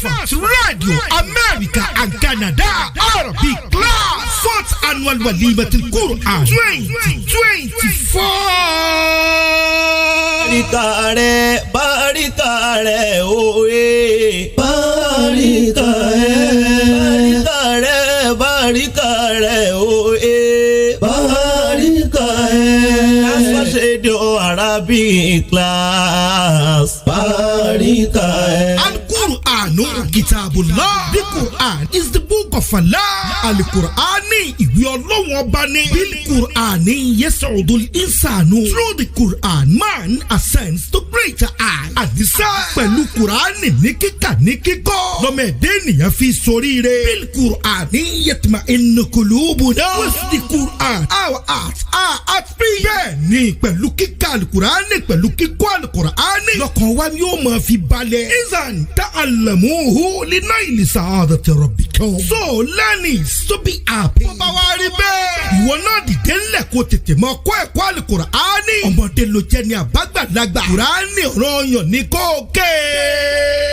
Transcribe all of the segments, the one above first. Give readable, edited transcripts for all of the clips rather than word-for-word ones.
NASFAT Radio America and Canada Arabic Class 4th Annual Walimatul Quran 2024. Barikare, oye. Barikare, oye. NASFAT Radio Arabic Class. Barikare. Al-Quran, Kitabullah. The Quran is the book of Allah. Al-Qur'ani, ìwé Ọlọ́run ọba ni. Bil-Qur'ani yas'udul insanu. Through the Quran, man ascends to greater heights. Àdìsá pẹ̀lú Qur'ani ní kíkà ní kíkọ́. Lọ́mọ ẹ̀dẹ́ ènìyàn fi soríire. Bil-Qur'ani yatma'innu qulubuna. With the Quran, our hearts are at peace. Bẹ́ẹ̀ni pẹ̀lú kíkà Al-Qur'ani pẹ̀lú kíkọ́ Al-Qur'ani. Lọ́kàn wa ni ó máa fi balẹ̀. Izan ta'allamuhu linayli sa'adati rabbikum. So learn is to be happy. Bàbá wa rí bẹ́ẹ̀. Ìwọ náà dìde ńlẹ̀ kó tètè mọ kọ́ ẹ̀kọ́ Al-Qur'ani. Ọmọdé ló jẹ́ ní àbágbàlagbà. Qur'ani ọ̀ranyàn ní kó ké.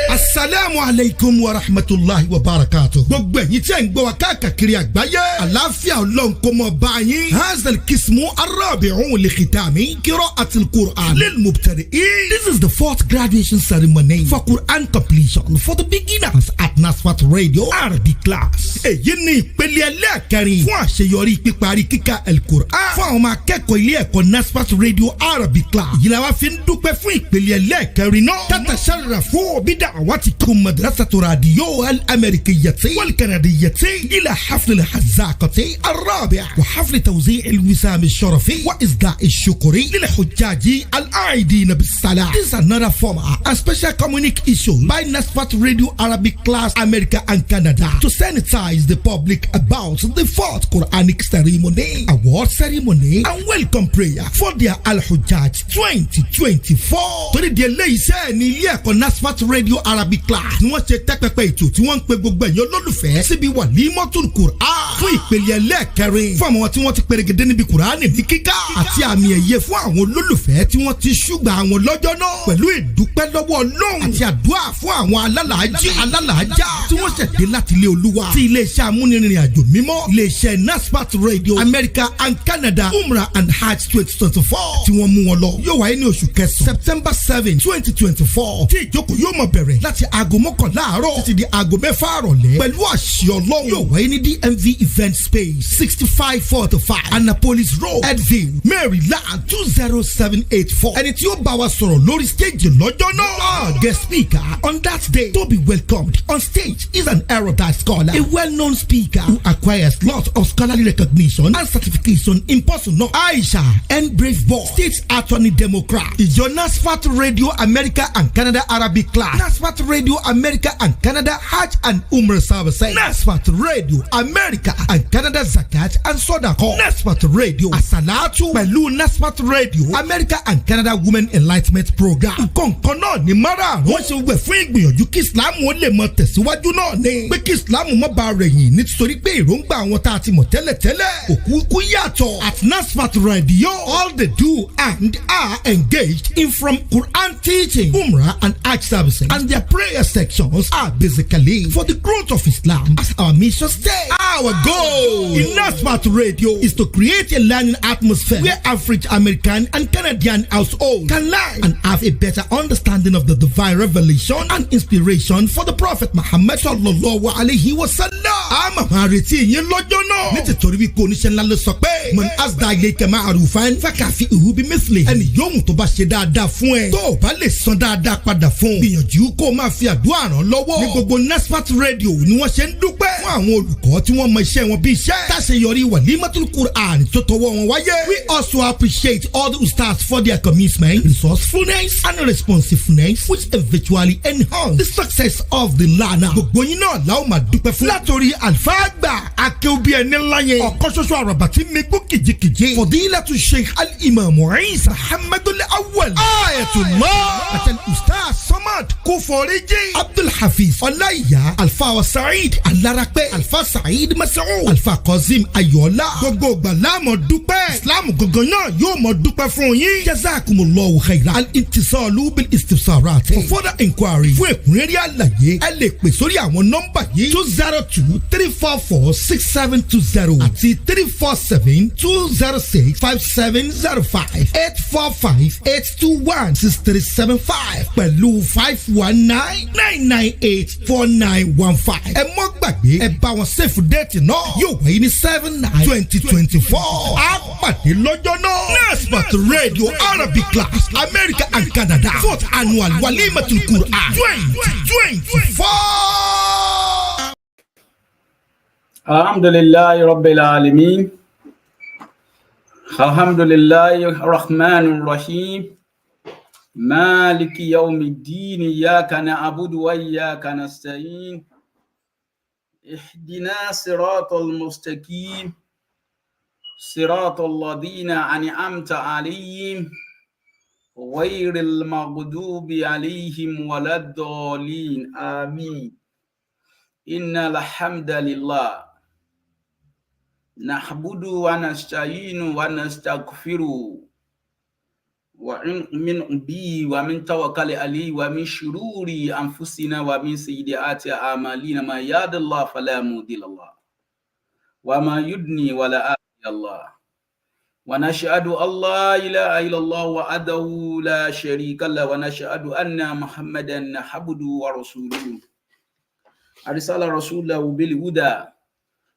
Asalaamu alaykum wa rahmatulahi wa barakatuh. Gbogbo ẹ̀yin tí ẹ̀ ń gbọ́ wa káàkiri àgbáyé. Àlàáfíà Ọlọ́run kó mọ bá yín. Hazal kismu arabi'un li khitami qira'atil Qur'an lil mubtadi'in. This is the 4th graduation ceremony for Quran completion for the beginners at NASFAT Radio Arabic Class. Èyí ni ìpele ẹlẹ́ẹ̀kẹrin fún àṣeyọrí píparí kíkà Al-Qur'an fún àwọn ọmọ akẹ́kọ̀ọ́ ilé ẹ̀kọ́ NASFAT Radio Arabic Class. Èyí la wá fi ń dúpẹ́ fún ìpele ẹlẹ́ẹ̀kẹrin náà. Tata sharra fún bid'awatikum madrasatu radio al-amerikiyyati wal-kanadiyyati ila hafl al-hazzaqati al-rabi'a wa hafl tawzi' al-wisam al-sharafi wa isda' al-shukri lil-hujjaji al-aidin bis-salah. This is another format and special communique issue by NASFAT Radio Arabic Class America and Canada to sanitize the public about the 4th Quranic ceremony, award ceremony and welcome prayer for their Al-Hujjaj 2024. Torí di eléyìí iṣẹ́ ní ilé ẹ̀kọ́ NASFAT Radio Arabic Class ni wọ́n ṣe tẹ́pẹ́pẹ́ ètò tí wọ́n ń pe gbogbo ẹ̀yọ́ lólùfẹ́ síbi wàlímọ́tul Qur'an fún ìpele ẹlẹ́ẹ̀kẹrin fún àwọn tí wọ́n ti perégedé níbi Qur'an ní kíkà àti àmì ẹ̀yẹ fún àwọn olólùfẹ́ tí wọ́n ti ṣùgbà àwọn lọ́jọ́ náà pẹ̀lú ìdúpẹ́ lọ́wọ́ Ọlọ́run àti àdúrà fún àwọn alálàájá tí wọ́n ṣẹ̀dé láti ilé Olúwa tí iléeṣẹ́ amúnirìnrìn àjò mímọ́ iléeṣẹ́ NASFAT Radio America and Canada Umrah and Hajj 2024 tí wọ́n mú wọn lọ yóò wáyé ní oṣù kẹsàn-án September 7, 2024 tí ìjókòó yóò máa bẹ̀rẹ̀ láti aago 11 àárọ̀ títí di aago 6 àrọ̀lẹ́ pẹ̀lú àṣẹ Ọlọ́run yóò wáyé ní DMV Event Space 6545 Annapolis Road Edville Maryland 20784. Ẹni tí ó bá wa sọ̀rọ̀ lórí stage lọ́jọ́ náà guest speaker on that day to be welcomed on stage is an erudite scholar, a well-known speaker who acquires lots of scholarly recognition and certification in person. Aisha and Brave Boy, State Attorney Democrat. Ìjọ NASFAT Radio America and Canada Arabic Class, NASFAT Radio America and Canada Hajj and Umrah Services, NASFAT Radio America and Canada Zakat and Sodako, NASFAT Radio Asalatu pẹ̀lú NASFAT Radio America and Canada Women Enlightenment Program. Nǹkan náà ni mara wọ́n ṣe wẹ̀ fún ìgbìyànjú kí Islam ó lè mọ tẹ̀síwájú náà ni pé kí Islam mọ́ bá rẹ̀ yìn nítorí pé èròǹgbà àwọn tá a ti mọ̀ tẹ́lẹ̀tẹ́lẹ̀ òkú yàtọ̀. At NASFAT Radio all they do and are engaged in from Quran teaching, Umrah and Hajj services, and their prayer sections are basically for the growth of Islam as our mission states. Our goal in NASFAT Radio is to create a learning atmosphere where average American and Canadian households can learn and have a better understanding of the divine revelation and inspiration for the Prophet Muhammad sallallahu alayhi wa sallam. Àmọ́ àrètí yín lọ́jọ́ náà nítorí wípé oníṣẹ́ ńlá ló sọ pé man asda ilayka ma'rufan fakafi'uhu bimithli. Ẹni yóò tó bá ṣe dáadáa fún ẹ tó o bá lè san dáadáa padà fún gbìyànjú kó o máa fi àdúrà ràn lọ́wọ́. Ní gbogbo NASFAT Radio ni wọ́n ṣe ń dúpẹ́ fún àwọn olùkọ́ tí wọ́n mọ iṣẹ́ wọn bí iṣẹ́ táṣeyọrí wàlímọ́tul Qur'an tó tọwọ́ wọn wáyé. We also appreciate all the ustads for their commitment, resourcefulness and responsiveness which eventually enhance the success of the learner. Gbogbo yín náà la ó máa dúpẹ́ fún látòrí àlùfáà àgbà akéwòbí ẹni ńlá yẹn ọ̀kan ṣoṣo àràbà tí mẹ́gbó kìjikìji fọdílàtú sheikh al-imam Isa Muhammadul Awwal ayatollah àti ustaz Samad Kóforíjì Abdulhafiz Ọláìyá alfa Saheed Alárapẹ́ alfa Saheed Masoud alfa Kozim Ayọ̀ọ́lá gbogbo gbàlámọ̀ dúpẹ́ islam gangan náà yóò mọ̀ dúpẹ́ fún yín jazakumullahu khairan al-ittisalu bil istifsarat for further inquiry fún ẹ̀kúnrẹ́rẹ́ àlàyé ẹ lè pè sórí àwọn nọ́mbà yìí 202-344-6720 àti 347-206-5705 845-821-6375 pẹ̀lú 519-998-4915. ẹ mọ́ gbàgbé ẹ bá wọn ṣèfù déètì náà yóò wáyé ní 7/9/2024. a pàdé lọ́jọ́ náà. Nasbat Radio Arabic Class America and Canada 4th Annual Walimatul Quran 2024. Alhamdulillahi Rabbil Alamin. Alhamdulillahi Rahmanir Rahim. Maliki Yawmiddin. Iyyaka na'budu wa iyyaka nasta'in. Ihdina siratal mustaqim. Siratal ladina an'amta alayhim. Ghayril maghdubi alayhim waladdallin. Amin. Innal hamdalillah nahbudu wa nasta'inu wa nastaghfiru wa min bi wa min tawakkali alayhi wa min shururi anfusina wa min sayyiati a'malina ma yahdihillahu fala mudilla lahu wa ma yudni wa la hadiya lahu wa nashhadu an la ilaha illallah wahdahu la sharika lahu wa nashhadu anna muhammadan abduhu wa rasuluhu arsala rasulahu bil huda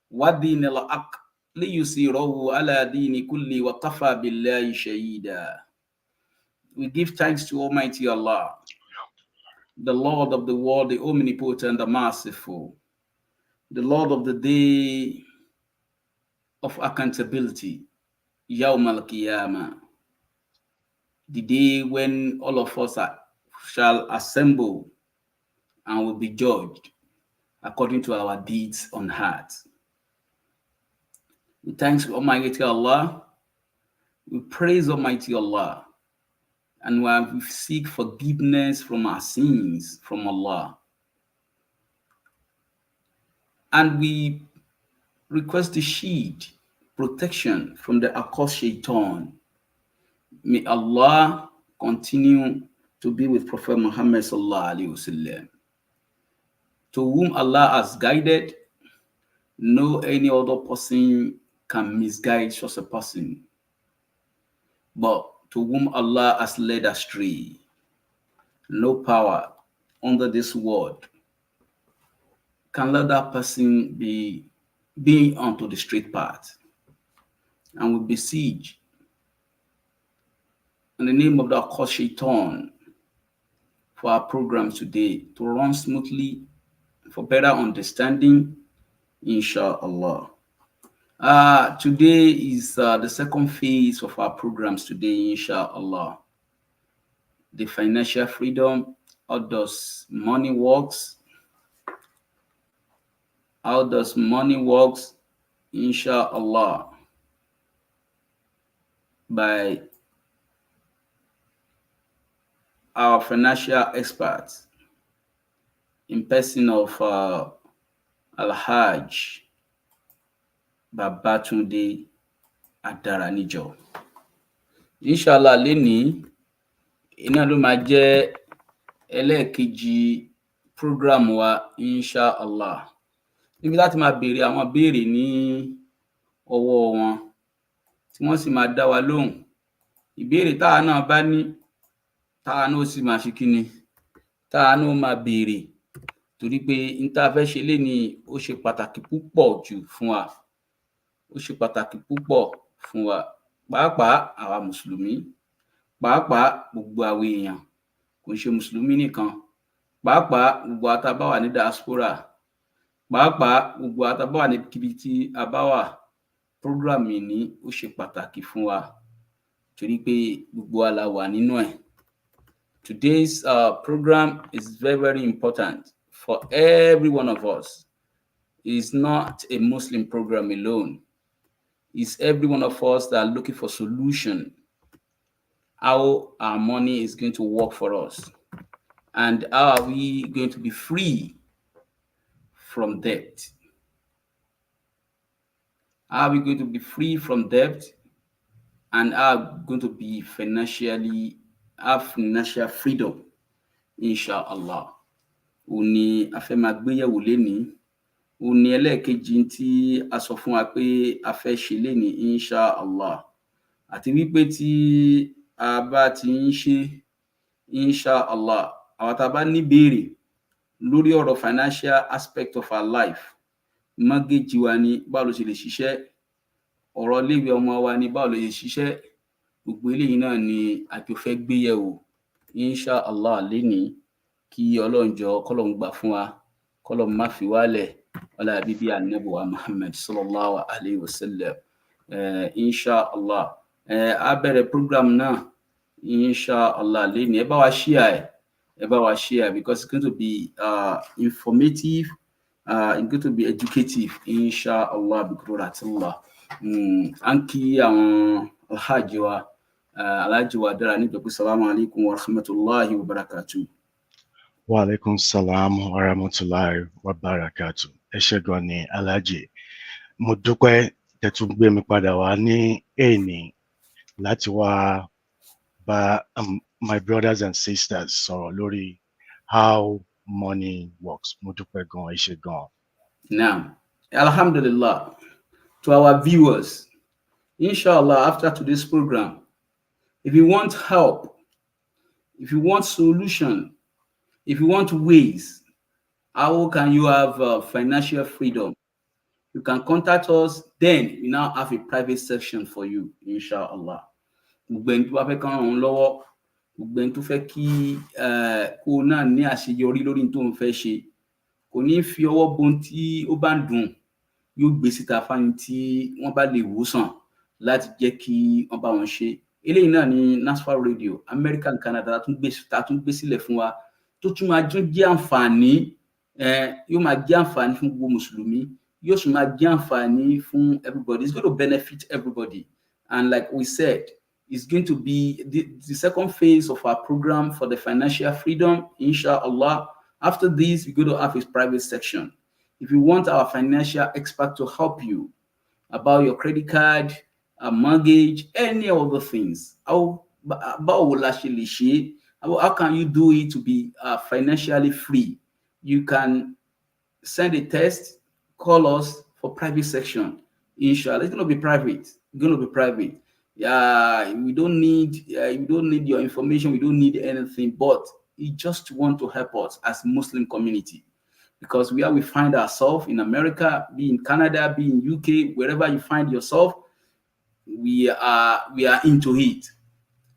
wa dinil haqq liyusirahu ala dini kulli wa kafa billahi shahida. We give thanks to Almighty Allah, the Lord of the world, the omnipotent, the merciful, the Lord of the day of accountability, Yawm al-Qiyamah, the day when all of us shall assemble and will be judged according to our deeds on earth. We thank Almighty Allah. We praise Almighty Allah. And we seek forgiveness from our sins from Allah. And we request the shield, protection from the accursed shaitan. May Allah continue to be with Prophet Muhammad sallallahu alaihi wasallam, to whom Allah has guided. No any other person can misguide such a person, but to whom Allah has led astray, no power under this world can let that person be onto the straight path. And we beseech in the name of the accursed shaitan for our programs today to run smoothly, for better understanding, inshallah. Today is the second phase of our programs today, inshallah. The financial freedom, how does money works? How does money works, inshallah, by our financial experts in person of Alhaj Babatunde Adaanijo. Inshallah leni iná ló máa jẹ́ ẹlẹ́ẹ̀kejì program wa, inshallah. Níbi láti máa béèrè àwọn béèrè ní ọwọ́ wọn tí wọ́n sì máa dá wa lóhùn. Ìbéèrè táwa náà bá ní, táwa náà sì máa ṣe kíni, táwa náà máa béèrè, torí pé n tá fẹ́ ṣe lénìí ó ṣe pàtàkì púpọ̀ jù fún wa. Ó ṣe pàtàkì púpọ̀ fún wa, pàápàá àwa mùsùlùmí, pàápàá gbogbo àwọn èèyàn, kò ń ṣe mùsùlùmí nìkan, pàápàá gbogbo àwa tá bá wà ní diaspora, pàápàá gbogbo àwa tá bá wà níbikíbi tí a bá wà. Program yìí ní ó ṣe pàtàkì fún wa torí pé gbogbo wa la wà nínú ẹ̀. Today's program is very, very important for every one of us. It's not a Muslim program alone. It's every one of us that are looking for solution, how our money is going to work for us, and how are we going to be free from debt. How are we going to be free from debt, and how are we going to be have financial freedom, inshallah. Òun ni a fẹ́ máa gbéyẹ̀wò lénìí. Òun ni ẹlẹ́ẹ̀kejì tí a sọ fún wa pé a fẹ́ ṣe lénìí, inshallah. Àti wípé tí a bá ti ń ṣe, inshallah, àwọn tá a bá ní béèrè lórí ọ̀rọ̀ financial aspect of our life, mortgage wa ni báwo ló ṣe lè ṣiṣẹ́, ọ̀rọ̀ iléèwé ọmọ wa ni báwo ló ṣe ṣiṣẹ́, gbogbo eléyìí náà ni àjọ fẹ́ gbéyẹ̀wò, inshallah, lénìí. Kí Ọlọ́run jọ̀ọ́ k'Ọlọ́run gbà fún wa, k'Ọlọ́run má fi wálẹ̀, ọlá bíbí Ànábì wa Muhammad sallallahu alayhi wa sallam. Inshallah, a bẹ̀rẹ̀ program náà, inshallah, lénìí. Ẹ bá wa share because it's going to be informative, it's going to be educative, inshallah, bi qudratillah. À ń kí àwọn alhaji wa, Alhaji wa Adaanijo pé salamu alaikum wa rahmatullahi wa barakatuh. Wa alaikum salam wa rahmatullahi wa barakatuh. Ẹ ṣé gan ni Alhaji. Mo dúpẹ́ tẹ́ tún gbé mi padà wá ní èní láti wá bá my brothers and sisters sọ̀rọ̀ lórí how money works. Mo dúpẹ́ gan, ẹ ṣé gan. Now, alhamdulillah, to our viewers, inshallah, after today's program, if you want help, if you want solution, if you want ways, how can you have financial freedom? You can contact us. Then we now have a private section for you, inshallah. Gbogbo ẹni tó bá fẹ́ kàn án lọ́wọ́, gbogbo ẹni tó fẹ́ kí kó náà ní àṣeyọrí lórí tó ń fẹ́ ṣe, kò ní fi ọwọ́ bon tí ó bá ń dùn, yóò gbé síta fáyín tí wọ́n bá lè wòsàn láti jẹ́ kí wọ́n bá wọn ṣe. Eléyìí náà ni NASFA Radio, America and Canada tún gbé sílẹ̀ fún wa, tó tún máa jẹ́ àǹfààní, yóò máa jẹ́ àǹfààní fún gbogbo mùsùlùmí, yóò sì máa jẹ́ àǹfààní fún everybody. It's going to benefit everybody. And like we said, it's going to be the second phase of our program for the financial freedom, inshallah. After this, we're going to have a private section. If you want our financial expert to help you about your credit card, mortgage, any other things, how can you do it to be financially free? You can send a text, call us for private section. Inshallah, it's going to be private. It's going to be private. We don't need your information. We don't need anything, but you just want to help us as Muslim community, because where we find ourselves in America, be in Canada, be in UK, wherever you find yourself, we are into it.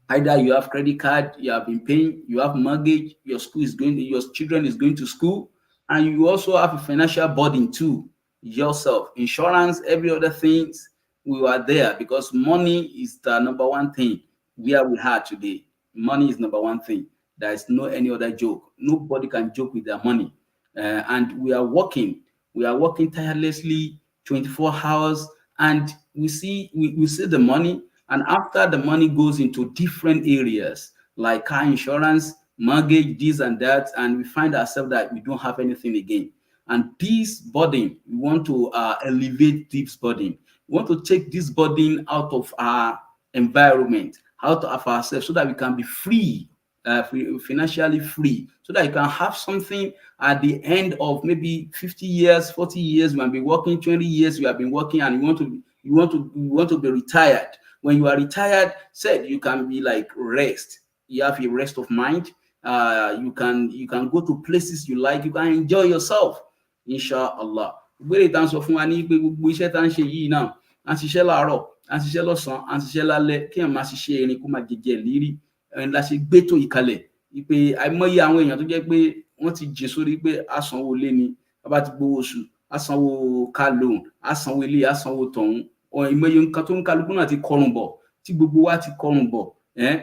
Either you have credit card, you have been paying, you have mortgage, your children is going to school, and you also have a financial burden too, yourself, insurance, every other things. We are there because money is the number one thing where we are today. Money is number one thing. There is no any other joke. Nobody can joke with their money. And we are working tirelessly 24 hours, and we see the money. And after the money goes into different areas like car insurance, mortgage, this and that, and we find ourselves that we don't have anything again. And this burden, we want to elevate this burden. We want to take this burden out of our environment, out of ourselves, so that we can be free, financially free, so that you can have something at the end of maybe 50 years, 40 years. We have been working 20 years. You have been working, and you want to be retired. When you are retired, said you can be like rest. You have a rest of mind. You can go to places you like. You can enjoy yourself, inshallah. Gbére tán sọ fún wa ní pé gbogbo iṣẹ́ tá ń ṣe yìí náà, à ń ṣiṣẹ́ láàárọ̀, à ń ṣiṣẹ́ lọ́sàn-án, à ń ṣiṣẹ́ lálẹ́, kí ẹ̀ máa ṣiṣẹ́ erin kó máa jẹjẹ lírí. Ẹ̀rín la ṣe gbé tó ìkalẹ̀ wípé àìmọye àwọn èèyàn tó jẹ́ pé wọ́n ti jẹ sórí pé àsanwó ilé ni, bàbá ti gbowó oṣù, àsanwó car loan, àsanwó ilé, àsanwó tọ̀hún. Ìmọye nǹkan tó ń kálukú náà ti kọrùn bọ̀, tí gbogbo wa ti kọrùn bọ̀.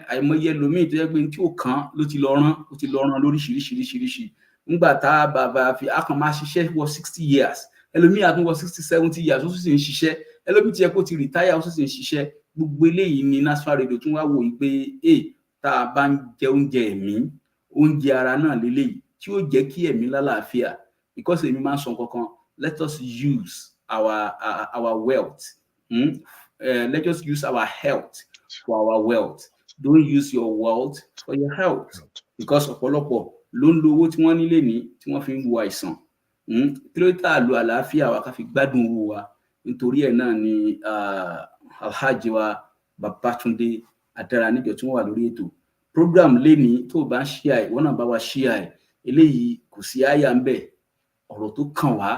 Àìmọye ẹlòmíì tó jẹ́ pé tí ò kàn ló ti lọ rán lóríṣiríṣiríṣiríṣi. Nígbà tá bàbá fi akàn máa ṣiṣẹ́ wọ 60 years ẹlòmíì á tún wọ 60-70 years ó sì ń ṣiṣẹ́, ẹlòmíì tí yẹ kó ti retire ó sì ń ṣiṣẹ́. Gbogbo eléyìí ni Nasfat Radio tún wá wò yí pé tá a bá ń jẹ oúnjẹ ẹ̀mí, oúnjẹ ara náà leléyìí tí ó jẹ́ kí ẹ̀mí lálàáfíà. Because èmi máa ń sọ nǹkan kan, let us use our wealth. Let us use our health for our wealth. Don't use your wealth for your health. Because ọ̀pọ̀lọpọ̀ ló ń lo owó tí wọ́n nílé ní tí wọ́n fi ń wo àìsàn. Kí ló tá a lo àlàáfíà wa ká fi gbádùn owó wa? Nítorí ẹ̀ náà ni Alhaji wa Babatunde Adaranijo tí wọ́n wà lórí ètò. Program lénìí tó bá ń share ẹ̀, wọ́n náà bá wa share ẹ̀. Eléyìí kò sí àyà ń bẹ̀. Ọ̀rọ̀ tó kàn wá,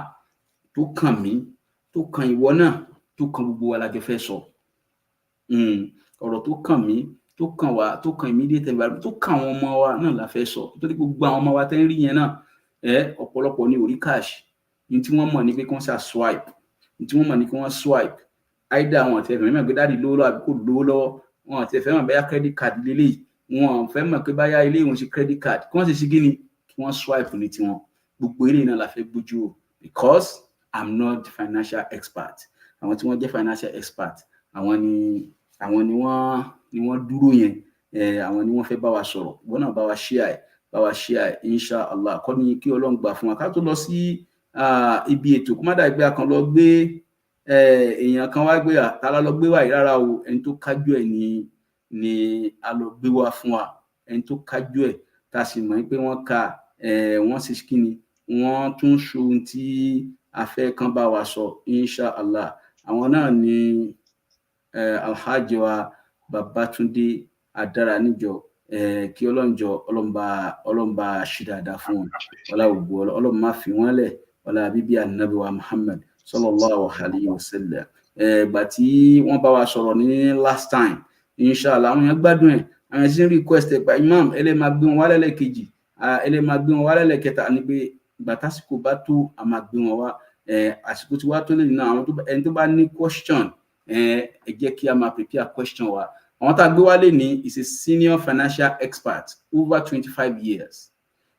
tó kàn mí, tó kàn ìwọ náà, tó kàn gbogbo wa la jọ fẹ́ sọ. Ọ̀rọ̀ tó kàn mí, tó kàn wá, tó kàn immediate environment, tó kàn àwọn ọmọ wa náà la fẹ́ sọ. Nítorí gbogbo àwọn ọmọ wa tẹ́ ń rí yẹn náà, ọ̀pọ̀lọpọ̀ ní orí cash. Ní tí wọ́n mọ̀ ní pé kí wọ́n ṣá swipe. Ní tí wọ́n mọ̀ ní kí wọ́n swipe. Either àwọn àti ẹ̀fẹ̀ mọ̀ pé dáàdi lówó lọ́wọ́ àbí kò lówó lọ́wọ́. Wọn àti ẹ̀fẹ̀ mọ̀ bóyá credit card lélẹ́yìí. Wọn fẹ́ mọ̀ pé báyá ilé ìwọ̀n ṣe credit card. Kí wọ́n sì ṣe kíni? Kí wọ́n swipe ní tiwọn. Gbogbo eléyìí náà la fẹ́ gbójú o. Because I'm not financial expert. Àwọn tí wọ́n jẹ́ financial expert, àwọn ni wọ́n dúró yẹn. Àwọn ni wọ́n fẹ́ bá wa sọ̀rọ̀. Wọ́n náà bá wa share inshallah. Kọ́ ni kí Ọlọ́run gbà fún wa. Ká tó lọ sí ibi ètò, kó má dà gbé akàn lọ gbé èèyàn kan wá gbé àtàlà lọ gbé wá yìí rárá o. Ẹni tó kájú ẹ̀ ni a lọ gbé wá fún wa. Ẹni tó kájú ẹ̀ tá a sì mọ̀ pé wọ́n ka wọ́n sì kíni, wọ́n tún ṣohun tí a fẹ́ kan bá wa sọ inshallah. Àwọn náà ni Alhaji wa Babatunde Adaranijo. Kí Ọlọ́run bá ṣe dáadáa fún wọn. Ọlá ògbó Ọlọ́run má fi wọ́n lẹ̀. Ọlá bíbí Ànábì wa Muhammad sallallahu alayhi wa sallam. Ìgbà tí wọ́n bá wa sọ̀rọ̀ ní last time inshallah, àwọn èèyàn gbádùn ẹ̀. Àwọn èèyàn sì ń request ẹ̀ pa imam ẹlẹ́ máa gbé wọn wá lẹ́lẹ́kejì, ẹlẹ́ máa gbé wọn wá lẹ́lẹ́kẹta. Ní pé ìgbà tásìkò bá tó a máa gbé wọn wá. Àsìkò tí wá tó lè nínú ẹni tó bá ní question, ẹ jẹ́ kí a máa prepare question wa. Àwọn tá a gbé wá lè ní is a senior financial expert over 25 years.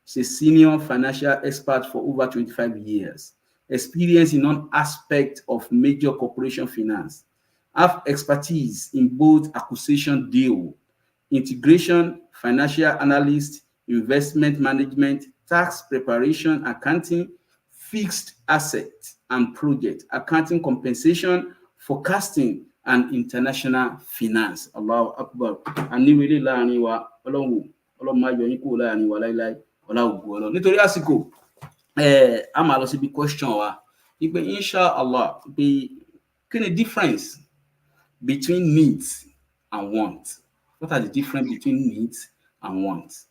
He's a senior financial expert for over 25 years. Experience in all aspects of major corporation finance. Have expertise in both acquisition deal, integration, financial analyst, investment management, tax preparation, accounting, fixed asset and project, accounting compensation, forecasting, and international finance. Allahu Akbar. Àníwèlé láàrin wa, Ọlọ́run máa yọ yín kúrò láàrin wa láíláí. Ọlọ́run. Nítorí àsìkò, a máa lọ síbi question wa. Ìpè inshallah, pé kí ni difference between needs and wants? What are the difference between needs and wants?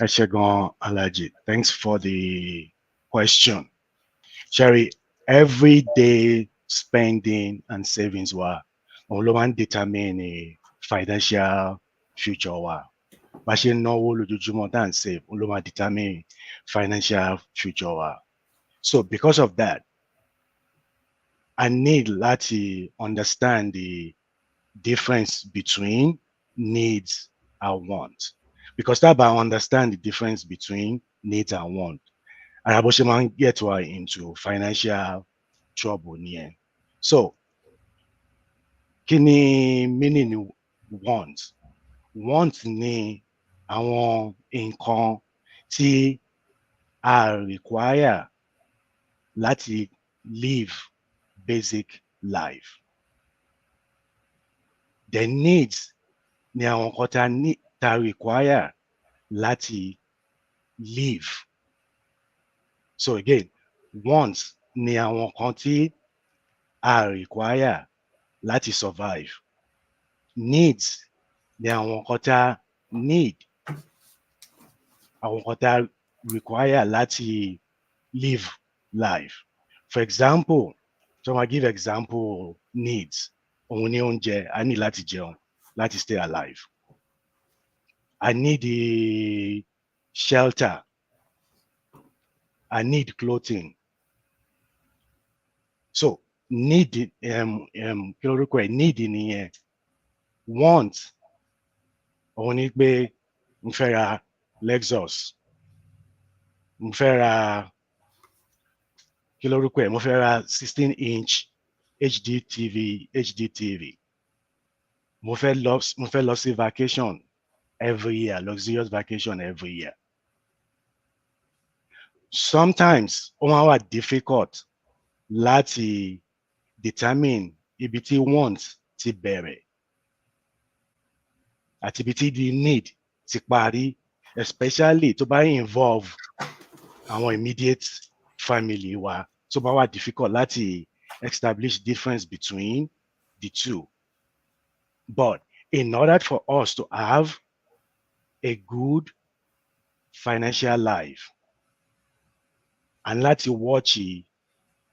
Ẹ ṣé gan, Alhaji. Thanks for the question. Sherry, everyday spending and savings wa òun ló máa ń determine financial future wa. Bá ṣe ń náwó lójoojúmọ́ tá à ń save òun ló máa determine financial future wa. So because of that, I need láti understand the difference between needs and wants. Because that I understand the difference between needs and wants, and bó ṣe máa ń get wa into financial trouble nìyẹn. So kí ni meaning want? Want ni àwọn nǹkan tí a require láti live basic life. The needs ni àwọn nǹkan tá require láti live. So again, wants ni àwọn nǹkan tí a require láti survive. Needs ni àwọn nǹkan tá need, àwọn nǹkan tá require láti live life. For example, so I give example needs. Òun ni oúnjẹ, I need láti jẹun, láti stay alive. I need the shelter. I need clothing. So need kí ló rúkọ ẹ̀, need nìyẹn. Want òun ni pé n fẹ́ ra Lexus, n fẹ́ ra kí lórúkọ ẹ̀ mo fẹ́ ra 16-inch HD TV mo fẹ́ lọ sí vacation every year, luxurious vacation every year. Sometimes ó máa wà difficult láti determine ibi tí want ti bẹ̀rẹ̀ àti ibi tí the need ti parí, especially tó bá involve àwọn immediate family wa, tó bá wà difficult láti establish difference between the two. But in order for us to have a good financial life, and láti watch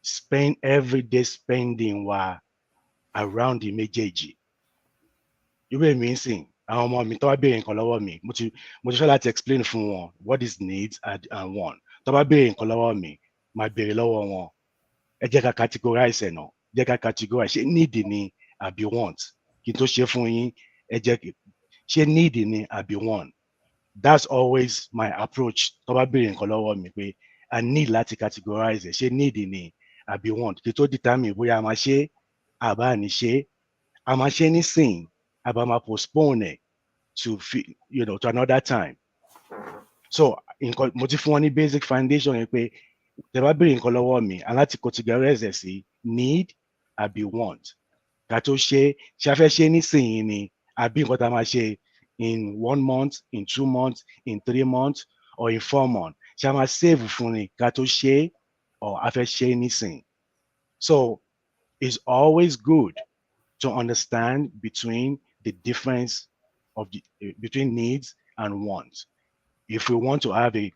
spend everyday spending wa around the méjèèjì. Irú èmi ń sìn, àwọn ọmọ mi tó bá béèrè nǹkan lọ́wọ́ mi, mo ti ṣọ́ láti explain fún wọn what is needs and want. Tó bá béèrè nǹkan lọ́wọ́ mi, máa béèrè lọ́wọ́ wọn. Ẹ jẹ́ ká categorize ẹ̀ náà. Jẹ́ ká categorize ṣé need ni àbí want. Kí n tó ṣe fún yín, ẹ jẹ́ ṣé need ni àbí want. That's always my approach. Tó bá béèrè nǹkan lọ́wọ́ mi pé I need láti categorize ẹ̀ ṣé need ni àbí want. Kí n tó determine bóyá a máa ṣe àbá ní ṣe. A máa ṣe nísìn àbá máa postpone ẹ̀ to another time. So mo ti fún wọn ní basic foundation yẹn pé tẹ́ bá béèrè nǹkan lọ́wọ́ mi aláti categorize ẹ̀ sí need àbí want. Ká tó ṣe a fẹ́ ṣe nísìnyí ni àbí nǹkan tá a máa ṣe in 1 month, in 2 months, in 3 months, or in 4 months. Ṣé a máa save fún ni ká tó ṣe or a fẹ́ ṣe nísìnyí. So it's always good to understand between the difference of between needs and wants if we want to have a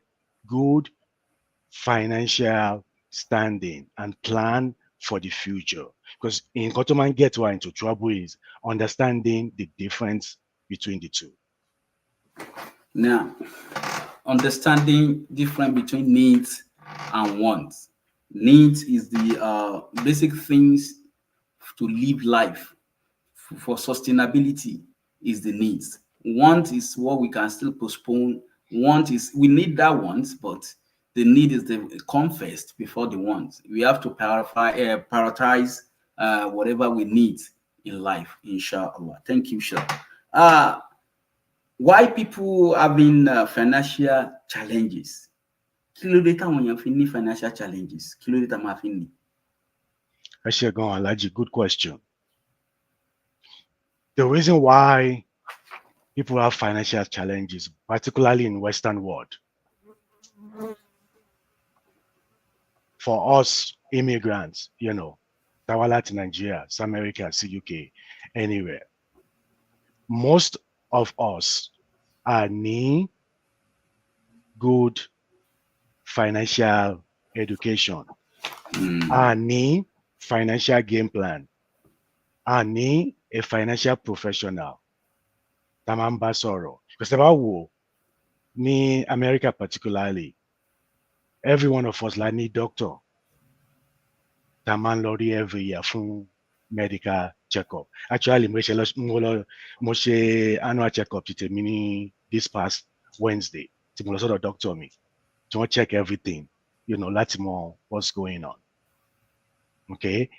good financial standing and plan for the future. Because in Kotoman get into trouble is understanding the difference between the two. Now, understanding difference between needs and wants. Needs is the basic things to live life. For sustainability is the needs. Want is what we can still postpone. Want is we need that want, but the need is the come first before the want. We have to prioritize whatever we need in life, inshallah. Thank you, Shah. Why people having financial challenges? Kí ló dé táwọn èèyàn fi ní financial challenges? Kí ló dé tá máa fi ní? Ẹ ṣé gan, Alhaji, good question. The reason why people have financial challenges, particularly in Western world, for us immigrants, Tawala to Nigeria, South America, UK, anywhere, most of us are need good financial education, need financial game plan, need a financial professional. Tamamba Soro. Because about ni America particularly, every one of us like need doctor. Taman lorry every year for medical checkup. Actually, mo ṣe annual checkup to me this past Wednesday. To mo sort of doctor me. To check everything, let's more what's going on. Okay.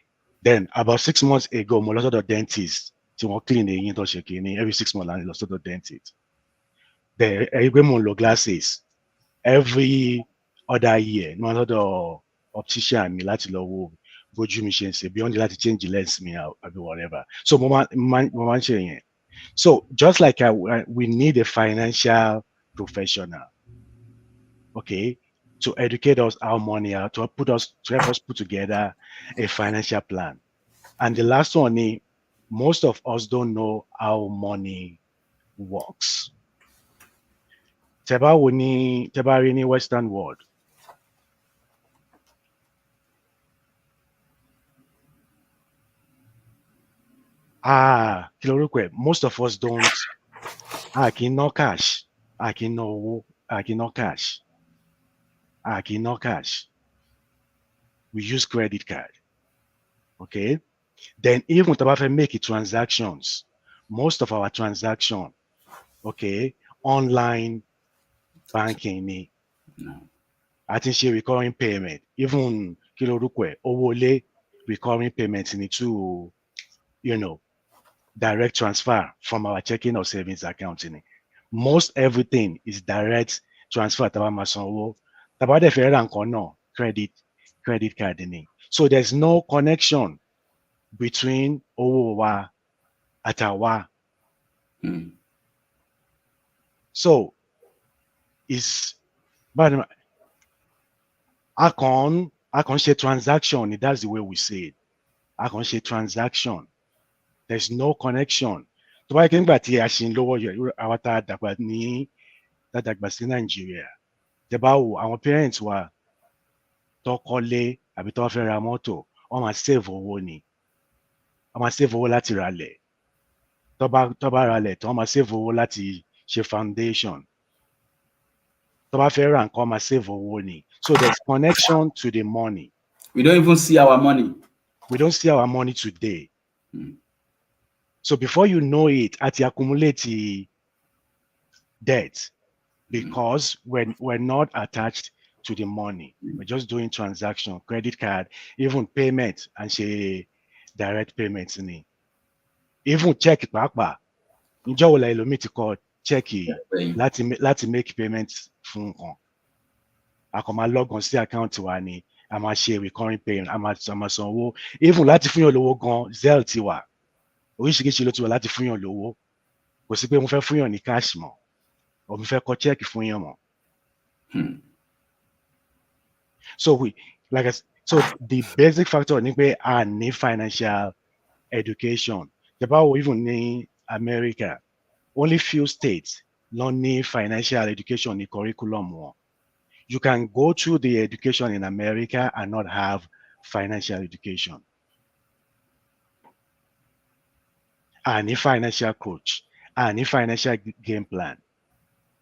Then about 6 months ago, mo lọ sọ́dọ̀ dentist tí wọ́n clean eyín tó ṣe kìíní every 6 months láti lọ sọ́dọ̀ dentist. Then ẹgbẹ́ mo lo glasses every other year ní wọ́n sọ́dọ̀ optician mi láti lọ wo bójú mi ṣe ń ṣe beyond láti change lens mi àbí whatever. So mo máa ń ṣe yẹn. So just like we need a financial professional, okay, to educate us our money out, to help us put together a financial plan. And the last one, most of us don't know how money works. Teba in Western world. Most of us don't. I can no cash. I can no cash. We use credit card. Okay. Then even if make transactions, most of our transaction, okay, online banking. No. I think she recurring payment. Even kí lorúkọ ẹ̀, owó ilé, recurring payments into, direct transfer from our checking or savings account ni. Most everything is direct transfer tá a bá máa san owó. Tá a bá dẹ̀ fẹ́ ra nǹkan náà, credit card ni. So there's no connection between owó wa àtàwa. So is but I can ṣe transaction. That's the way we say it. I can ṣe transaction. There's no connection. Tó bá yẹ kí nígbà tí a ṣe ń lówó yọ àwọn tá a dàgbà sí Nàìjíríà, tẹ́ bá wò àwọn parents wa tó kọ́lé àbí tó fẹ́ ra mọ́tò, wọ́n máa save owó ni. Wọ́n máa save owó láti ralẹ̀. Tó bá ralẹ̀ tó wọ́n máa save owó láti ṣe foundation. Tó bá fẹ́ ra nǹkan, wọ́n máa save owó ni. So there's connection to the money. We don't even see our money. We don't see our money today. So before you know it, at the accumulate debt, because we're not attached to the money. We're just doing transaction, credit card, even payment, and say direct payments ni. Even check pàápàá. Ǹjọ́ wo la ẹlòmíì ti kọ check láti make payments fún nǹkan. A kàn máa log on sí account wa ni, a máa ṣe recurring payment, a máa san owó. Even láti fún yàn lówó gan, Zelle ti wà. Oríṣiríṣi ló ti wà láti fún yàn lówó. Kò sí pé mo fẹ́ fún yàn ní cash mọ́, or mo fẹ́ kọ check fún yàn mọ́. So the basic factor ni pé a ní financial education. About even in America, only few states don't need financial education in curriculum. You can go through the education in America and not have financial education. And a financial coach, and a financial game plan,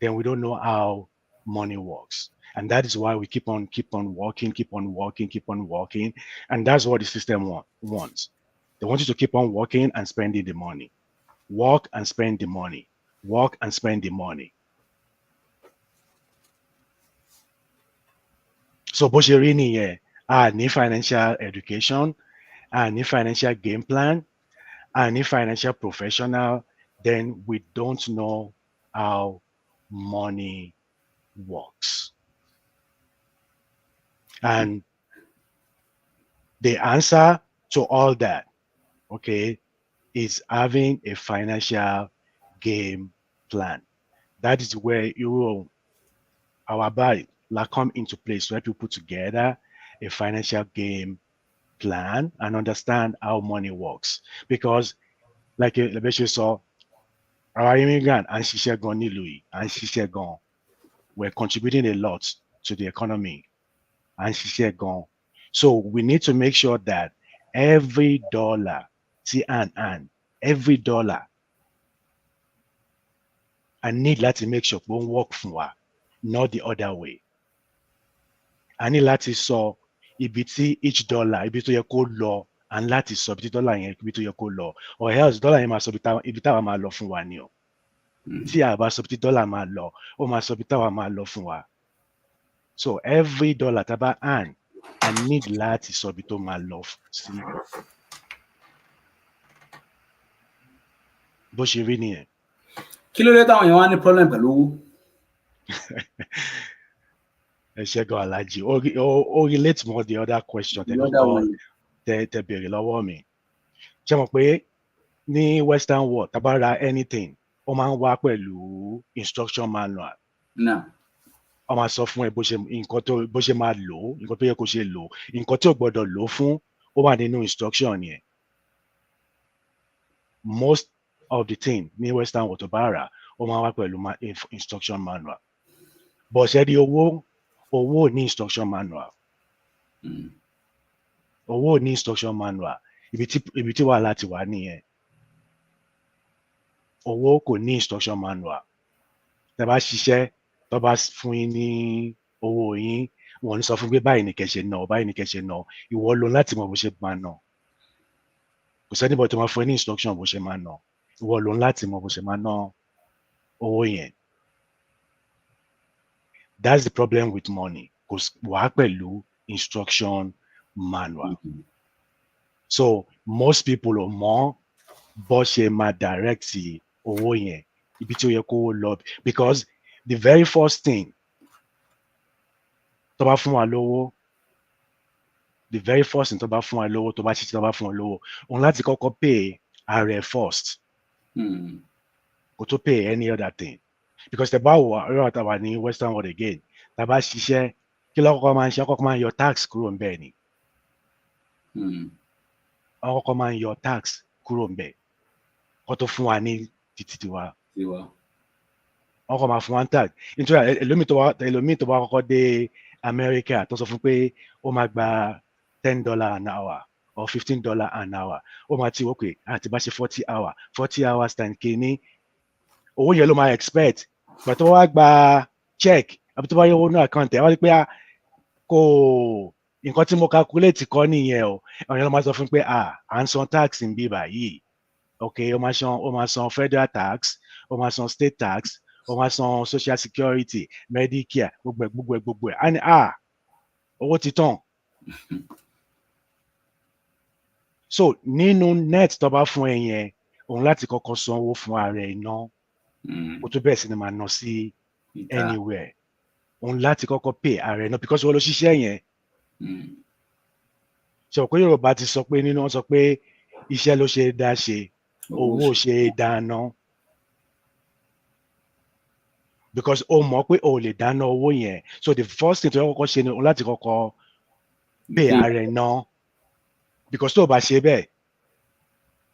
then we don't know how money works. And that is why we keep on working. And that's what the system wants. They want you to keep on working and spending the money. Work and spend the money. Work and spend the money. So bó ṣe rí nìyẹn, a ní financial education, a ní financial game plan, a ní financial professional, then we don't know how money works. And the answer to all that, okay, is having a financial game plan. That is where our body come into place, where people put together a financial game plan and understand how money works. Because like you saw, our immigrant and ṣiṣẹ́ gan nílùú yìí, and ṣiṣẹ́ gan, we're contributing a lot to the economy and ṣiṣẹ́ gan. So we need to make sure that every dollar, every dollar, I need láti make sure pé ó ń work fún wa, not the other way. I need láti sọ ibi tí each dollar, ibi tó yẹ kó lọ, and láti sọ ibi tí dollar yẹn ibi tó yẹ kó lọ, or else dollar yẹn máa sọ ibi táwa máa lọ fún wa ni o. Tí a bá sọ ibi tí dollar máa lọ, ó máa sọ ibi táwa máa lọ fún wa. So every dollar tá bá earn, I need láti sọ ibi tó máa lọ sí. Bó ṣe rí nìyẹn. Kí ló dé táwọn èèyàn wá ní problem pẹ̀lú owó? Ẹ ṣé gan Alhaji. Ó relate more the other question tẹ bèrè lọ́wọ́ mi. Ṣé mo pé ní Western world, tá bá ra anything, ó máa ń wá pẹ̀lú instruction manual. No. Ó máa sọ fún ẹ bó ṣe máa lò, nǹkan tó yẹ kó ṣe lò, nǹkan tí ò gbọdọ̀ lò fún, ó wà nínú instruction yẹn. Most of the thing ní Western world tó bá rà, ó máa wá pẹ̀lú instruction manual. But ṣé rí owó ní instruction manual. Owó ní instruction manual. Ibi tí wàhálà ti wà nìyẹn. Owó kò ní instruction manual. Tẹ́ bá ṣiṣẹ́, tó bá fún yín ní owó yín, wọ́n ní sọ fún pé báyìí ni kẹ́ ṣe ná, báyìí ni kẹ́ ṣe ná. Ìwọ ló láti mọ bó ṣe máa ná. Kò sẹ́nibọ̀ tó máa fún ẹ ní instruction bó ṣe máa ná. Ìwọ ló láti mọ bó ṣe máa ná owó yẹn. That's the problem with money. Kò wá pẹ̀lú instruction manual. So most people ò mọ bó ṣe máa direct owó yẹn ibi tí ó yẹ kó lọ, because the very first thing tó bá fún wa lówó, the very first thing tó bá fún wa lówó, tó bá ṣiṣẹ́ tó bá fún wa lówó, òun láti kọ́kọ́ pay ààrẹ first kó tó pay any other thing. Because tẹ́ bá wò ọ̀rọ̀ àtàwà ní western world again, tá bá ṣiṣẹ́ kí lọ́kọ́kọ́ máa ń ṣe, ọkọ̀ máa ń yọ tax kúrò ń bẹ̀ ni. Ọkọ̀ máa ń yọ tax kúrò ń bẹ̀ kó tó fún wa ní títí tiwa. Ọkọ̀ máa fún wa ní tax. Nítorí ẹlòmíì tó bá kọ́kọ́ dé America tó sọ fún pé ó máa gba $10 an hour or $15 an hour, ó máa ti okay àti bá ṣe 40 hours times kìíní, owó yẹn ló máa expect. But tó wá gba check àbí tó bá yẹ owó ní account ẹ̀ wá rí pé kò nǹkan tí mo calculate kọ́ nìyẹn o, àwọn yẹn ló máa sọ fún pé à ń san tax ń bí báyìí, okay ó máa san federal tax, ó máa san state tax, ó máa san social security, medicare, gbogbo ẹ̀ á ní owó ti tán. So nínú net tó bá fún ẹ yẹn, òun láti kọ́kọ́ san owó fún ara ẹ̀ ná kó tó bẹ̀rẹ̀ sí ni máa ná sí anywhere. Òun láti kọ́kọ́ pay ara ẹ̀ ná because wọ́n ló ṣiṣẹ́ yẹn. Ṣé o pé Yorùbá ti sọ pé nínú wọn sọ pé iṣẹ́ ló ṣe é dá ṣe, owó ò ṣe é dá ná. Because o mọ̀ pé o lè dáná owó yẹn, so the first thing tó yẹ kọ́kọ́ ṣe ni òun láti kọ́kọ́ pay ara ẹ̀ ná. Because tó o bá ṣe bẹ́ẹ̀,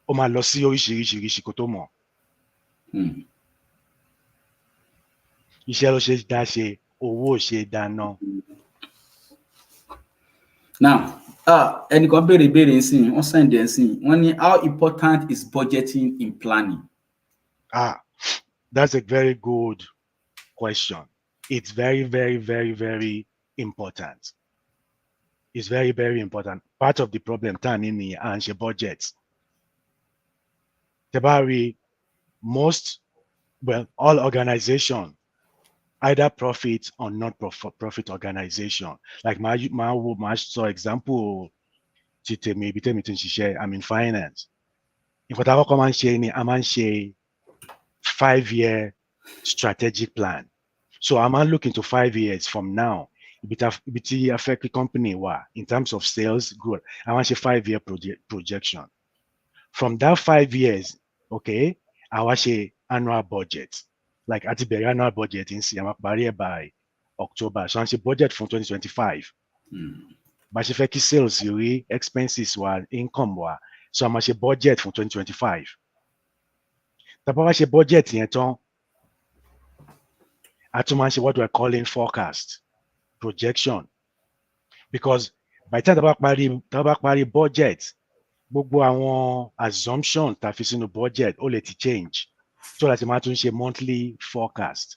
o máa lọ sí oríṣiríṣi kó tó mọ̀. Iṣẹ́ ló ṣe é dá ṣe, owó ò ṣe é dá ná. Now, ẹnìkan béèrè ń sìn, wọ́n send ẹ̀ ń sìn, wọ́n ní how important is budgeting in planning? That's a very good question. It's very, very, very, very important. It's very, very important. Part of the problem tá ní ni à ń ṣe budget. Tẹ́ bá rí all organization, either profit or non-profit organization. Like my sọ example ti tèmi ibi tèmi ti ń ṣiṣẹ́, I'm in finance. Nǹkan tá a kọ́kọ́ máa ń ṣe ni a máa ń ṣe 5-year strategic plan. So a máa ń look into 5 years from now. Ibi tí a fẹ́ kí company wà in terms of sales growth, a máa ń ṣe 5-year projection. From that 5 years, okay, a wá ṣe annual budget. Like àti bẹ̀rẹ̀ annual budget ń sìn, a máa parí ẹ̀ by October. So a ń ṣe budget fún 2025. Bá ṣe fẹ́ kí sales rí, expenses wa, income wa, so a máa ṣe budget fún 2025. Tá bá wá ṣe budget yẹn tán, a tún máa ń ṣe what we're calling forecast, projection. Because by the time tá bá parí budget, gbogbo àwọn assumption tá fi sínú budget ó lè ti change. So láti máa tún ṣe monthly forecast.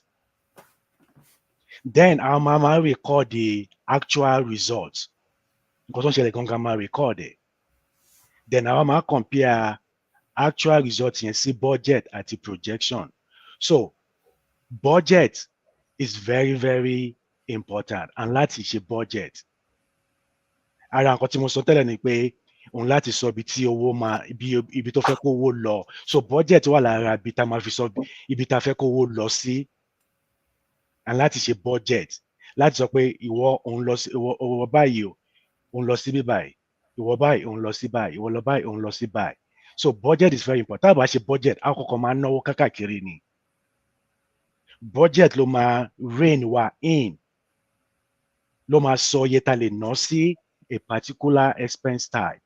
Then a máa record the actual results. Nǹkan tó ń ṣẹlẹ̀ gangan máa record ẹ̀. Then a máa compare actual results yẹn sí budget àti projection. So budget is very, very important, and láti ṣe budget. Ara nǹkan tí mo sọ tẹ́lẹ̀ ni pé òun láti sọ ibi tí owó máa ibi tó fẹ́ kó owó lọ. So budget wà lára ibi tá máa fi sọ ibi tá fẹ́ kó owó lọ sí, and láti ṣe budget láti sọ pé ìwọ òun lọ sí ìwọ báyìí o òun lọ sí bí báyìí, ìwọ báyìí òun lọ sí báyìí, ìwọ lọ báyìí òun lọ sí báyìí. So budget is very important. Tá a bá ṣe budget, a kọ́kọ́ máa náwó kákàkiri ni. Budget ló máa rein wa in, ló máa sọ iye tá lè ná sí a particular expense type.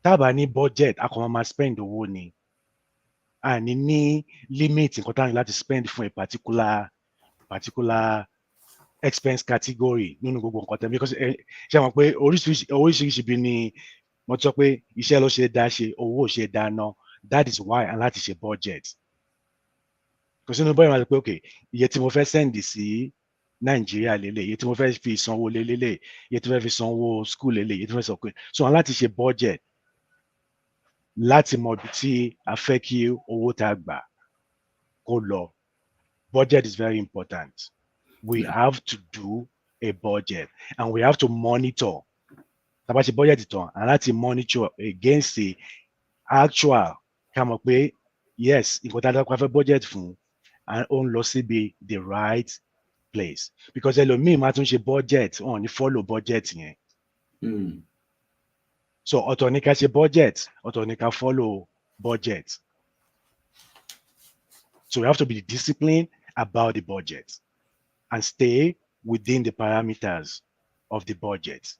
Tá a bá ní budget, a kàn máa spend owó ni. A ní limit nǹkan tá a ní láti spend fún a particular expense category nínú gbogbo nǹkan tẹ̀. Because ṣe mọ̀ pé oríṣiríṣi bí ni mo sọ pé iṣẹ́ ló ṣe dá ṣe, owó ṣe dá ná. That is why a láti ṣe budget. Kò sínú bọ́ọ̀lù máa sọ pé okay, iye tí mo fẹ́ send sí Nàìjíríà lélẹ̀, iye tí mo fẹ́ fi sanwó lélẹ̀, iye tí mo fẹ́ fi sanwó school lélẹ̀, iye tí mo fẹ́ sọ pé so a láti ṣe budget láti mọ ibi tí a fẹ́ kí owó tá a gbà kó lọ. Budget is very important. We have to do a budget, and we have to monitor Tàbá ṣe budget tán, and láti monitor against the actual ká mọ̀ pé yes, nǹkan tá a dákọ̀ fẹ́ budget fún and ó ń lọ síbi the right place. Because ẹlòmíì máa tún ṣe budget, wọn ò ní follow budget yẹn. So ọ̀tọ̀ ní ká ṣe budget, ọ̀tọ̀ ní ká follow budget. So we have to be disciplined about the budget and stay within the parameters of the budget.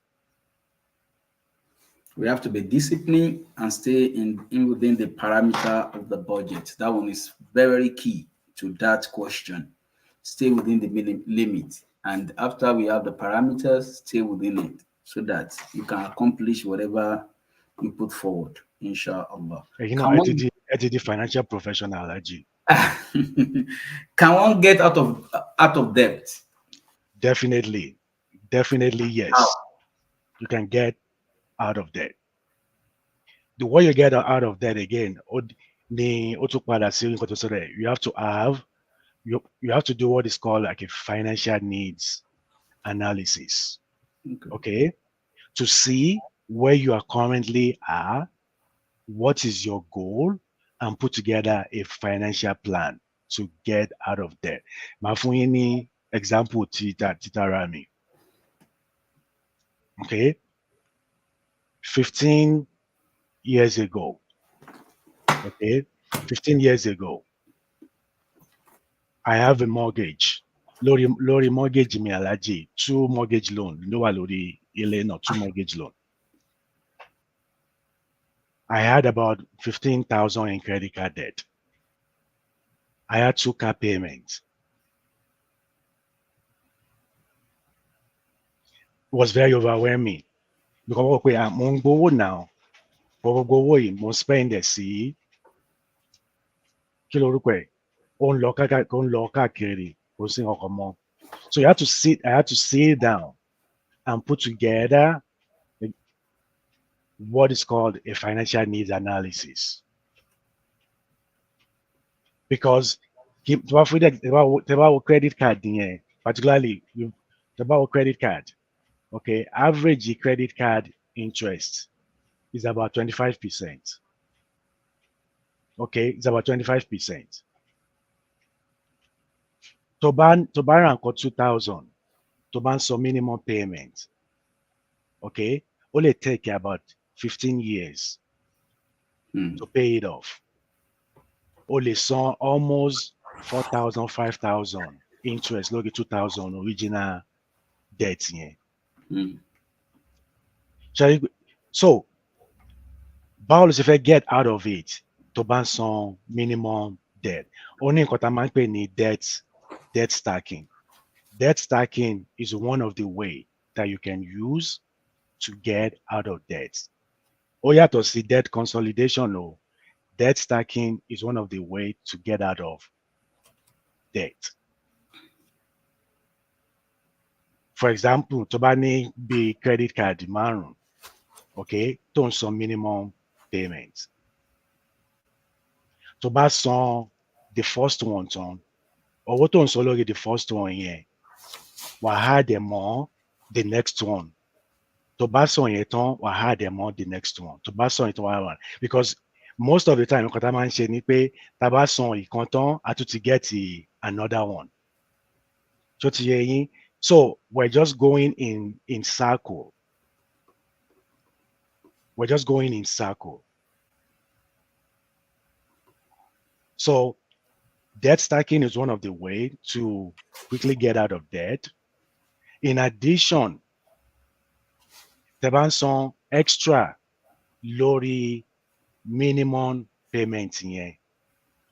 We have to be disciplined and stay in within the parameter of the budget. That one is very key to that question. Stay within the limit. And after we have the parameters, stay within it so that you can accomplish whatever you put forward, inshallah. You know, I did the financial professional, Alhaji. Can one get out of debt? Definitely, yes. How? You can get out of debt. The way you get out of debt again, you have to do what is called like a financial needs analysis. Okay? To see where you are currently at, what is your goal, and put together a financial plan to get out of debt. Mafuni example Tita Rami. Okay? 15 years ago. Okay? 15 years ago. I have a mortgage. Lori mortgage mi Alhaji, 2 mortgage loan. Lower lori ile no 2 mortgage loan. I had about 15,000 in credit card debt. I had 2 car payments. It was very overwhelming because I'm on go now. Mo spend the sí kí lorúkọ ẹ̀ ó ń lọ káàkiri kò sí nǹkan mọ́. So I had to sit down and put together what is called a financial needs analysis. Because about credit card, particularly about credit card, okay, average credit card interest is about 25%. Okay, it's about 25%. To ban 2,000, to ban some minimum payment, okay, only take about 15 years to pay it off. Only saw almost 4,000, 5,000 interest, look at 2,000 original debt here. So, Paulus, if I get out of it, to ban some minimum debt, only need debt stacking. Debt stacking is one of the way that you can use to get out of debt. Oh, you have to see debt consolidation. No, debt stacking is one of the way to get out of debt. For example, to buy be credit card demand, okay, to some minimum payments. To buy some the first one on, or what on solo the first one here, we had them more the next one. To buy some yeton, we had them more the next one. To buy some it one because most of the time, to get another one. So we're just going in circle. We're just going in circle. So debt stacking is one of the ways to quickly get out of debt. In addition, some extra lorry minimum payment here.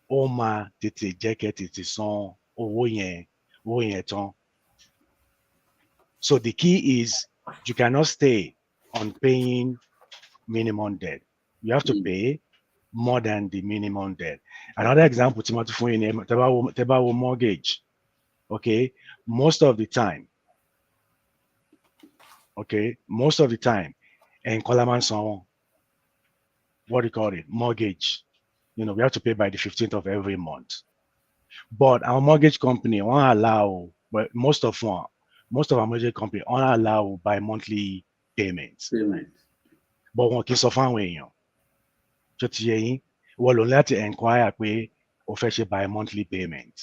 Oma tete jacket it is on ton. So the key is you cannot stay on paying minimum debt. You have to pay more than the minimum debt. Another example, Tebao mortgage. Okay, most of the time, and Kolaman son, what do you call it? Mortgage. We have to pay by the 15th of every month. But our mortgage company won't allow, but most of our mortgage company won't allow by monthly payments. Payment. But wọn kì í sọ fáwọn èèyàn tó ti yé yín wọ́n lò láti enquire pé o fẹ́ ṣe bi-monthly payment.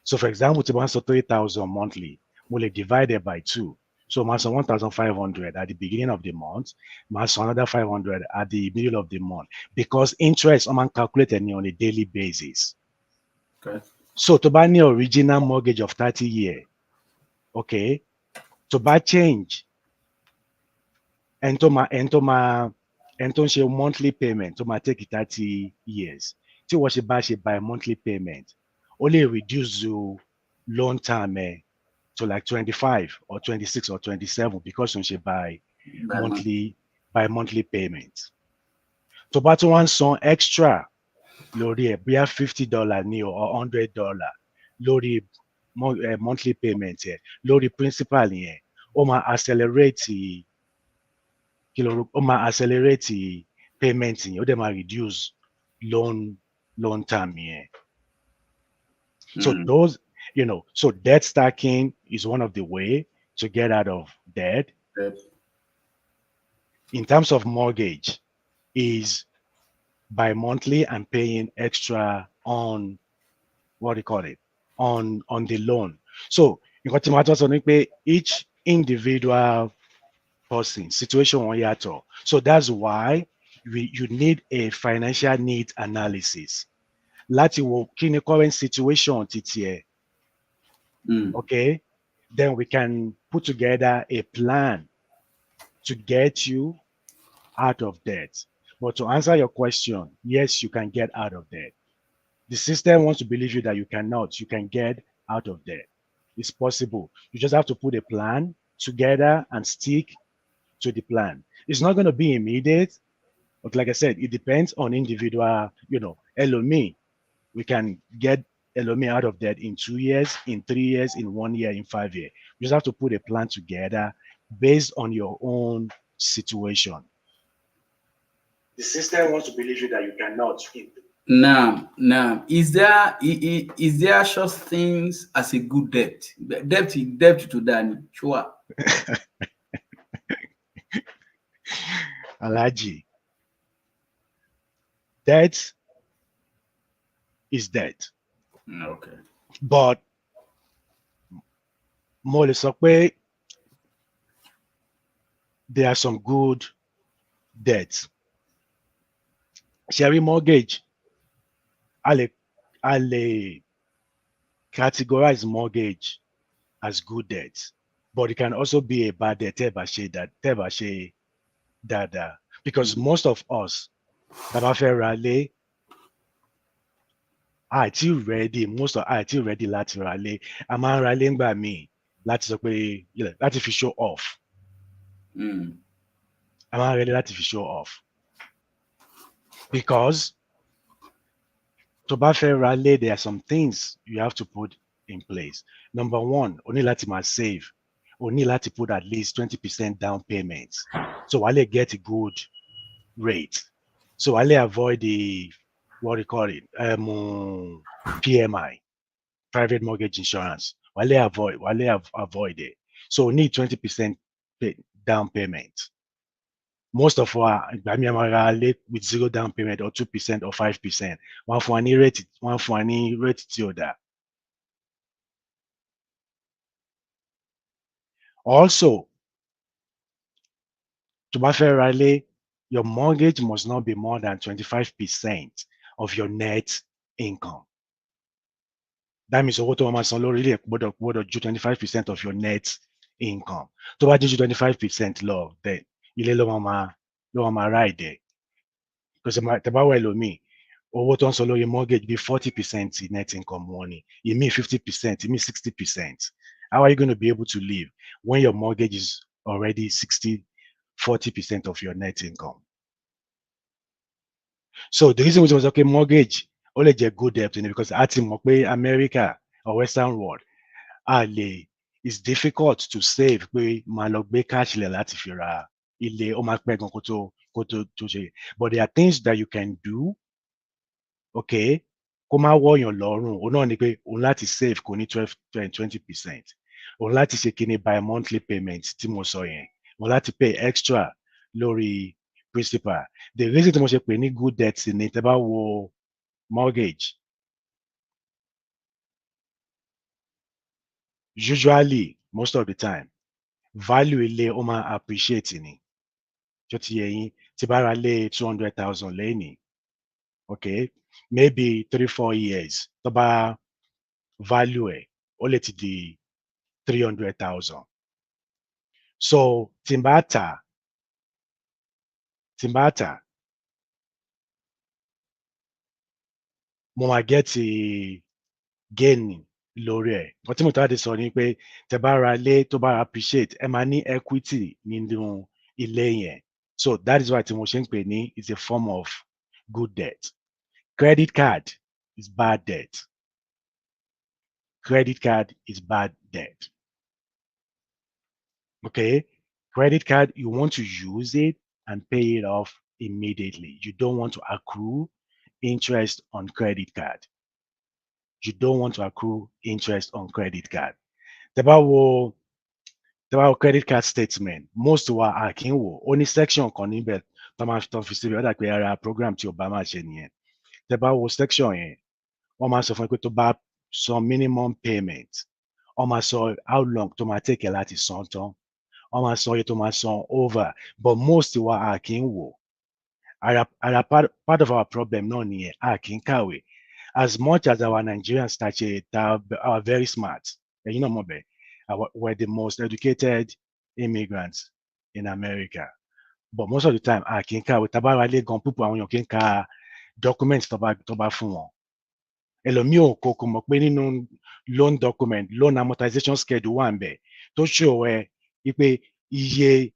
So for example, tí wọ́n sọ 3,000 monthly, mo lè divide it by 2. So màá san 1,500 at the beginning of the month, màá san another 500 at the middle of the month because interest wọ́n máa ń calculate ní on a daily basis. Okay. So tó bá ní original mortgage of 30 years, okay, tó bá change ẹni tó ń ṣe monthly payment tó máa take 30 years tí wọ́n ṣe bá ṣe by monthly payment ó lè reduce the loan term to like 25 or 26 or 27 because ó ń ṣe by monthly payment. Tó bá tún wá ń san extra lórí ẹ̀ bóyá $50 ní or $100 lórí monthly payment ẹ̀ lórí principal yẹn ó máa accelerate payment yẹn ó dẹ̀ máa reduce loan term yẹn. So those, so debt stacking is one of the way to get out of debt. In terms of mortgage, is bi-monthly and paying extra on on the loan. So nǹkan tí mo tọ́ sọ ni pé each individual person situation wọn yàtọ̀. So that's why you need a financial need analysis. Láti wo kí ni current situation títí ẹ. Okay, then we can put together a plan to get you out of debt. But to answer your question, yes, you can get out of debt. The system wants to believe you that you cannot. You can get out of debt. It's possible. You just have to put a plan together and stick to the plan. It's not going to be immediate, but like I said, it depends on individual, LOME. We can get LOME out of debt in 2 years, in 3 years, in 1 year, in 5 years. You just have to put a plan together based on your own situation. The system wants to believe you that you cannot. Now, is there such things as a good debt? Debt to Danny, sure. Alhaji, debt is debt. Okay. But mo lè sọ pé there are some good debts. Sharing mortgage, I categorize mortgage as good debt, but it can also be a bad debt. Because most of us, most ready laterally. A máa ń ralé ńgbà míì láti sọ pé láti fi show off. A máa ń ralé láti fi show off. Because tó bá fẹ́ ralé, there are some things you have to put in place. Number one, o ní láti máa save. O ní láti put at least 20% down payment. So wàá lè get a good rate. So wàá lè avoid the PMI, private mortgage insurance. Wàá lè avoid it. So need 20% down payment. Most of our with 0 down payment or 2% or 5%. One for any rate to that. Also, to bá fẹ́ ralé, your mortgage must not be more than 25% of your net income. That means owó tó máa san lórí ilé gbọ́dọ̀ ju 25% of your net income. Tó bá ju 25% lọ, then ilé ló máa ride there. Because tẹ́ bá wẹ̀ lómi, owó tó ń san lórí mortgage bí 40% net income wọn ni, ìmí 50%, ìmí 60%. How are you going to be able to live when your mortgage is already 40% of your net income? So the reason we was okay, mortgage only a good debt because at America or Western world, it's difficult to save. Cash but there are things that you can do. Okay, save 12 and 20%. By monthly payments, mo láti pay extra lórí principal. The reason tí mo ṣe pè ní good debt ni tẹ́ bá wo mortgage. Usually, most of the time, value ilé ó máa appreciate ni. Ṣó ti yé yín, tí bá ra lé 200,000 lẹ́nìí, okay, maybe 3-4 years, tó bá value ẹ̀, ó lè ti di 300,000. So, tí n bá tà, mo máa get gain lórí ẹ̀. Nǹkan tí mo tọ́ láti sọ ni pé tẹ́ bá ra ilé tó bá appreciate, ẹ máa ní equity nínú ilé yẹn. So that is why tí mo ṣe ń pè ní it's a form of good debt. Credit card is bad debt. Credit card is bad debt. Okay? Credit card, you want to use it and pay it off immediately. You don't want to accrue interest on credit card. You don't want to accrue interest on credit card. Tẹ́ bá wo credit card statement, most wa a kì í wò. Ó ní section kan níbẹ̀ tó máa fi síbi, ó dà pé ara program tí Obama ṣe nìyẹn. Tẹ́ bá wo section yẹn, wọ́n máa sọ fún ẹ pé tó bá san minimum payment, wọ́n máa sọ how long tó máa take ẹ láti san tán, wọ́n máa sọ iye tó máa san over, but most wa a kì í wò. Ara part of our problem náà nìyẹn, a kì í kàwé. As much as our Nigerians are very smart, ẹ̀yin náà mọ̀ bẹ́ẹ̀, we're the most educated immigrants in America. But most of the time, a kì í kàwé. Tá bá ra ilé gan, púpọ̀ àwọn èèyàn kì í ka documents tó bá fún wọn. Ẹlòmíì ò kò mọ̀ pé nínú loan document, loan amortization schedule wà ńbẹ̀ tó show ẹ wípé iye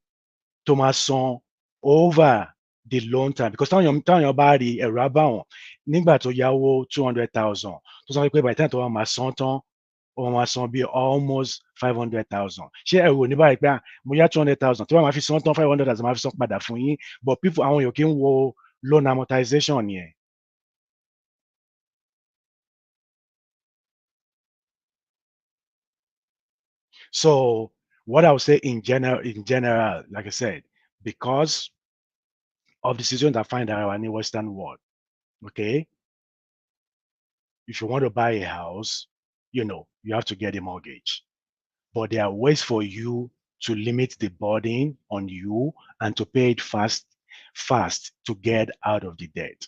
tó máa san over the loan time, because táwọn èèyàn bá rí ẹ̀rọ abáwọn nígbà tó yáwó 200,000 tó sọ pé by the time tó wà máa san tán ó máa san bí almost 500,000. Ṣé ẹ̀rọ ní báyìí pé mo yá 200,000 tí wọ́n máa fi san tán 500,000 máa fi san padà fún yín, but people àwọn èèyàn kì í wo loan amortization yẹn. So what I would say in general, like I said, because of the situation that find around in the Western world, okay, if you want to buy a house, you have to get a mortgage. But there are ways for you to limit the burden on you and to pay it fast to get out of the debt.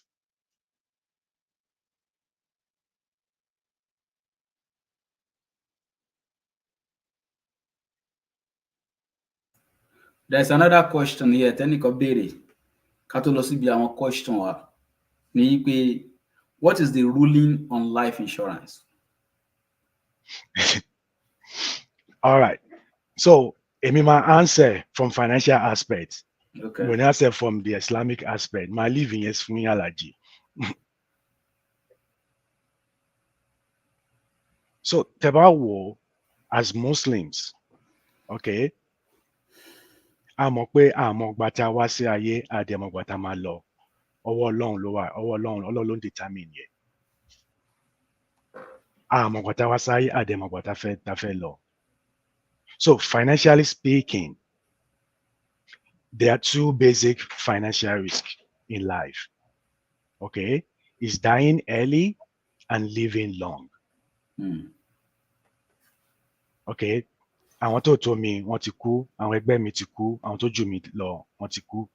There's another question here. Tẹ́nìkan béèrè ká tó lọ síbi àwọn question wa ní pé what is the ruling on life insurance? All right. So, my answer from financial aspect. Okay. When I answer from the Islamic aspect, my living is from allergy. So, Tebawo, as Muslims, okay, àmọ́ pé àmọ́ gbàtà wá sí ayé àdèmọ̀ gbàtà máa lọ. Ọwọ́ Ọlọ́run ló wà, ọwọ́ Ọlọ́run ló ń determine yẹn. Àmọ́ gbàtà wá sí ayé àdèmọ̀ gbàtà fẹ́ lọ. So financially speaking, there are two basic financial risks in life. Okay? It's dying early and living long. Okay? Àwọn tó tó mi wọ́n ti kú, àwọn ẹgbẹ́ mi ti kú, àwọn tó jù mí lọ wọ́n ti kú.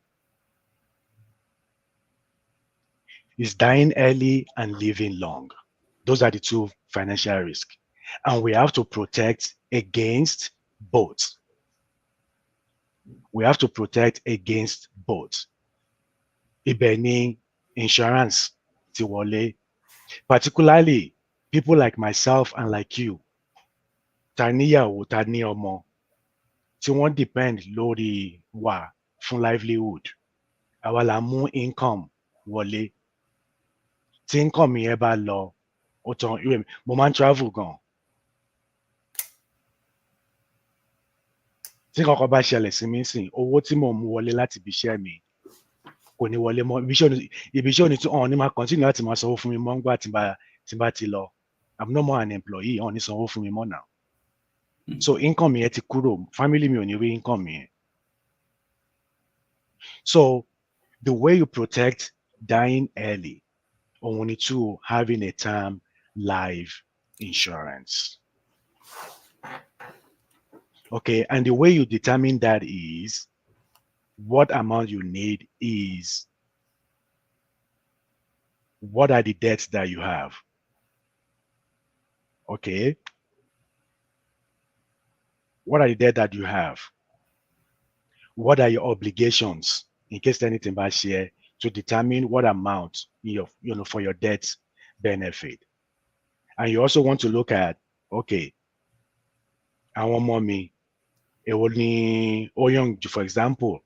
It's dying early and living long. Those are the two financial risks. And we have to protect against both. We have to protect against both. Ibẹ̀ ni insurance ti wọlé. Particularly people like myself and like you. Ta níyàwó, ta ní ọmọ. Tí wọ́n depend lórí wa fún livelihood. Àwa la mú income wọlé. Tí income yẹn bá lọ, ó tán ìwé mi. Mo máa ń travel gan. Tí kankan bá ṣẹlẹ̀ sí mi sìn, owó tí mò ń mú wọlé láti ibi iṣẹ́ mi kò ní wọlé mọ́. Ibi iṣẹ́ òní tún ọ̀hún ní máa continue láti máa sanwó fún mi mọ́ nígbà tí bá ti lọ. I'm no more an employee, ọ̀hún ní sanwó fún mi mọ́ now. So income yẹn ti kúrò, family mi ò ní rí income yẹn. So the way you protect dying early, only to having a term life insurance. Okay, and the way you determine that is what amount you need is what are the debts that you have. Okay, what are the debts that you have? What are your obligations in case anything bad share to determine what amount for your debt benefit. And you also want to look at, okay, àwọn ọmọ mi, èwo ni ó young, for example,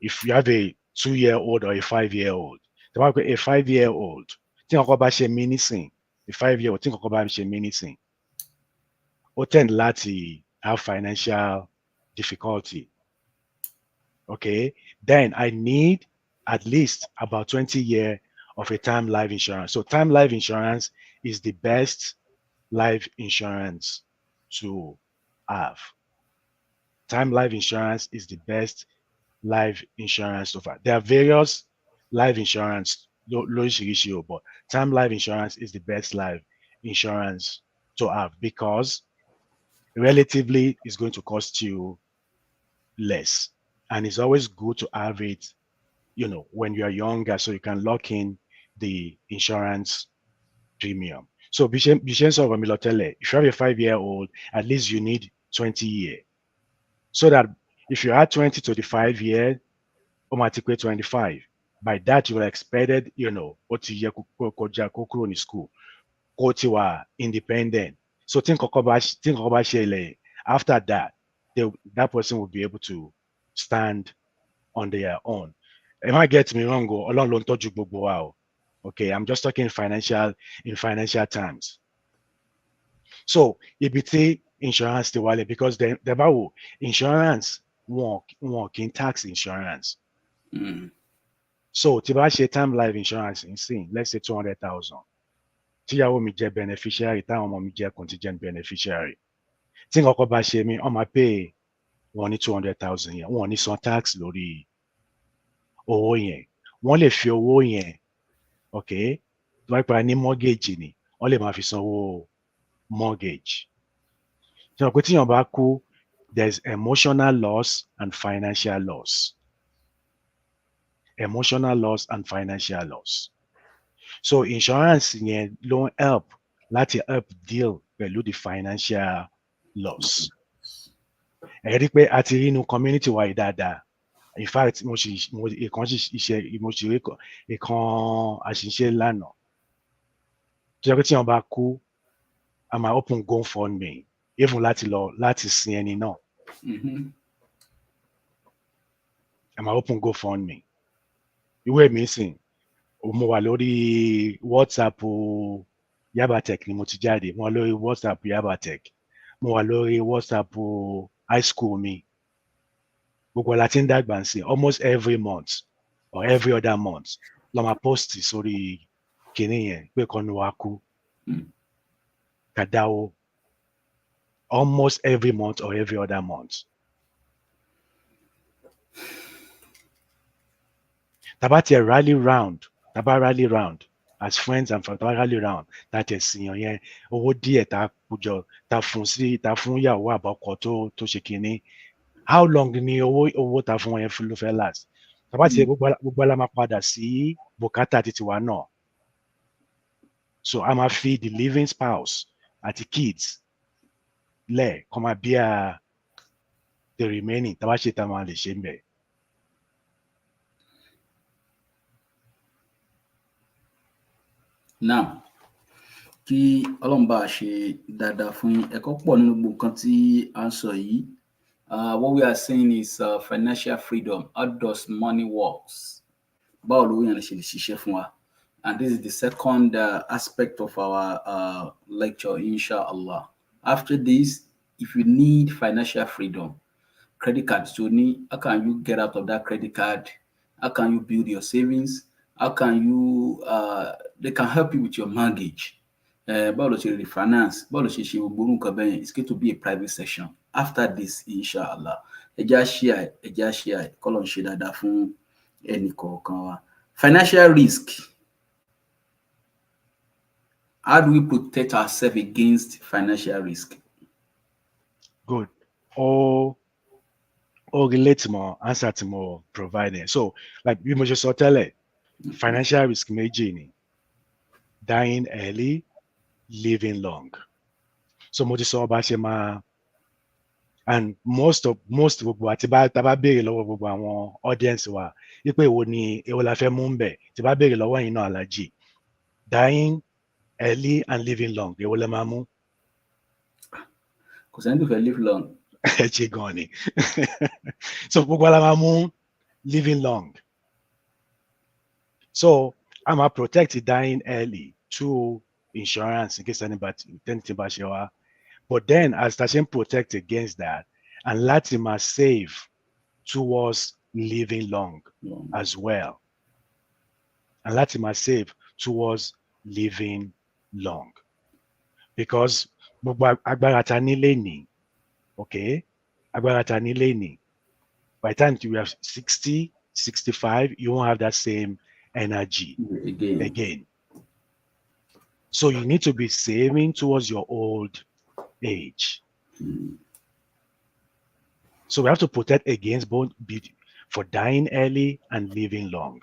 if you have a 2-year-old or a 5-year-old, a 5-year-old, tí nǹkan bá ṣe mí nísìn, a 5-year-old, tí nǹkan bá ṣe mí nísìn, ó tend láti have financial difficulty. Okay, then I need at least about 20 years of a term life insurance. So term life insurance is the best life insurance to have. Term life insurance is the best life insurance to have. There are various life insurance, but term life insurance is the best life insurance to have because relatively it's going to cost you less. And it's always good to have it, when you are younger, so you can lock in the insurance premium. So Bishen's of Milotele, if you have a 5-year-old, at least you need 20 years. So that if you add 20 to the 5 year, automatically 25. By that, you are expected, what you in school, you are independent. So think after that, that person will be able to stand on their own. It might get me wrong, okay, I'm just talking in financial terms. So EBT insurance the wallet because the about insurance work in tax insurance. So Tibashi term life insurance in sin, let's say 200,000. Tíyàwó mi jẹ́ beneficiary, táwọn ọmọ mi jẹ́ contingent beneficiary. Tí nǹkan bá ṣe mí, wọ́n máa pay wọ́n ní 200,000 yẹn, wọ́n ní san tax lórí owó yẹn. Wọ́n lè fi owó yẹn, okay, tó bá pa ní mortgage ni, wọ́n lè máa fi sanwó mortgage. So tíyàn bá kú, there's emotional loss and financial loss. Emotional loss and financial loss. So insurance yẹn ló help deal pẹ̀lú the financial loss. Ẹ rí pé a ti rí inú community wa yìí dáadáa. In fact, mo ṣì rí ìkan àṣìṣe lánàá. Tó yẹ pé tí wọ́n bá kú, a máa open GoFundMe even láti sin ẹni náà. A máa open GoFundMe. Ìwé mi sìn, mo wà lórí WhatsApp Yabatech ni mo ti jáde. Mo wà lórí WhatsApp Yabatech. Mo wà lórí WhatsApp high school mi. Gbogbo la ti ń dàgbà ń sìn almost every month or every other month lọ máa post sórí kìnìún yẹn pé kan ní wàá kú. Kàdáwó almost every month or every other month. Tàbá tiẹ̀ rally round as friends and friends, tàbá rally round láti ẹ̀sìn yẹn owó díẹ̀ tá kójọ tá fún ìyàwó àbọ̀kọ tó ṣe kìíní. How long ni owó tá fún yẹn ló fẹ́ last? Tàbá tiẹ̀ gbogbo la máa padà sí bùkátà titiwa náà. So a máa fi the living spouse àti kids kọ́ máa bí the remaining tàbá ṣe tá máa lè ṣe ń bẹ̀. Now, kí Ọlọ́run bá ṣe dáadáa fún yín, ẹ̀kọ́ pọ̀ nínú gbogbo nǹkan tí a ń sọ yìí. What we are saying is financial freedom. How does money works? Báwo lówó yẹn ṣe lè ṣiṣẹ́ fún wa? And this is the second aspect of our lecture, inshallah. After this, if you need financial freedom, credit card Tony, how can you get out of that credit card? How can you build your savings? How can you they can help you with your mortgage? Báwo ló ṣe refinance? Báwo ló ṣe ṣe gbogbo nǹkan bẹ́ẹ̀ yẹn? It's going to be a private session. After this, inshallah, ẹ jẹ́ á share, kọ́lọ̀ ń ṣe dáadáa fún ẹnì kọ̀ọ̀kan wa. Financial risk. How do we protect ourselves against financial risk? Good. Or relate more, answer to more providing. So, like we must just tell it, financial risk méjì ni. Dying early, living long. So mo ti sọ bá ṣe máa, and most gbogbo àti tá bá béèrè lọ́wọ́ gbogbo àwọn audience wa wípé èwo la fẹ́ mú ń bẹ̀ tí bá béèrè lọ́wọ́ yín náà Alhaji, dying early and living long èwo la máa mú. Kò sẹ́ni tó fẹ́ live long. Ẹ ṣe gan ni. So gbogbo la máa mú living long. So I'm a protect dying early through insurance in case anything bá ṣe wá. But then as I protect against that, and láti máa save towards living long as well. And láti máa save towards living long. Because gbogbo agbára ta ní lénìí, okay? Agbára ta ní lénìí. By the time you have 60, 65, you won't have that same energy again. So you need to be saving towards your old age. So we have to protect against both for dying early and living long.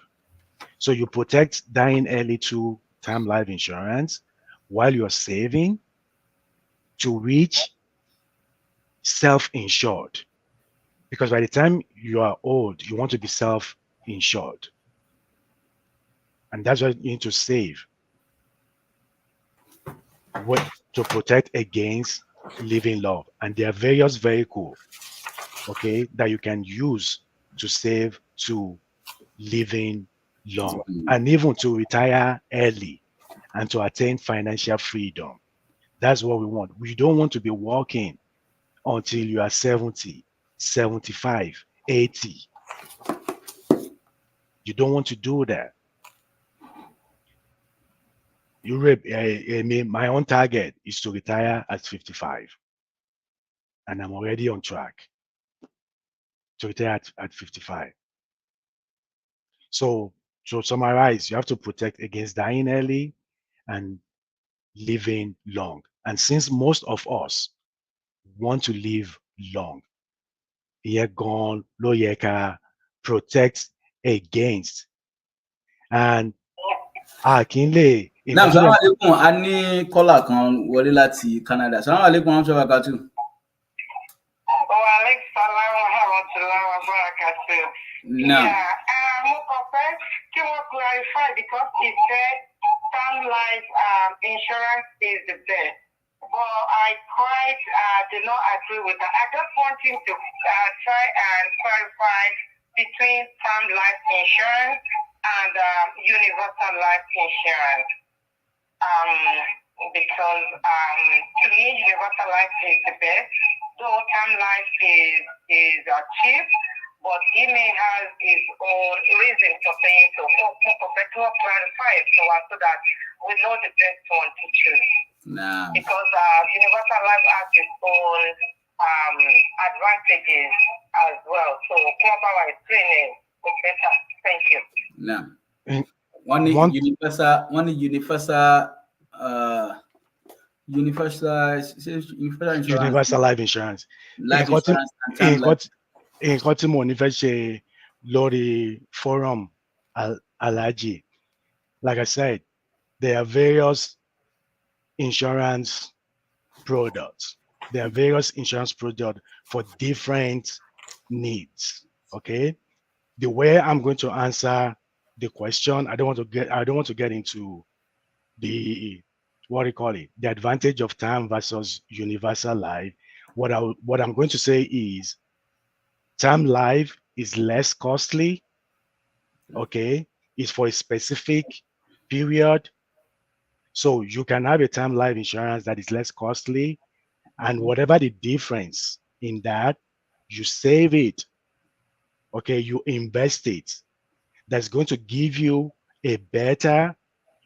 So you protect dying early through term life insurance while you're saving to reach self-insured. Because by the time you are old, you want to be self-insured. And that's why you need to save to protect against living long. And there are various vehicles, okay, that you can use to save to living long and even to retire early and to attain financial freedom. That's what we want. We don't want to be working until you are 70, 75, 80. You don't want to do that. My own target is to retire at 55. And I'm already on track to retire at 55. So to summarize, you have to protect against dying early and living long. And since most of us want to live long, gone, loyeka, protect against. And Akinle. Naam, salaam alaikum. A ní kọ́là kan wọlé láti Canada. Salaam alaikum wa barakatuh. Wa alaikum salam wa rahmatullahi wa barakatuh. Naam. Yeah, mo kàn fẹ́ kí wọ́n clarify because he said term life insurance is the best. But I quite do not agree with that. I just want him to try and clarify between term life insurance and universal life insurance. Because to me, universal life is the best. Though term life is cheap, but he may have his own reason for saying so. To clarify it so that we know the best one to choose. Nah. Because universal life has its own advantages as well. So Power is training is better. Thank you. Nah. Universal life insurance. Nǹkan tí mo ní fẹ́ ṣe lórí forum Alhaji. Like I said, there are various insurance products. There are various insurance products for different needs. Okay. The way I'm going to answer the question, I don't want to get into the the advantage of term versus universal life. What I'm going to say is term life is less costly. Okay. It's for a specific period. So you can have a term life insurance that is less costly, and whatever the difference in that, you save it. Okay, you invest it. That's going to give you a better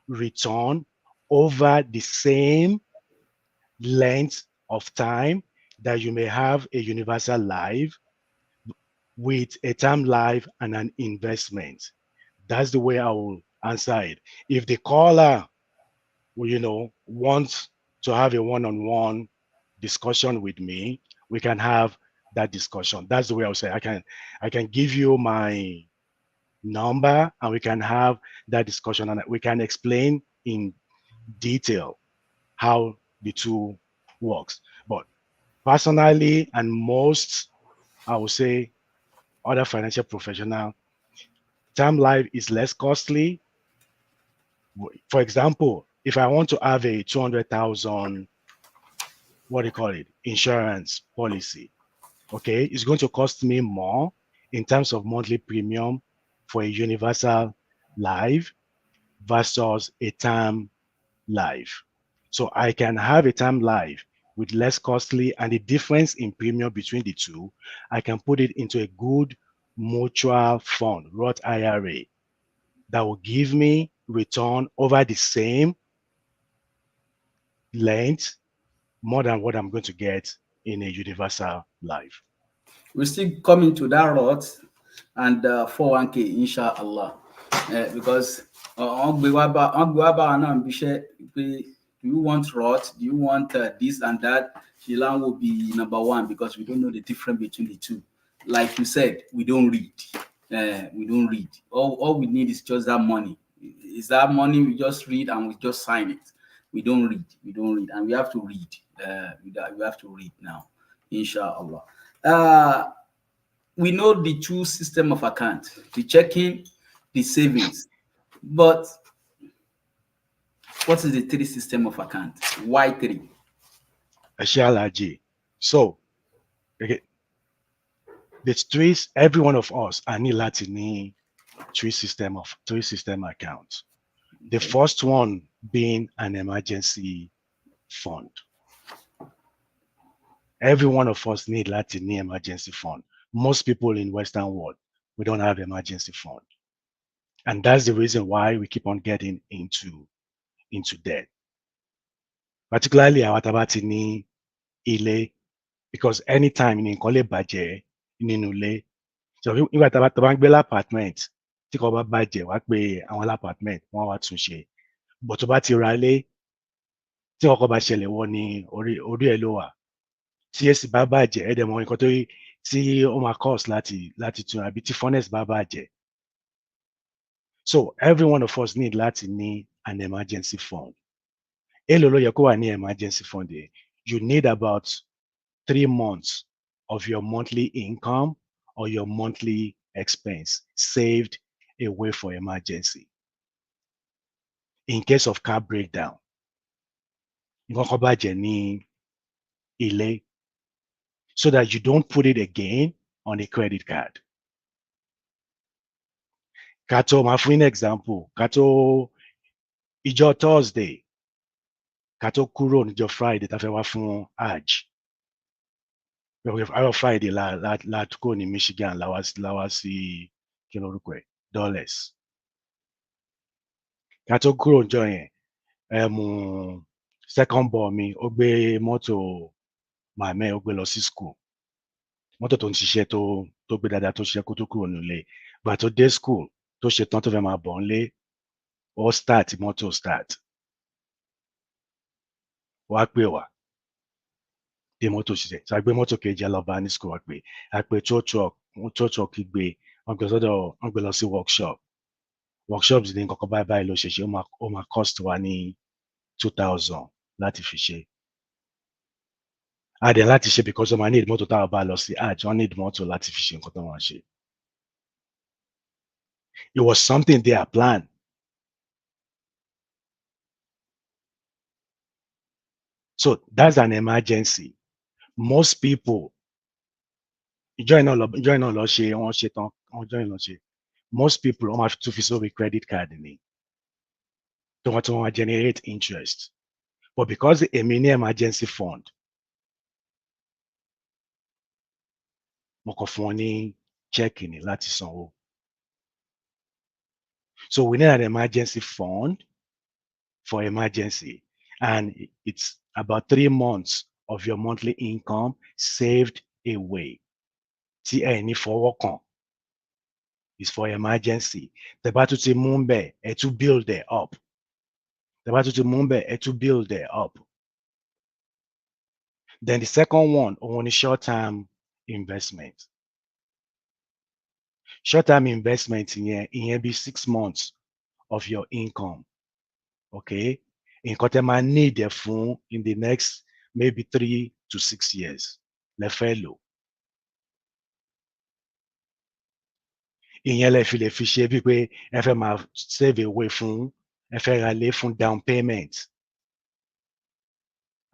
return over the same length of time that you may have a universal life. with a term life and an investment. That's the way I will answer it. If the caller, wants to have a one-on-one discussion with me, we can have that discussion. That's the way I'll say. I can give you my number and we can have that discussion and we can explain in detail how the two works. But personally, and most, I would say, other financial professional, term life is less costly. For example, if I want to have a 200,000, what do you call it, insurance policy, okay, it's going to cost me more in terms of monthly premium for a universal life versus a term life. So I can have a term life with less costly, and the difference in premium between the two, I can put it into a good mutual fund, Roth IRA, that will give me return over the same length more than what I'm going to get in a universal life. We still coming to that route and 401k, inshallah. Because on gbé wá bá wa náà bí iṣẹ́ pé do you want rot, do you want this and that? Shilan will be number one because we don't know the difference between the two. Like you said, we don't read. We don't read. All we need is just that money. Is that money we just read and we just sign it. We don't read. We don't read. And we have to read. We have to read now, inshallah. We know the two system of account, the checking, the savings. But what is the three system of account? Why three? Ashialaji. So, okay, the three, every one of us, I need Latini three system accounts. The first one being an emergency fund. Every one of us need Latini emergency fund. Most people in Western world, we don't have emergency fund. And that's the reason why we keep on getting into debt. Particularly our tabatini ile, because anytime in nǹkan lè bàjẹ́ nínú ilé, so nígbà tá a bá ń gbé l'apartment, tí kò bá bàjẹ́ wá pé àwọn l'apartment wọ́n wá tún ṣe. But tó bá ti ra ilé, tí nǹkan bá ṣẹlẹ̀ wọ́n ní orí ẹ̀ ló wà. Tí èsì bá bàjẹ́, ẹ̀ dẹ̀ mọ̀ nǹkan tí ó máa cost láti tún àbí tí furnace bá bàjẹ́. So every one of us need láti ní an emergency fund. Èló ló yẹ kó wà ní emergency fund yẹn? You need about 3 months of your monthly income or your monthly expense saved away for emergency. In case of car breakdown, nǹkan kan bàjẹ́ ní ilé, so that you don't put it again on a credit card. Ká tó máa fún yín ní example, ká tó ìjọ Thursday, ká tó kúrò níjọ Friday tá fẹ́ wá fún Hajj. Àárọ̀ Friday la kúrò ní Michigan la wá sí kí lórúkọ ẹ̀, Dulles. Ká tó kúrò níjọ yẹn, second born mi ó gbé mọ́tò màmá ẹ̀ ó gbé lọ sí school. Mọ́tò tó ń ṣiṣẹ́ tó gbé dáadáa tó ṣiṣẹ́ kó tó kúrò nílé. Ìgbà tó dé school tó ṣe tán tó fẹ́ máa bọ̀ nílé, ó start mọ́tò start. Wá pè wá dé mọ́tò ṣiṣẹ́. So a gbé mọ́tò kejì ẹ lọ bá ní school wá pé a pé tow truck gbé wọ́n gbé lọ sí workshop. Workshops ní nǹkan kan báyìí ló ṣe ṣe, ó máa cost wa ní 2,000 láti fi ṣe. A dẹ̀ láti ṣe because wọ́n máa need mọ́tò táwọn bá lọ sí Hajj, wọ́n need mọ́tò láti fi ṣe nǹkan tó wọ́n ṣe. It was something they had planned. So that's an emergency. Most people, join all ṣe, wọ́n ṣe tán, wọ́n join lọ ṣe. Most people wọ́n máa tún fi sórí credit card ni. Tó wọ́n generate interest. But because èmi ní emergency fund, mo kàn fún wọn ní check ni láti sanwó. So we need an emergency fund for emergency, and it's about 3 months of your monthly income saved away. tí ẹ ní fọwọ́ kàn. It's for emergency. Tẹ́ bá tún ti mú bẹ́ẹ̀, ẹ tún build it up. Tẹ́ bá tún ti mú bẹ́ẹ̀, ẹ tún build it up. Then the second one, òun ni short-term investment. Short-term investment ìyẹn bí 6 months of your income. Okay? Nǹkan tẹ́ máa need ẹ̀ fún in the next maybe 3 to 6 years. Lẹ fẹ́ lò. Ìyẹn lẹ fi lè fi ṣe bí pé ẹ fẹ́ máa save away fún, ẹ fẹ́ ra ilé fún down payment.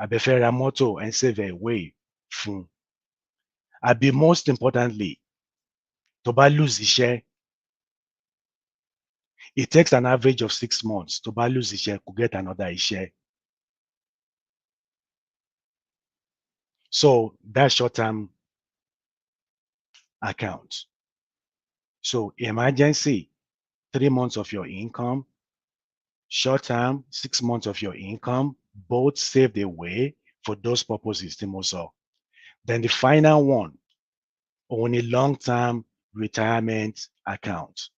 Àbí ẹ fẹ́ ra mọ́tò and save away fún. Àbí most importantly, tó bá lose iṣẹ́, it takes an average of 6 months tó bá lose iṣẹ́ to get another iṣẹ́. So that's short-term account. So emergency, 3 months of your income. Short-term, 6 months of your income, both saved away for those purposes tí mo sọ. Then the final one, only long-term retirement account.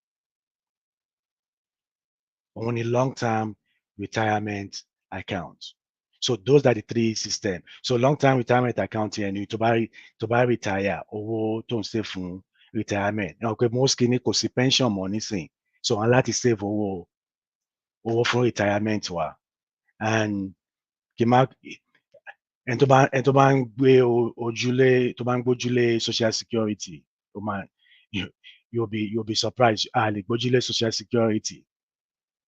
Only long-term retirement account. So those are the three systems. So long-term retirement account here, ni tó bá retire, owó tó ń save fún retirement. Okay, most kìíní kò sí pension mọ́ nísìn. So wọ́n láti save owó fún retirement wa. And kì máa ẹni tó bá ń gbé ojúlé social security, you'll be surprised. Lè gbójúlé social security.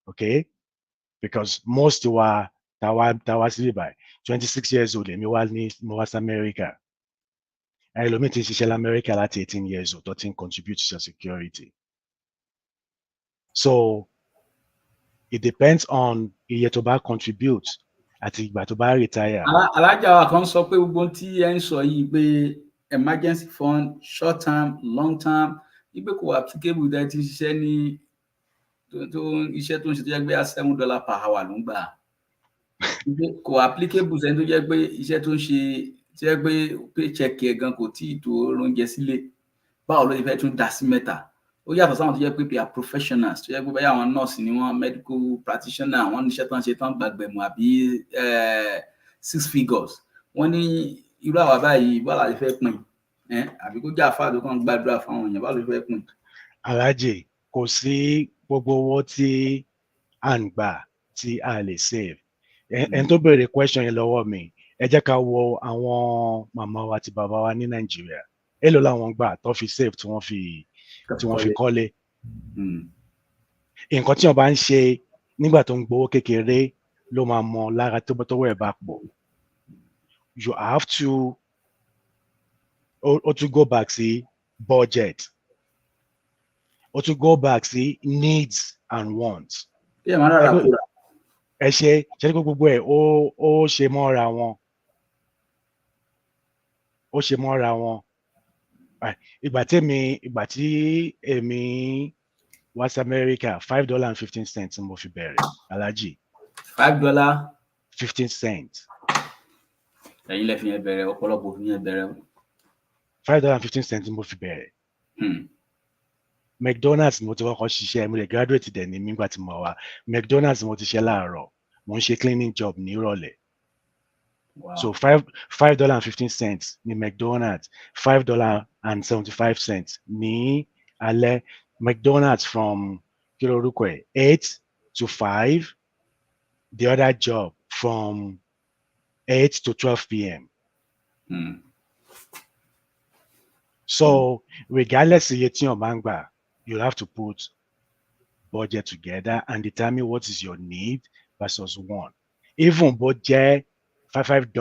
Okay? Because most wa tawa sí by 26 years old, èmi wá sí America. Ẹlòmíì tí ń ṣiṣẹ́ l'America láti 18 years old, tó ti ń contribute to social security. So it depends on iye tó bá contribute àti ìgbà tó bá retire. Alájà wa kan sọ pé gbogbo tí ẹ ń sọ yìí pé emergency fund, short term, long term, wípé kò applicable dẹ́ ti ṣiṣẹ́ ní iṣẹ́ tó ń ṣe tó jẹ́ pé $7 per hour ló ń gbà. Kò applicable sẹ́ni tó jẹ́ pé iṣẹ́ tó ń ṣe tó jẹ́ pé paycheck ẹ̀ gan kò tí ì tó oúnjẹ sílé. Báwo ló ṣe fẹ́ tún dá sí mẹ́ta? Ó yàtọ̀ sáwọn tó jẹ́ pé they are professionals, tó jẹ́ pé báyà àwọn nurse ni wọ́n, medical practitioner, wọ́n níṣẹ́ tán ṣe tán gbàgbẹ̀mù àbí 6 figures. Wọ́n ní irú àwa báyìí báwo la ṣe fẹ́ pín? Àbí kó jẹ́ àfáà tó kàn gbàdúrà fáwọn èèyàn, báwo ló ṣe fẹ́ pín? Alhaji, kò sí gbogbo owó tí à ń gbà tí a lè save. Ẹni tó béèrè question yẹn lọ́wọ́ mi, ẹ jẹ́ ká wo àwọn màmá wa àti bàbá wa ní Nàìjíríà. Èló làwọn gbà tó fi save tí wọ́n fi kọ́lé. Nǹkan tí wọ́n bá ń ṣe nígbà tó ń gbowó kékeré ló máa mọ lára tó tọ́wọ́ ẹ̀ bá pọ̀. You have to go back sí budget. To go back sí needs and wants. Ẹ máa rárá kúrò. Ẹ ṣe gbogbo ẹ̀ ó ṣe mọ́ra wọn. Ó ṣe mọ́ra wọn. Ìgbà tí èmi wá sí America, $5.15 mo fi bẹ̀rẹ̀, Alhaji. $5.15. Ẹ̀yin lẹ fi yẹn bẹ̀rẹ̀, ọ̀pọ̀lọpọ̀ fi yẹn bẹ̀rẹ̀. $5.15 mo fi bẹ̀rẹ̀. McDonald's mo ti kọ́kọ́ ṣiṣẹ́, mo lè graduate dẹ̀ ní nígbà tí mo wá. McDonald's mo ti ṣe láàárọ̀, mo ń ṣe cleaning job ní ìrọ̀lẹ́. Wow. So $5.15 ní McDonald's, $5.75 ní alẹ́. McDonald's from 8 to 5. The other job from 8 to 12 p.m. So regardless iye tí o bá ń gbà, you'll have to put budget together and determine what is your need versus want. Even bó jẹ́ $5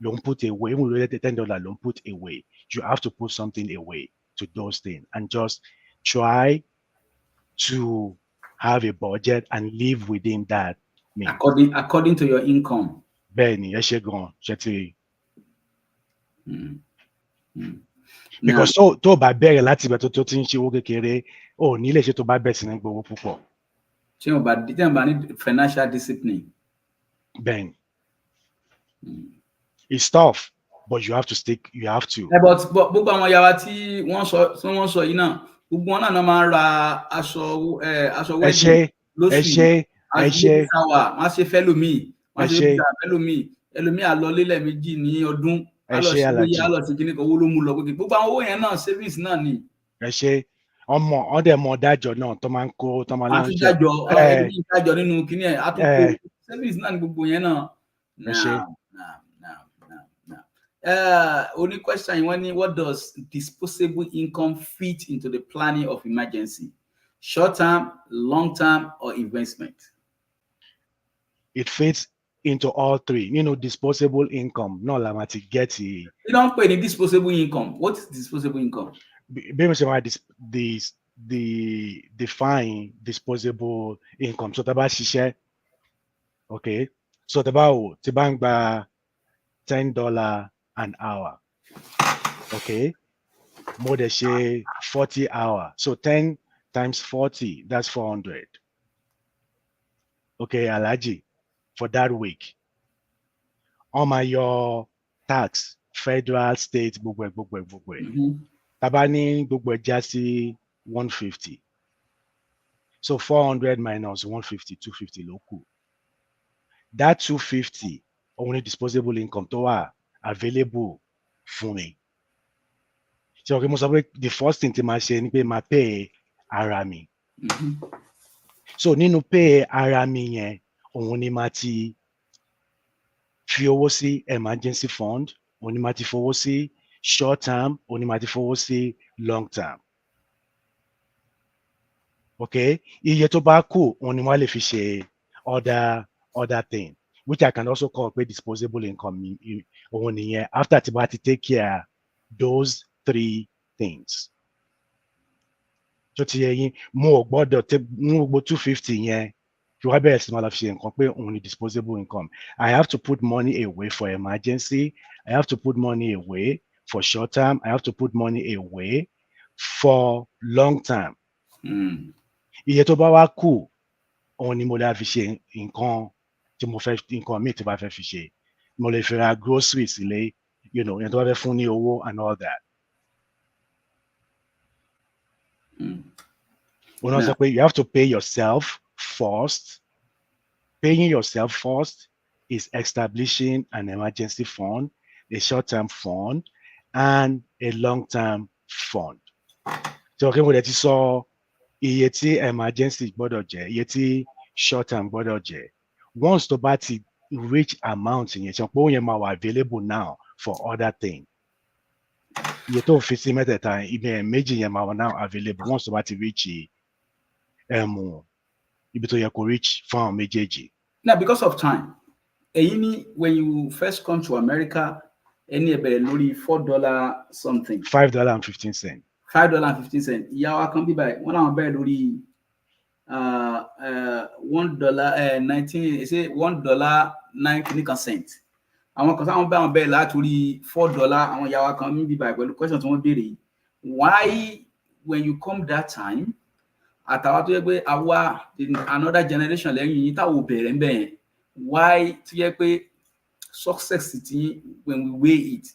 ló ń put away, even though $10 ló ń put away, you have to put something away to those things and just try to have a budget and live within that means. According to your income. Bẹ́ẹ̀ni, ẹ ṣe gan, ṣe ti. Because tó bá bẹ̀rẹ̀ láti ibẹ̀ tó ti ń ṣe owó kékeré, ò ní lè ṣe tó bá bẹ̀rẹ̀ sí ní gbowó púpọ̀. Tí wọ́n bá ní financial discipline. Bẹ́ẹ̀ni. It's tough, but you have to stick. You have to. But gbogbo àwọn yàrá tí wọ́n sọ yìí náà gbogbo wọn náà máa ń ra aṣọ wedding lóṣù baby shower wọ́n á ṣe fẹ́lòmíì wọ́n á ṣe baby shower fẹ́lòmíì ẹlòmíì á lọ lélẹ̀ méjì ní ọdún á lọ sí bóyá á lọ sí kíní kan owó ló mú lọ gbogbo àwọn owó yẹn náà savings náà ni. Ẹ ṣe ọdẹ mọ dájọ náà tó máa ń kó tó máa ń ṣe. ẹlòmíì dájọ nínú kíní ẹ̀ á tún kó savings náà ni gbogbo yẹn náà. Ẹ ṣe. Only question what does disposable income fit into the planning of emergency? Short term, long term, or investment? It fits into all three. Disposable income. No, Lamati get it. You don't pay any disposable income. What is disposable income? The define disposable income. So taba shishe. Okay. So taba tibangba $10 an hour. Okay. More than 40 hours. So 10 times 40, that's 400. Okay, Alhaji, for that week. Your tax, federal, state, bugwe. Tabani bugwe jasi 150. So 400 minus 150, 250 local. That 250 only disposable income to available for me. So the first thing to my say ni my pay arami. So nínú pay arami yẹn òun ni ma ti fi owó sí emergency fund, òun ni ma ti fowó sí short term, òun ni ma ti fowó sí long term. Okay, iye tó bá kù òun ni wọ́n lè fi ṣe other thing, which I can also call pay disposable income. After to take care those three things. So more about 250 yen. You have only disposable income. I have to put money away for emergency. I have to put money away for short term. I have to put money away for long term. Iye tó bá wá kù òun ni mo lè fi ṣe nǹkan tí mo fẹ́ nǹkan míì tí bá fẹ́ fi ṣe. Mo lè fi ra groceries sílé, ẹni tó bá fẹ́ fún ní owó and all that. You have to pay yourself first. Paying yourself first is establishing an emergency fund, a short-term fund, and a long-term fund. So okay, mo dẹ̀ ti sọ iye tí emergency gbọ́dọ̀ jẹ́, iye tí short-term gbọ́dọ̀ jẹ́. Once tó bá ti reach amount yẹn, ṣe pé ó yẹn máa wà available now for other things. Iye tó fi sí mẹ́tẹ̀ẹ̀ta ibẹ̀ méjì yẹn máa wà now available once tó bá ti reach ibi tó yẹ kó reach fún àwọn méjèèjì. Now, because of time, when you first come to America, any lórí $4 something. $5.15. $5.15. Ìyá wa kan bí báyìí, wọ́n náà bẹ̀rẹ̀ lórí $1.90. Àwọn kan sáwọn bẹ́ẹ̀ bẹ́ẹ̀ látòrí $4 àwọn ìyá wa kan bí báyìí pẹ̀lú question tí wọ́n béèrè. Why, when you come that time, àtàwọn tó yẹ pé àwa another generation lẹ́yìn yìí táwọn bẹ̀rẹ̀ ń bẹ̀yẹn, why tó yẹ pé success ti when we weigh it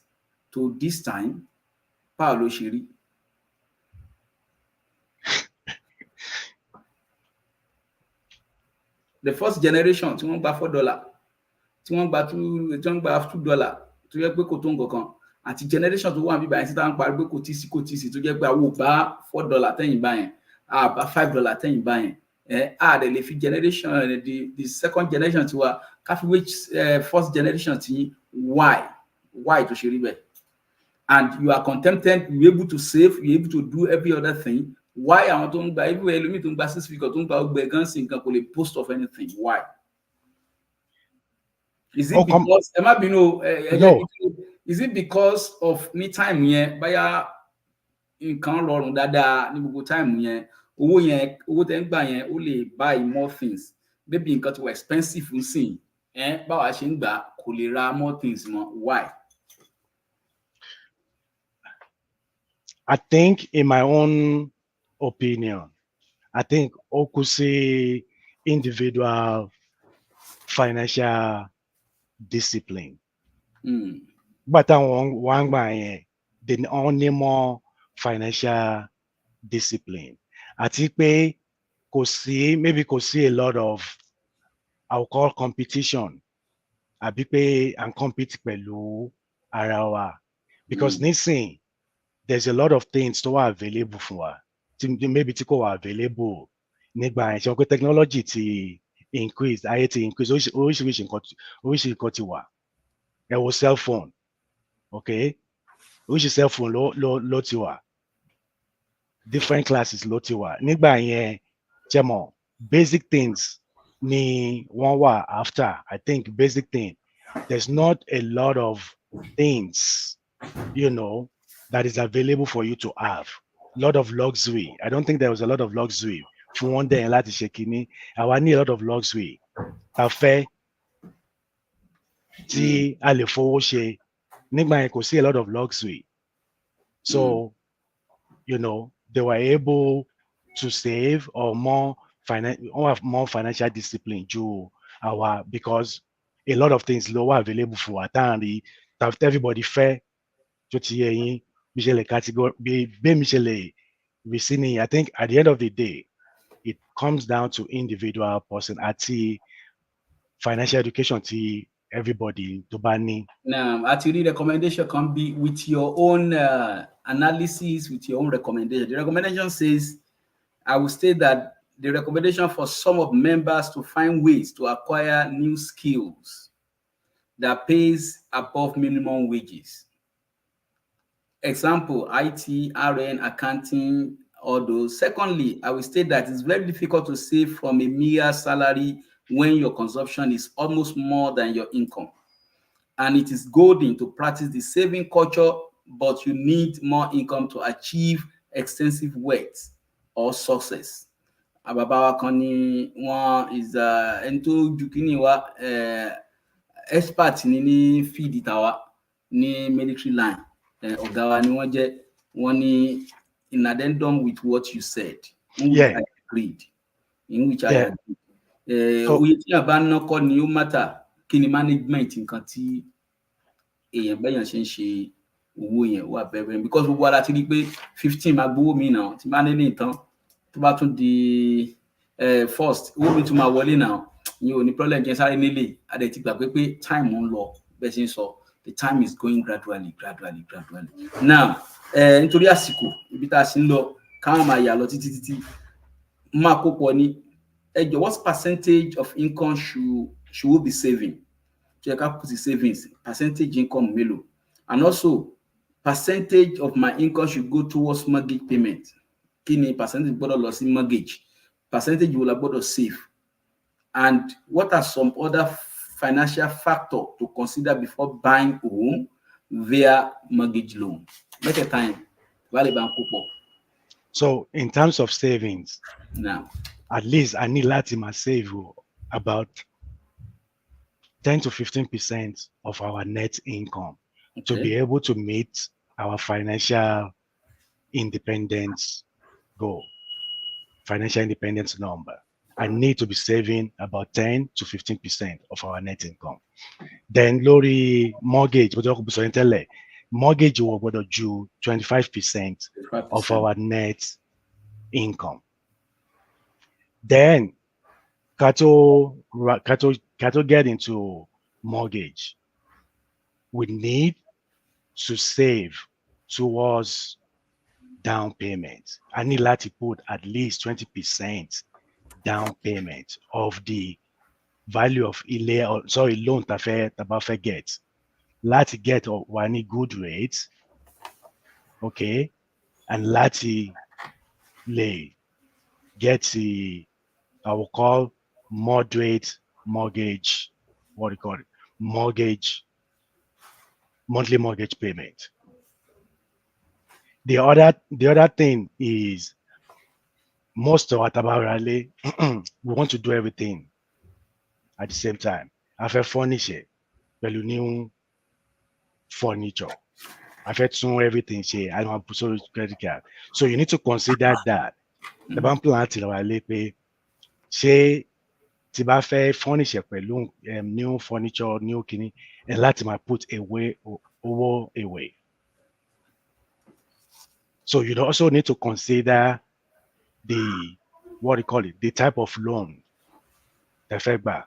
to this time báwo ló ṣe rí? The first generation tí wọ́n gba $4 tí wọ́n gba $2 tó yẹ pé kò tó nǹkan kan, àti generation tó wà níbí báyìí tí táwọn ń parí pé kò tí sí tó jẹ́ pé àwọn ò bá $4 tẹ̀yìn báyẹn, àbá $5 tẹ̀yìn báyẹn, àdè lè fi generation the second generation ti wa káfí which first generation ti why tó ṣe rí bẹ́ẹ̀, and you are contented, you able to save, you able to do every other thing. Why àwọn tó ń gba everywhere ẹlòmíì tó ń gba 6 figure tó ń gba ọgbẹ gan sí nǹkan kò lè post of anything? Why? Is it because ẹ má bínú is it because of ní time yẹn báyà nǹkan rọrùn dáadáa ní gbogbo time yẹn owó tẹ́ ń gbà yẹn ó lè buy more things, maybe nǹkan tó wà expensive ń sìn báwa ṣe ń gbà kò lè ra more things mọ́? Why? I think, in my own opinion, I think Okusi individual financial discipline. But one by the only more financial discipline. Àti pé maybe kò sí a lot of I'll call competition. Àbí pé and compete pẹ̀lú ara wa. Because nísìn, there's a lot of things tó wà available fún wa. Maybe tí kò wà available nígbà yẹn. Ṣé wọn pé technology ti increase, ayé ti increase, oríṣiríṣi nǹkan ti wà. Ẹ wo cell phone, okay? Oríṣi cell phone ló ti wà. Different classes ló ti wà. Nígbà yẹn, ṣé mọ̀, basic things ni wọ́n wà after. I think basic thing. There's not a lot of things, that is available for you to have. A lot of luxury. I don't think there was a lot of luxury. Fún wọn dẹ̀ láti ṣe kínní. Àwa ní a lot of luxury. Ta fẹ́ tí a lè fowó ṣe. Nígbà yẹn kò sí a lot of luxury. So, they were able to save or have more financial discipline because a lot of things lower available for Atari that everybody fair to category I think at the end of the day, it comes down to individual person at the financial education to everybody to banning. Now, actually, recommendation can be with your own analysis, with your own recommendation. The recommendation says, I will state that the recommendation for some of members to find ways to acquire new skills that pays above minimum wages. Example, IT, RN, accounting, all those. Secondly, I will state that it's very difficult to save from a mere salary when your consumption is almost more than your income. And it is golden to practice the saving culture, but you need more income to achieve extensive wealth or success. Bàbá wa kan ni wọ́n is ẹni tó ju kíní wa expert ní field tàwa ní military line. Ọ̀gá wa ni wọ́n jẹ́, wọ́n ní in addendum with what you said, in which I agreed. Oye tí a bá ná kọ́ ni ó matter, kí ni management nǹkan tí èèyàn bẹ́yàn ṣe ń ṣe owó yẹn wà bẹ́ẹ̀ because gbogbo ara ti rí pé 15 máa gbowó mi náà tí bá nílé ìtàn tó bá tún di first owó mi tún máa wọlé náà ìyẹn ò ní problem jẹ́ sáré nílé adẹ̀ ti gbà pé time ń lọ bẹ́ẹ̀ ṣe ń sọ the time is going gradually. Now nítorí àsìkò ibi tá a sì ń lọ káwọn máa yà lọ títí máa kó pọ̀ ní ẹjọ́ what percentage of income should we be saving? Check out the savings, percentage income mélòó, and also percentage of my income should go towards mortgage payment. Kí ni percentage gbọ́dọ̀ lọ sí mortgage? Percentage wo la gbọ́dọ̀ save? And what are some other financial factors to consider before buying a home via mortgage loan? Make a time. So in terms of savings, now at least I need Latima save about 10 to 15% of our net income to be able to meet our financial independence goal, financial independence number. I need to be saving about 10 to 15% of our net income. Then lórí mortgage, mortgage will go to 25% of our net income. Then Kato get into mortgage. We need to save towards down payment. I need to put at least 20% down payment of the value of loan that get. Let's get one good rate, okay, and let's get the I will call moderate mortgage, monthly mortgage payment. The other thing is most of Atabarale, we want to do everything at the same time. I fẹ́ furnish it, pẹ̀lú new furniture. I fẹ́ tún everything ṣe. I don't put credit card. So you need to consider that. The bank plan ti lọ wálé pé ṣé tí bá fẹ́ furnish pẹ̀lú new furniture, new kini, and láti máa put away. So you also need to consider the the type of loan, the FEGBA.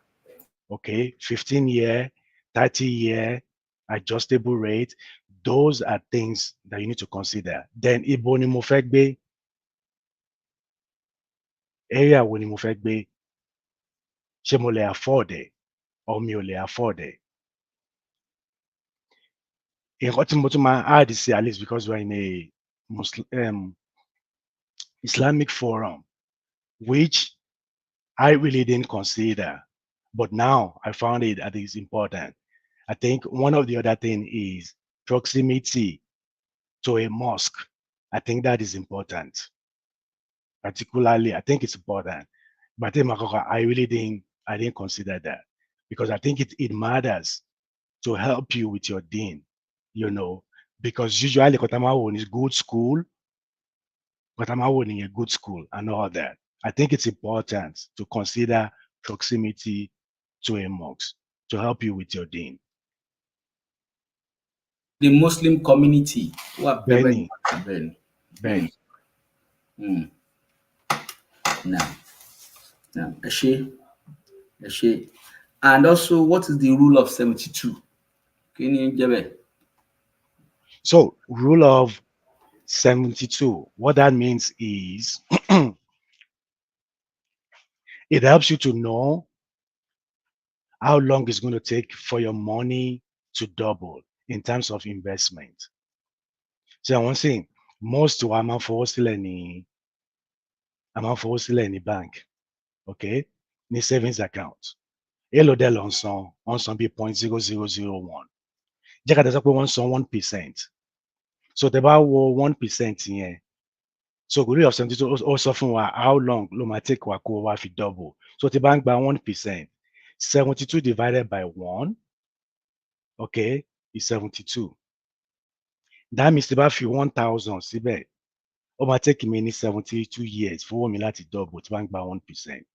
Okay, 15-year, 30-year, adjustable rate. Those are things that you need to consider. Then ibo ni mo fẹ́ gbé, area wo ni mo fẹ́ gbé, ṣé mo lè afford ẹ̀ or mi ò lè afford ẹ̀. Nǹkan tí mo tún máa add sí, at least because we're in a Islamic forum, which I really didn't consider, but now I found it that is important. I think one of the other thing is proximity to a mosque. I think that is important. Particularly, I think it's important. But I really didn't consider that because I think it matters to help you with your deen, because usually Kotamawo is good school, Kotamawo in a good school and all that. I think it's important to consider proximity to a mosque to help you with your deen. The Muslim community who are Benny. Ben. Now, Eshe. And also, what is the rule of 72? Can you give it? So, rule of 72, what that means is it helps you to know how long it's going to take for your money to double in terms of investment. So one thing, most wa máa ń fowó sílẹ̀ ní bank, okay, ní savings account. Èló dẹ̀ ló ń san, wọ́n san bí 0.0001. Jẹ́ ká tẹ́ sọ pé wọ́n san 1%. So tẹ́ bá wo 1% yẹn, so rule of 72 ó sọ fún wa how long ló máa take wa kó wa fi double. So tẹ́ bá ń gba 1%, 72 divided by 1, okay, is 72. That means tẹ́ bá fi 1,000 síbẹ̀, ó máa take me ní 72 years fowó mi láti double tí bá ń gba 1%.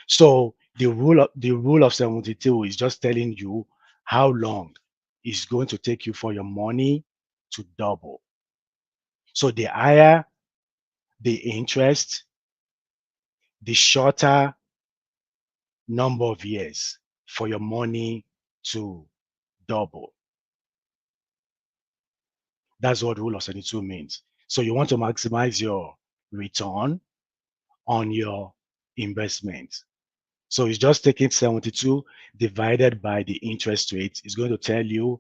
So the rule of 72 is just telling you how long it's going to take you for your money to double. So the higher the interest, the shorter number of years for your money to double. That's what rule of 72 means. So you want to maximize your return on your investment. So it's just taking 72 divided by the interest rate. It's going to tell you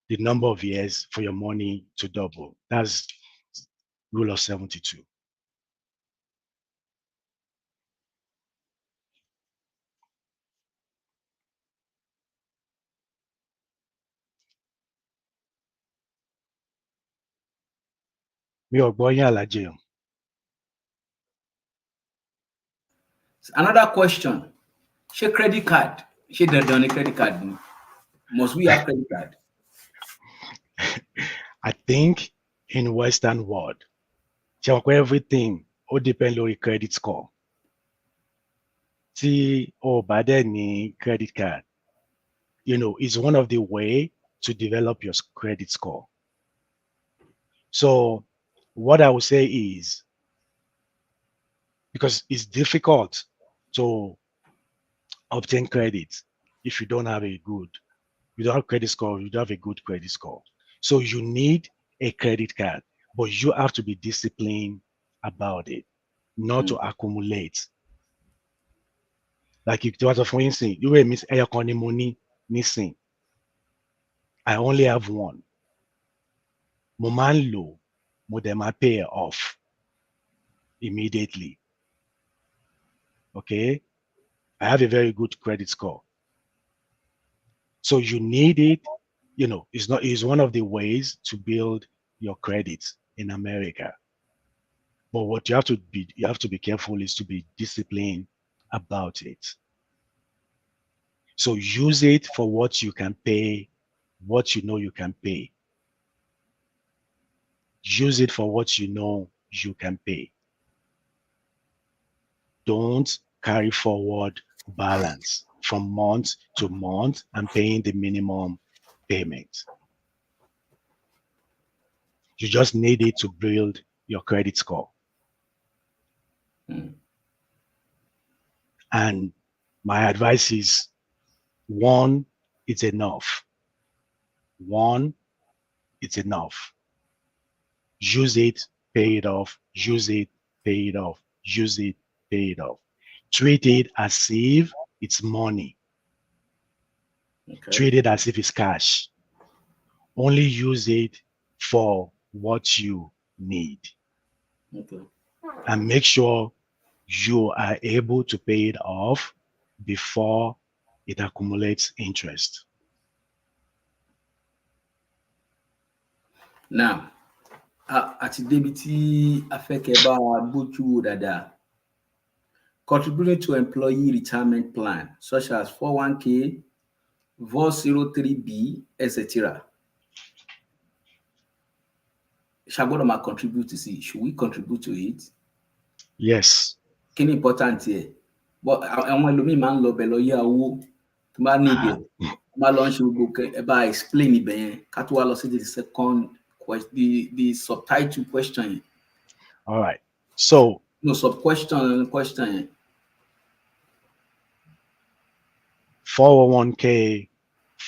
the number of years for your money to double. That's rule of 72. Mi ò gbọ́ yín Alhaji o. Another question. Ṣé credit card? Ṣé dandan ni credit card ni? Must we have credit card? I think in Western world, everything all depend on your credit score. Tí o bá dẹ̀ ní credit card, it's one of the way to develop your credit score. So what I would say is, because it's difficult to obtain credit if you don't have credit score, you don't have a good credit score. So you need a credit card, but you have to be disciplined about it, not to accumulate. Like if was for instance, you will miss air money missing. I only have one. Mo máa ń lò, mo dẹ̀ máa pay it off immediately. Okay? I have a very good credit score. So you need it, it's one of the ways to build your credit in America. But what you have to be careful is to be disciplined about it. So use it for what you can pay, what you know you can pay. Use it for what you know you can pay. Don't carry forward balance from month to month and paying the minimum payment. You just need it to build your credit score. And my advice is, one, it's enough. One, it's enough. Use it, pay it off, use it, pay it off, use it, pay it off. Treat it as if it's money. Okay. Treat it as if it's cash. Only use it for what you need. Okay. And make sure you are able to pay it off before it accumulates interest. Now, at DBT Afekeba Buchu Dada, contributing to employee retirement plan such as 401k, 403b, etc. Shagoroma contribute to see. Should we contribute to it? Yes. Can important here? But I want to man lo belo ya wo to ma need it. Ma launch book about explain it ben. Katwa lo see the second question, the subtitle question. All right. So No sub question. 401k,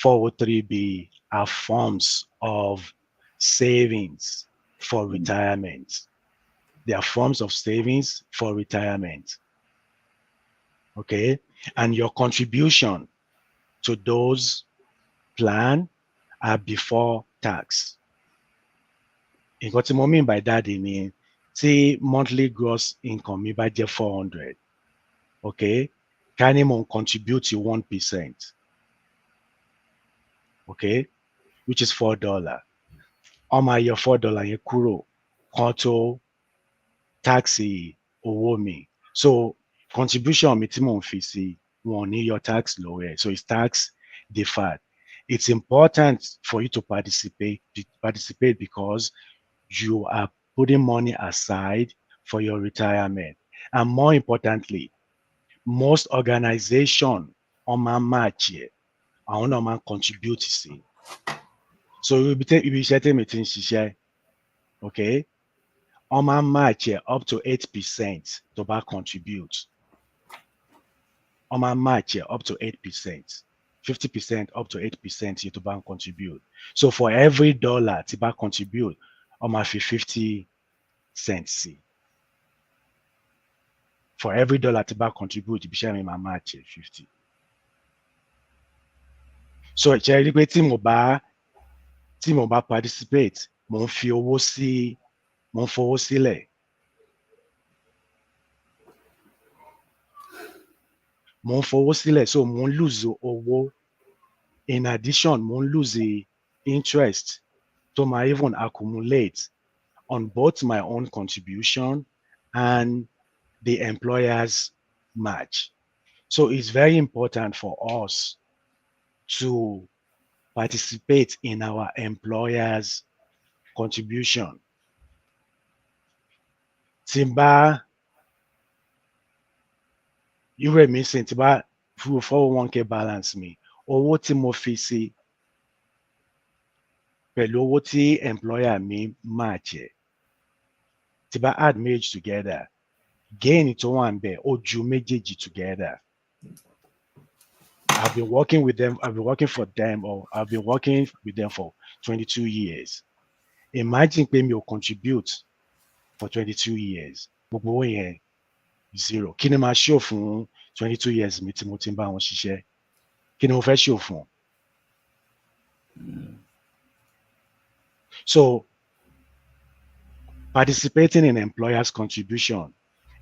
403b are forms of savings for retirement. They are forms of savings for retirement. Okay. And your contribution to those plans are before tax. In what I mean by that, I mean, say monthly gross income, mi bá jẹ́ 400. Okay. Can you contribute to 1%? Okay. Which is $4. Ọmọ your $4 yẹn kúrò kan tó taxi owó mi. So contribution mi tí mò ń fi sí wọn ní your tax lórí ẹ̀. So it's tax deferred. It's important for you to participate because you are putting money aside for your retirement. And more importantly, most organizations on my match here, I want to contribute to see. So you'll be setting me things share. Okay. On my match here, up to 8% to back contribute. On my match here, up to 8%. 50% up to 8% you to bank contribute. So for every dollar to back contribute, on my 50 cents. For every dollar to back contribute, you be sharing my match here, 50. So ṣe rí pé tí mo bá participate, mo ń fowó sílẹ̀. Mo ń fowó sílẹ̀, so mo ń lose owó. In addition, mo ń lose interest to my even accumulate on both my own contribution and the employer's match. So it's very important for us to participate in our employer's contribution. Timba, you were missing Timba 401k balance me. Owó tí mo fi sí pẹ̀lú owó tí employer mi match ẹ̀. Timba add méjì together. Gain tó wà ńbẹ̀ ó ju méjèèjì together. I've been working with them for 22 years. Imagine pé mi ò contribute for 22 years. Gbogbo owó yẹn zero. Kí ni máa show fún 22 years mi tí mo ti ń bá wọn ṣiṣẹ́? Kí ni mo fẹ́ show fún? So participating in employer's contribution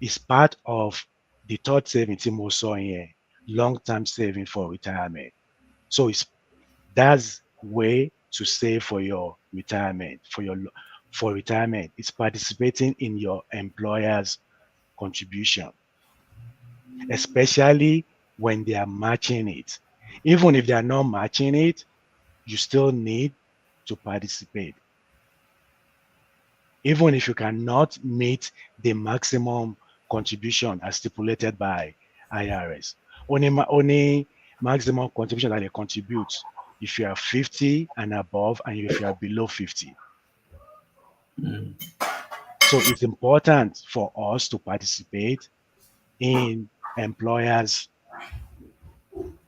is part of the third saving tí mo sọ yẹn, long-term saving for retirement. So that's way to save for your retirement, for retirement. It's participating in your employer's contribution, especially when they are matching it. Even if they are not matching it, you still need to participate. Even if you cannot meet the maximum contribution as stipulated by IRS. Only maximum contribution that they contribute, if you are 50 and above, and if you are below 50. So it's important for us to participate in employers'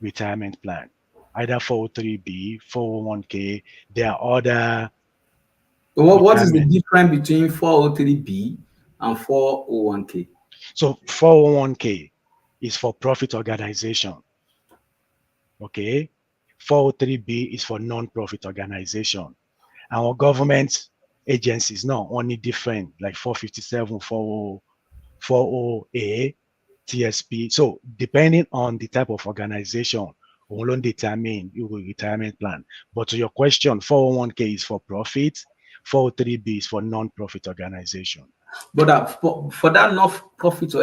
retirement plan, either 403b, 401k. There are other What is the retirement. difference between 403b and 401k? So 401k is for profit organization. Okay. 403b is for non-profit organization. Our government agencies now only different, like 457, 40A, TSP. So depending on the type of organization, we will determine your retirement plan. But to your question, 401k is for profit, 403b is for non-profit organization. But for that non-profit,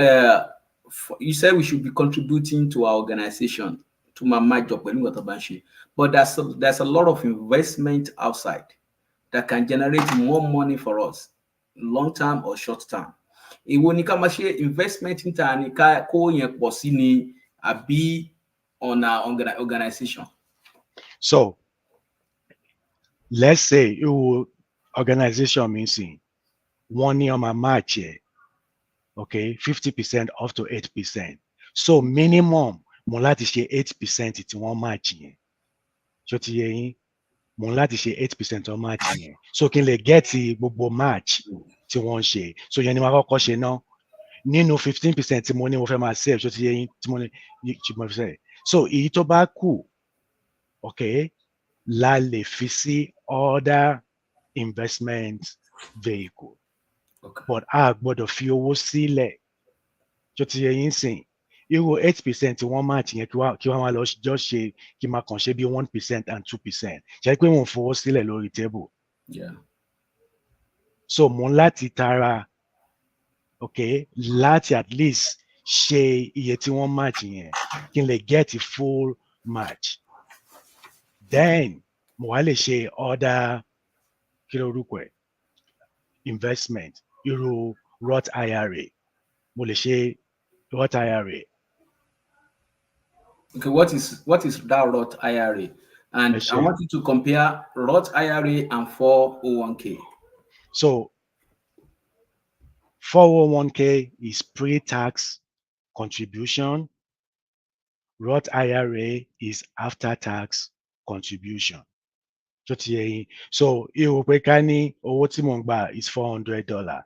you said we should be contributing to our organization, to my job, but there's a lot of investment outside that can generate more money for us, long term or short term. Èwo ni ká máa ṣe investment níta ni ká kó yẹn pọ̀ sí ni àbí on our organization. So let's say your organization means one year on my match here, okay, 50% up to 8%. So minimum mo láti ṣe 8% tí wọ́n match yẹn. Ṣó ti yé yín? Mo láti ṣe 8% on match yẹn. So kí n lè get gbogbo match tí wọ́n ń ṣe. So yẹn ni màá kọ́kọ́ ṣe ná. Nínú 15% tí mo ní mo fẹ́ máa save, ṣó ti yé yín, tí mo ní mo fẹ́ save. So èyí tó bá kù, okay, la lè fi sí other investment vehicle. Okay. But a gbọ́dọ̀ fi owó sílẹ̀. Ṣó ti yé yín sìn? Irú 8% tí wọ́n match yẹn kí wọ́n máa lọ jọ ṣe, kí máa kàn ṣe bí 1% and 2%. Ṣé pé wọ́n fowó sílẹ̀ lórí table? Yeah. So mo ń láti tara, okay, láti at least ṣe iye tí wọ́n match yẹn kí n lè get full match. Then mo wá lè ṣe other kí lorúkọ ẹ̀ investment, irú Roth IRA. Mo lè ṣe Roth IRA. Okay, what is that Roth IRA? And I want you to compare Roth IRA and 401k. So 401k is pre-tax contribution. Roth IRA is after-tax contribution. So irú pé ká ní owó tí mo ń gbà is $400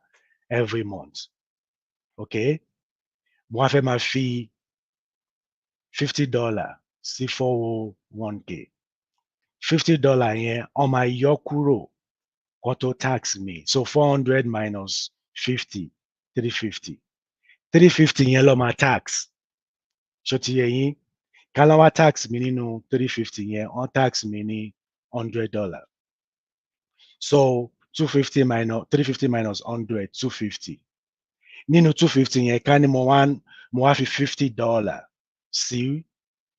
every month. Okay? Mo wá fẹ́ máa fi $50 sí 401k. $50 yẹn wọ́n máa yọ kúrò kó tó tax mi. So 400 minus 50, 350. 350 yẹn ló máa tax. Ṣó ti yé yín? Ká ló wá tax mi nínú 350 yẹn, wọ́n tax mi ní $100. So 250 minus 350 minus 100, 250. Nínú 250 yẹn, ká ní mo wá fi $50 sí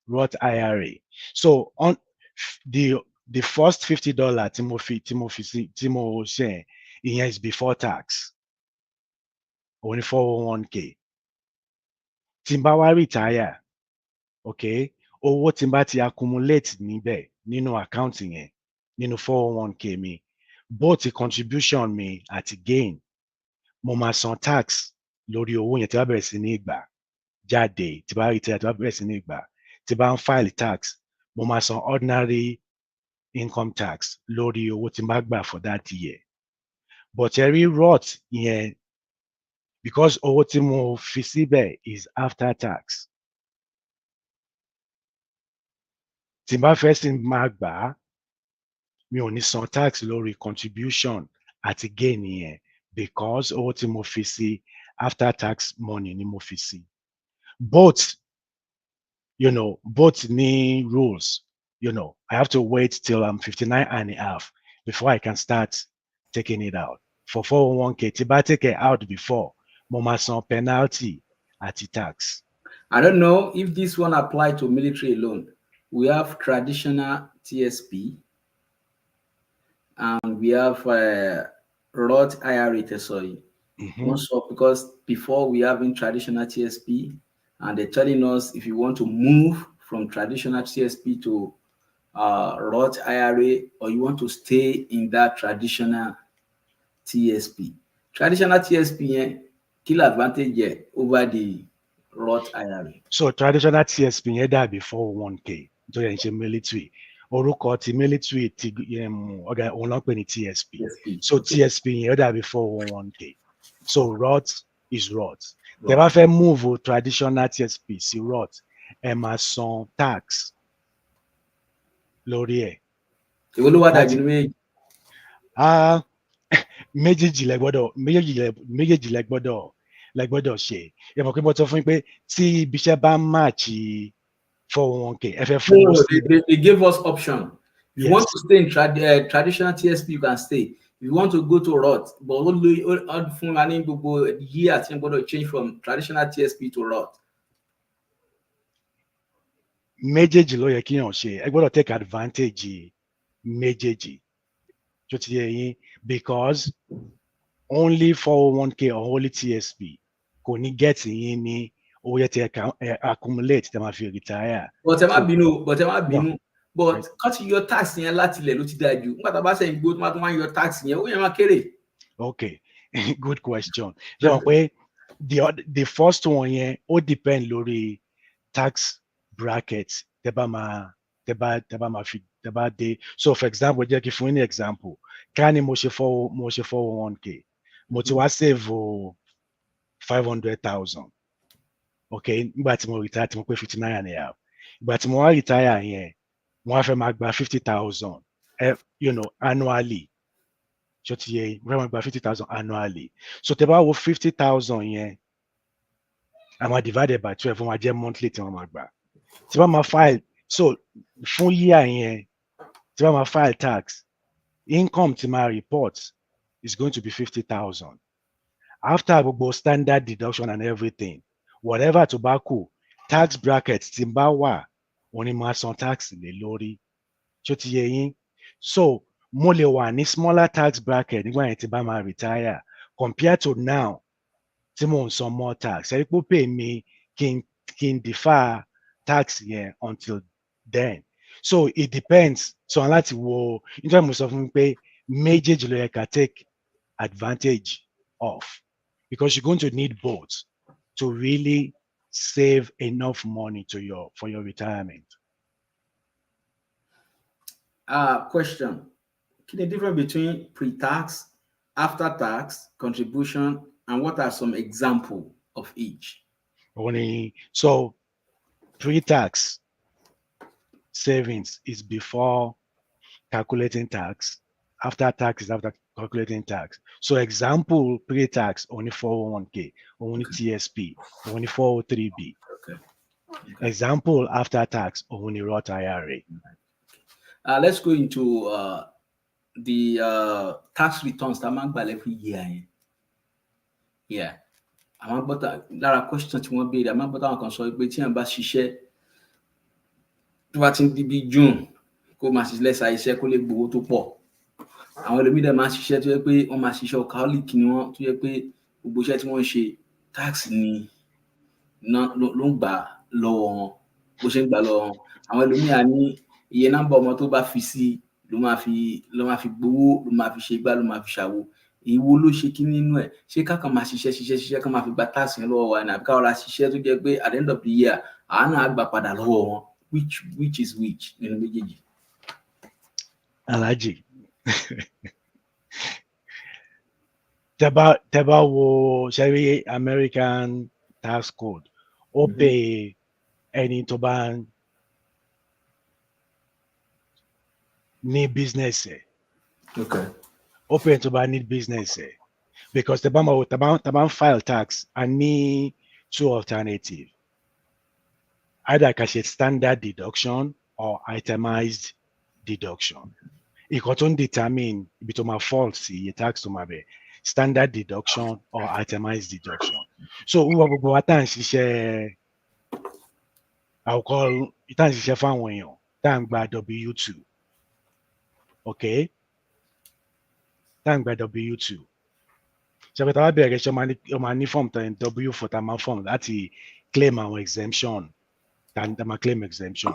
Roth IRA. So on the first $50 tí mo ṣe ìyẹn is before tax. Only 401k. Tí n bá wá retire, okay, owó tí n bá ti accumulate níbẹ̀ nínú account yẹn, nínú 401k mi, both the contribution mi àti gain, mo máa san tax lórí owó yẹn tí bá bẹ̀rẹ̀ sí ní gbà jáde, tí bá retire, tí bá bẹ̀rẹ̀ sí ní gbà, tí bá ń file tax, mo máa san ordinary income tax lórí owó tí n bá gbà for that year. But ẹ rí Roth yẹn, because owó tí mo fi síbẹ̀ is after tax. Tí n bá fẹ́ sí máa gbà á, mi ò ní san tax lórí contribution àti gain yẹn because owó tí mo fi sí after tax money ni mo fi sí. Both ní rules. I have to wait till I'm 59 and a half before I can start taking it out. For 401k, tí bá take it out before, mo máa san penalty àti tax. I don't know if this one apply to military alone. We have traditional TSP and we have Roth IRA tesori. Also, because before we have in traditional TSP, and they're telling us if you want to move from traditional TSP to Roth IRA, or you want to stay in that traditional TSP. Traditional TSP, kill advantage over the Roth IRA. So traditional TSP yẹn dàbí 401k tó yẹ ń ṣe military. Orúkọ ti military ti ọ̀gá òun ló ń pè ní TSP. So Okay. TSP yẹn ó dàbí 401k. So Roth is Roth. Tẹ́ bá fẹ́ move traditional TSP sí Roth, ẹ máa san tax lórí ẹ̀. Èwo ló wá dájú ní méjì? Méjèèjì lẹ gbọ́dọ̀ ṣe. Ẹ mọ̀ pé mo sọ fún yín pé tí ibiṣẹ́ bá match 401k, ẹ fẹ́ fowó No, sí. they gave us option. If you Yes. want to stay in traditional TSP, you can stay. If you want to go to Roth, but only fún wa ní gbogbo year tí wọ́n gbọ́dọ̀ change from traditional TSP to Roth. Méjèèjì ló yẹ kíyàn ṣe. Ẹ gbọ́dọ̀ take advantage méjèèjì. Tó ti yé yín, because only 401k or only TSP kò ní get yín ní owó yẹn tí ẹ accumulate tẹ́ máa fi retire. But ẹ má bínú, but cut your tax yẹn láti ilẹ̀ ló ti dájú. Nígbà tá a bá sẹ́yìn gbó tó máa tún wá yọ tax yẹn, ó yẹn máa kéré. Okay, good question. Ṣé wọ́n pé the first one yẹn ó depend lórí tax bracket tẹ́ bá dé. So for example, jẹ́ kí fún yín ní example. Ká ní mo ṣe 401k, mo ti wá save 500,000. Okay, nígbà tí mo retire tí mo pé 59.5. Ìgbà tí mo wá retire yẹn, mo wá fẹ́ máa gba 50,000 annually. Ṣó ti yé, mo fẹ́ máa gba 50,000 annually. So tẹ́ bá wo 50,000 yẹn, a máa divided by 12, wọ́n máa jẹ́ monthly tí wọ́n máa gbà. Tí wọ́n máa file, so fún year yẹn, tí wọ́n máa file tax, income tí máa report is going to be 50,000. After gbogbo standard deduction and everything, whatever tó bá kù, tax bracket tí ń bá wà, òun ni máa san tax lé lórí. Ṣó ti yé yín? So mo lè wà ní smaller tax bracket nígbà yẹn tí bá máa retire compared to now tí mò ń san more tax. Ẹ rí pé ó pè mí kí n defer tax yẹn until then. So it depends. So láti wo, nítorí mo sọ fún mi pé méjèèjì ló yẹ ká take advantage of, because you're going to need both to really save enough money for your retirement. Question. Kí ni difference between pre-tax, after-tax, contribution, and what are some examples of each? So pre-tax savings is before calculating tax. After tax is after calculating tax. So example, pre-tax, only 401k, only TSP, only 403b. Okay. Example, after tax, only Roth IRA. Let's go into the tax returns that man gbà every year. Yeah. Àmọ́ bọ́tà lára question tí wọ́n béèrè, àmọ́ bọ́tà wọn kan sọ pé tí wọ́n bá ṣiṣẹ́ tó bá ti ń di bí June kó máa ṣiṣẹ́ lẹ́sà iṣẹ́ kó lè gbowó tó pọ̀. Àwọn ẹlòmíì dẹ̀ máa ṣiṣẹ́ tó yẹ pé wọ́n máa ṣiṣẹ́ workaholic ni wọ́n, tó yẹ pé gbogbo iṣẹ́ tí wọ́n ń ṣe tax ni ló ń gbà lọ́wọ́ wọn, bó ṣe ń gbà lọ́wọ́ wọn. Àwọn ẹlòmíì á ní iye nọ́mbà ọmọ tó bá fi sí ló máa fi gbowó, ló máa fi ṣe igbá, ló máa fi ṣàwo. Èwo ló ṣe kí nínú ẹ̀? Ṣé kákan máa ṣiṣẹ́ kan máa fi gba tax yẹn lọ́wọ́ wa ni, àbí ká ọ̀rá ṣiṣẹ́ tó jẹ́ pé at the end of the year àánú á gbà padà lọ́wọ́ wọn? Which is which nínú méjèèjì? Alhaji. Tẹ́ bá wo ṣẹ́rí American tax code, ó pè ẹni tó bá ní business ẹ̀. Okay. Ó pè ẹni tó bá ní business ẹ̀. Because tẹ́ bá ń file tax, a ní two alternatives. Either ká ṣe standard deduction or itemized deduction. Ìkan tó ń determine ibi tó máa fall sí iye tax tó máa bẹ̀, standard deduction or itemized deduction. So wíwá gbogbo wa tá à ń ṣiṣẹ́ àwòkọ́ tá à ń ṣiṣẹ́ fáwọn èèyàn tá à ń gba W2, okay? Tá à ń gba W2. Ṣé tá a bá bẹ̀rẹ̀ ṣe ó máa ní form W4 tá a máa form láti claim àwọn exemption, tá a máa claim exemption.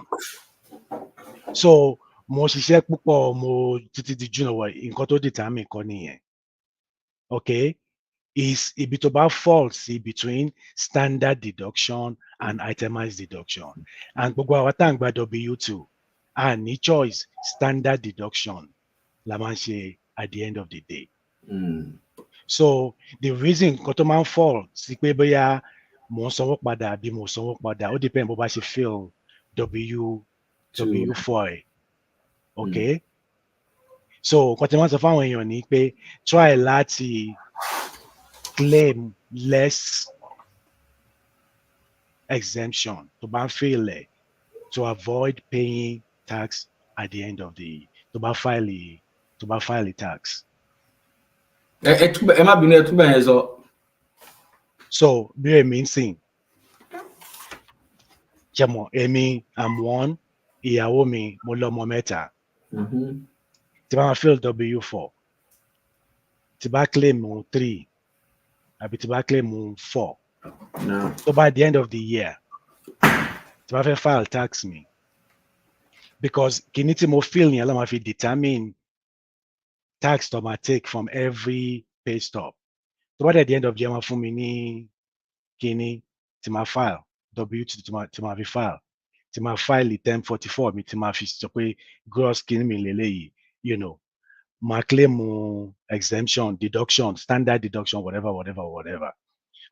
So mo ṣiṣẹ́ púpọ̀ mo títí di June wọ̀ nǹkan tó determine kọ́ nìyẹn. Okay, is ibi tó bá fall sí between standard deduction and itemized deduction, and gbogbo àwọn tá à ń gba W2 a ní choice standard deduction la máa ń ṣe at the end of the day. So the reason nǹkan tó máa ń fall sí pé bóyá mo ń sanwó padà àbí mo sanwó padà ó depend bó bá ṣe fill W4 ẹ̀. Okay, so nǹkan tí wọ́n sọ fáwọn èèyàn ni pé try láti claim less exemption tó bá ń fail ẹ̀ to avoid paying tax at the end of the tó bá file tax. Ẹ má bínú ẹ túbọ̀ yẹn sọ. So bí èmi ń sìn jẹmọ èmi am one, ìyàwó mi mo lọ́mọ mẹ́ta. Tí bá máa fill W4 tí bá claim 3 àbí tí bá claim 4 so by the end of the year tí bá fẹ́ file tax mi because kìíní tí mo fill yẹn la máa fi determine tax tó máa take from every pay stub. So by the end of the year máa fún mi ní kìíní tí máa file W2 tí máa fi file tí máa file 1044 mi tí máa fi sọ pé gross kìíní mi lélẹ́yìí, you know, máa claim exemption, deduction, standard deduction, whatever.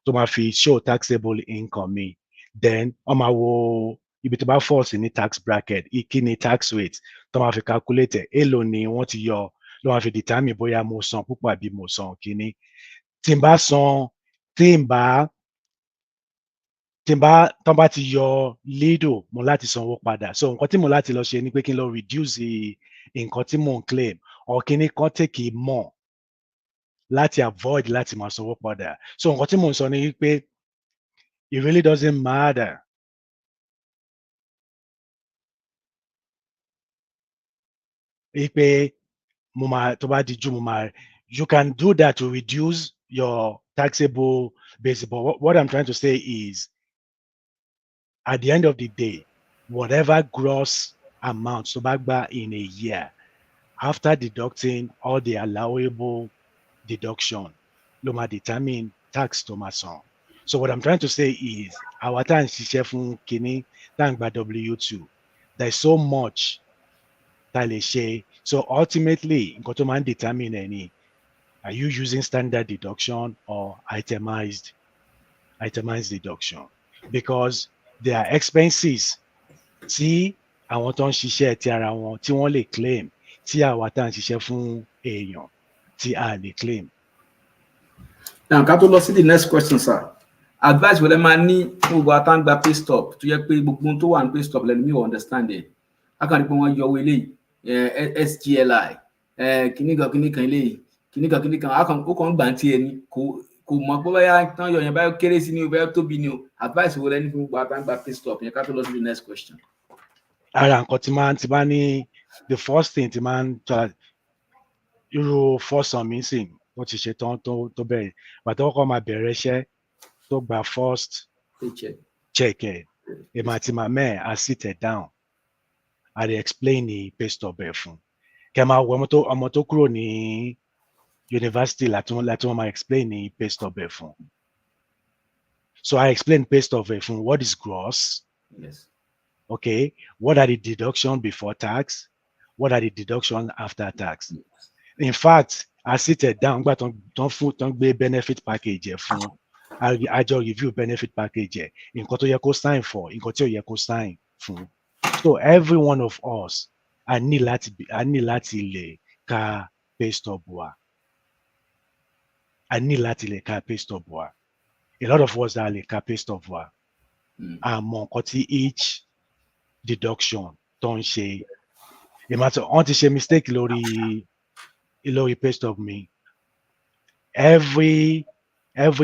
tó máa fi show taxable income mi, then wọ́n máa wo ibi tó bá fall sí ní tax bracket, kí ni tax rate tó máa fi calculate ẹ̀, èló ni wọ́n ti yọ ló máa fi determine bóyá mo san púpọ̀ àbí mo san kíní. Tí n bá san tán bá ti yọ lido mo láti sanwó padà, so nǹkan tí mo láti lọ ṣe ni pé kí n lọ reduce nǹkan tí mo ń claim or kíní kan take more láti avoid láti máa sanwó padà. So nǹkan tí mo ń sọ ni wípé it really doesn't matter wípé mo máa tó bá di jù mo máa, you can do that to reduce your taxable base, but what I'm trying to say is at the end of the day, whatever gross amount tó bá gbà in a year after deducting all the allowable deduction ló máa determine tax tó máa san. So what I'm trying to say is àwa tá à ń ṣiṣẹ́ fún kinní tá à ń gba W2, there's so much tá a lè ṣe. So ultimately nǹkan tó máa ń determine ẹ̀ ni, are you using standard deduction or itemized deduction? Because there are expenses tí àwọn tó ń ṣiṣẹ́ ti ara wọn tí wọ́n lè claim tí àwa tá à ń ṣiṣẹ́ fún èèyàn tí a lè claim. Now ká tó lọ sí the next question, sir. Advice wọlé máa ní fún gbogbo àtàǹgbà pay stop tó yẹ pé gbogbo tó wà ní pay stop lẹ́nu mi ò understand ẹ̀. A kàn rí pé wọ́n yọ owó eléyìí SGLI kìnnìkan eléyìí kìnnìkan ó kàn gbà ń tiẹ̀ ni kò mọ̀ pé báyà tán yọ yẹn báyà kéré sí ni o báyà tóbi ni o. Advice wọlé ní fún gbogbo àtàǹgbà pay stop yẹn ká tó lọ sí the next question. Ara nǹkan tí máa ní the first thing tí máa ń irú fọ́sàn mi sìn wọ́n ti ṣe tán tó bẹ̀rẹ̀ bàtà ọkọ̀ máa bẹ̀rẹ̀ iṣẹ́ tó gba first check ẹ̀ èmi àti màmá ẹ̀ á sit ẹ̀ down I dey explain ní pay stub ẹ̀ fún kẹ́ máa wọ ọmọ tó kúrò ní university láti wọ́n máa explain ní pay stub ẹ̀ fún. So I explain pay stub ẹ̀ fún what is gross. Yes. Okay, what are the deduction before tax? What are the deduction after tax? In fact, I sit it down, but don't be benefit package fún. I just review benefit package. Nǹkan tó yẹ kó sign for, nǹkan tí ò yẹ kó sign fún. So every one of us, I need láti lè ka pay stub wa. I need láti lè ka pay stub wa. A lot of us are lè ka pay stub wa. Àmọ́ nǹkan tí each deduction tó ń ṣe. Ìmọ̀tò wọ́n ti ṣe mistake lórí pay stub mi. Every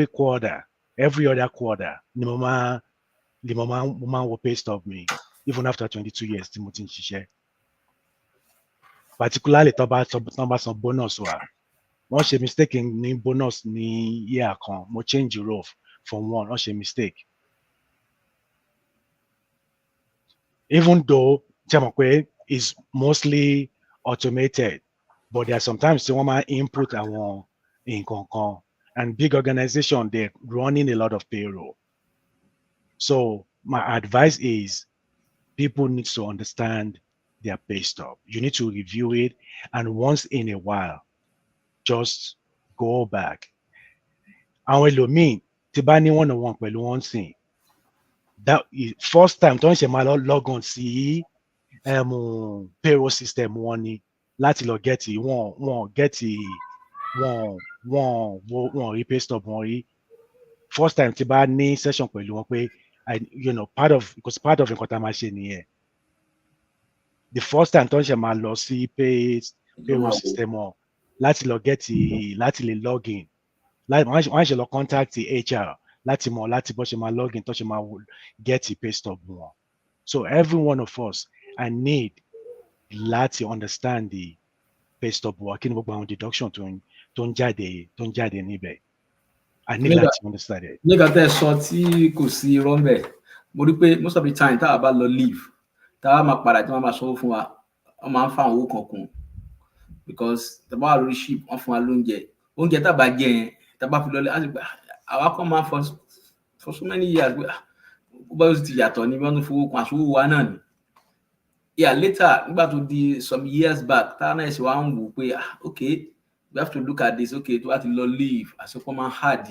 quarter, every other quarter ni mo máa wo pay stub mi even after 22 years tí mo ti ń ṣiṣẹ́. Particularly tó bá san bonus wa. Wọ́n ṣe mistake ní bonus ní year kan. Mo change row from one. Wọ́n ṣe mistake. Even though jẹ́ mọ̀ pé is mostly automated, but there are sometimes tí wọ́n máa input àwọn nǹkan kan, and big organization, they're running a lot of payroll. So my advice is people need to understand their pay stub. You need to review it, and once in a while, just go back. Àwọn ẹlòmíì tí bá ní one-on-one pẹ̀lú wọn sìn, that is first time tó ń ṣe máa log on sí payroll system wọn ni láti lọ get wọn rí pay stub wọn rí. First time tí bá ní session pẹ̀lú wọn pé because part of nǹkan tá a máa ṣe nìyẹn. The first time tó ń ṣe máa lọ sí payroll system wọn láti lọ láti lè log in, wọ́n ṣe lọ contact HR láti mọ̀ láti bọ́ ṣe máa log in tó ṣe máa get pay stub wọn. So every one of us, I need láti understand the pay stub wa, kí ni gbogbo àwọn deduction tó ń jáde níbẹ̀. I need láti understand it. Nígbà tẹ́ ẹ sọ tí kò sí irọ́ ń bẹ̀, mo rí pé most of the time tá a bá lọ leave, tá a máa padà tí wọ́n máa sanwó fún wa, wọ́n máa ń fa owó kan kún, because tá a bá wà lórí ship wọ́n fún wa oúnjẹ tá a bá jẹ yẹn, tá a bá fi lọlé, àwa kan máa for so many years pé ó bá yóò ti yàtọ̀ ní wọ́n tún fowó kan àṣòwò wa náà ni. Yeah, later nígbà tó di some years back, tá a náà ṣe wá ń wò pé okay, we have to look at this. Okay, tó bá ti lọ leave, àsopọ̀ máa ń hard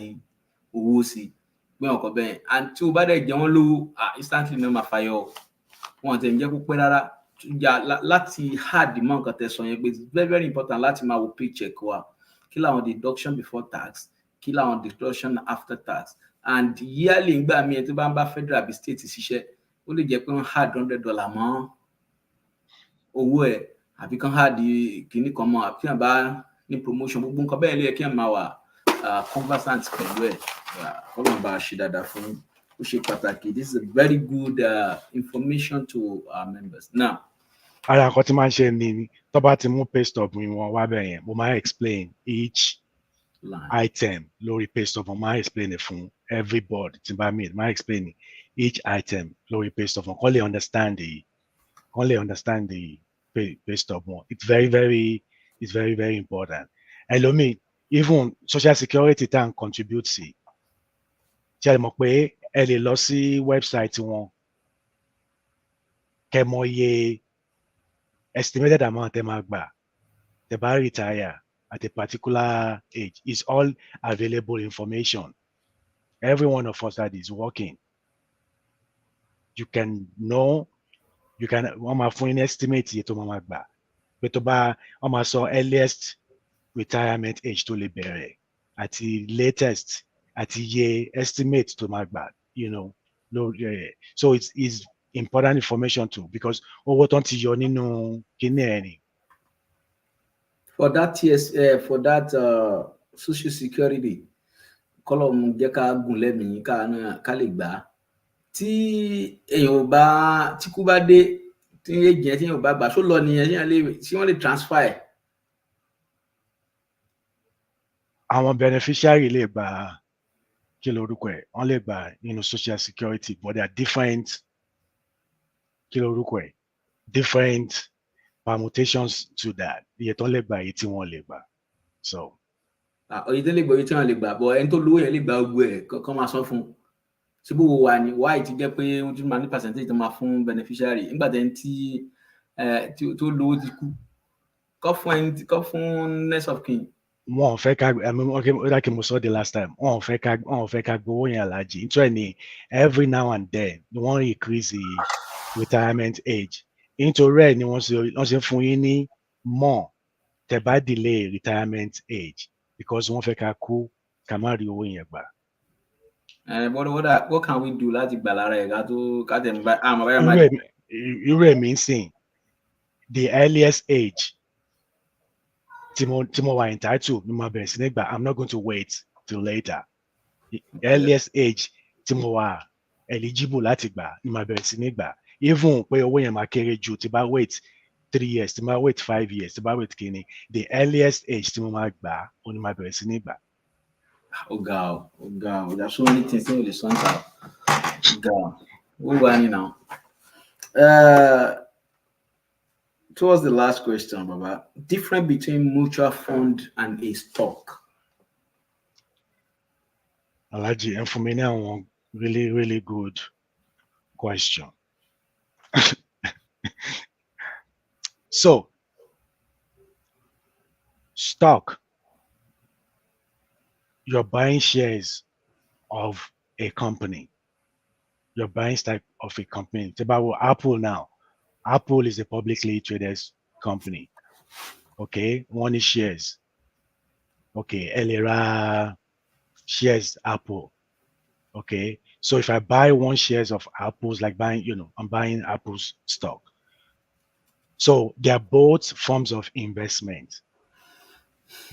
owó sí gbé ọkọ̀ bẹ́ẹ̀, and tí o bá dẹ̀ jẹ wọ́n lówó instantly náà máa fàyọ wọn àti ẹ̀ǹjẹ́ kó pẹ́ rárá láti hard mọ́ nǹkan tẹ́ sọ yẹn pé it's very very important láti máa wo paycheck wa, kí làwọn deduction before tax, kí làwọn deduction after tax, and yearly ngbà míì tó bá ń bá federal àbí state ṣiṣẹ́ ó lè jẹ́ pé wọ́n hard $100 mọ́ owó ẹ̀, àbí kan hard kìíní kan mọ́, àbí kàn bá ní promotion, gbogbo nǹkan bẹ́ẹ̀ lè kí ẹ̀ máa wà conversant pẹ̀lú ẹ̀. Ọlọ́run bá a ṣe dáadáa fún ó ṣe pàtàkì. This is a very good information to our members. Now, ara nǹkan tí máa ń ṣe ni tó bá ti mú pay stub mi wọn wá bẹ̀ yẹn, mo máa explain each item lórí pay stub, mo máa explain it fún everybody tí bá meet, máa explain each item lórí pay stub wọn kó lè understand the pay stub wọn. It's very very important. Ẹlòmíì, even social security tá à ń contribute sí, ṣe é mọ̀ pé ẹ lè lọ sí website wọn kẹ́ mọ̀ iye estimated amount ẹ máa gbà tẹ́ bá retire at a particular age. Is all available information. Every one of us that is working, you can know, wọ́n máa fún yín estimate iye tó máa gbà pé tó bá wọ́n máa sọ earliest retirement age tó lè bẹ̀rẹ̀ àti latest àti iye estimate tó máa gbà, so it's important information too, because owó tó ń ti yọ nínú kíní ẹ̀ ni. For that social security, kọ́lọ́mù jẹ́ ká gùn lẹ́mìí ká lè gbà á. Tí kú bá dé, tí èèyàn bá gbà, ṣó lọ nìyẹn, tí wọ́n lè transfer ẹ̀. Àwọn beneficiary lè gbà kí lorúkọ ẹ̀, wọ́n lè gbà nínú social security, but there are different different permutations to that. Iye tó lè gbà, iye tí wọ́n lè gbà. So iye tó lè gbà, iye tí wọ́n lè gbà, but ẹni tó lówó yẹn lè gbà gbogbo ẹ̀ kán máa sọ fún un. Ṣé bó wo wà ní why ti jẹ́ pé wọ́n tún máa ní percentage tó máa fún beneficiary nígbà tẹ́ tí tó lówó ti kú, kọ́ fún next of kin. Wọn ò fẹ́ ká, ó dà kí mo sọ the last time, wọn ò fẹ́ ká gbowó yẹn alájì. Nítorí ni every now and then ni wọ́n increase the retirement age. Nítorí ẹ̀ ni wọ́n ṣe fún yín ní more tẹ́ bá delay retirement age, because wọ́n fẹ́ ká kú ká má rí owó yẹn gbà. What can we do láti gbà lára ẹ̀ ká tẹ̀ ń bá àmọ́ báyà máa. Irú ẹ̀mí ń sìn, the earliest age tí mo wà entitled ni mo bẹ̀rẹ̀ sí ní gbà. I'm not going to wait till later. The earliest age tí mo wà eligible láti gbà ni mo bẹ̀rẹ̀ sí ní gbà. Even pé owó yẹn máa kéré ju tí bá wait 3 years, tí bá wait 5 years, tí bá wait kíni, the earliest age tí mo máa gbà ó ní mo bẹ̀rẹ̀ sí ní gbà. Oga, there's so many things in the center. Oga, what do I need now? Now, ẹ jẹ́ ká wo nǹkan tí àwọn èèyàn ń béèrè. Wọ́n ní ṣé èèyàn bá ti kú, ṣé èèyàn lè gba pension? Àwọn èèyàn ń béèrè pé ṣé èèyàn lè gba pension? Ṣé èèyàn lè gba pension? towards the last question, Baba. Difference between mutual fund and a stock. Alhaji, and for me now, one really, really good question. So, stock, you're buying shares of a company. You're buying stock of a company. It's about Apple now. Apple is a publicly traded company. Okay, one is shares. Okay, Elera shares Apple. Okay, so if I buy one shares of Apple's, like buying, I'm buying Apple's stock. So they're both forms of investment.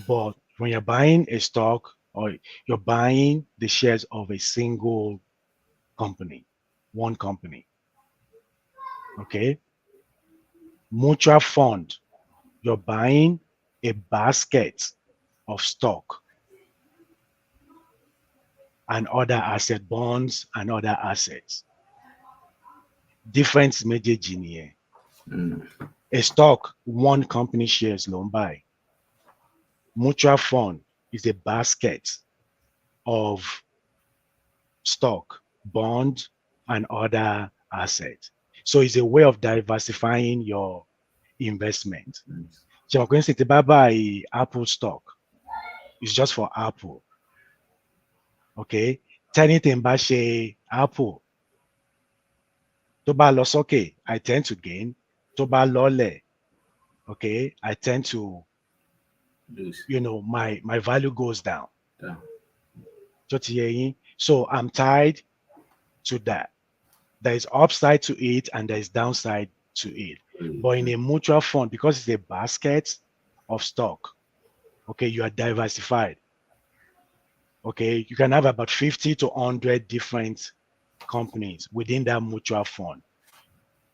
But when you're buying a stock or you're buying the shares of a single company, one company. Okay, mutual fund, you're buying a basket of stock and other asset bonds and other assets. Difference méjèèjì nìyẹn. A stock, one company shares ló ń buy. Mutual fund is a basket of stock, bond, and other assets. So it's a way of diversifying your investment. So for instance, if I buy Apple stock, it's just for Apple. Okay, anything bá ṣe Apple, tó bá lọ sókè, I tend to gain. Tó bá lọlẹ̀, okay, I tend to Lose. my value goes down. Yeah. So I'm tied to that. There is upside to it and there is downside to it. But in a mutual fund, because it's a basket of stock, okay, you are diversified. Okay, you can have about 50 to 100 different companies within that mutual fund.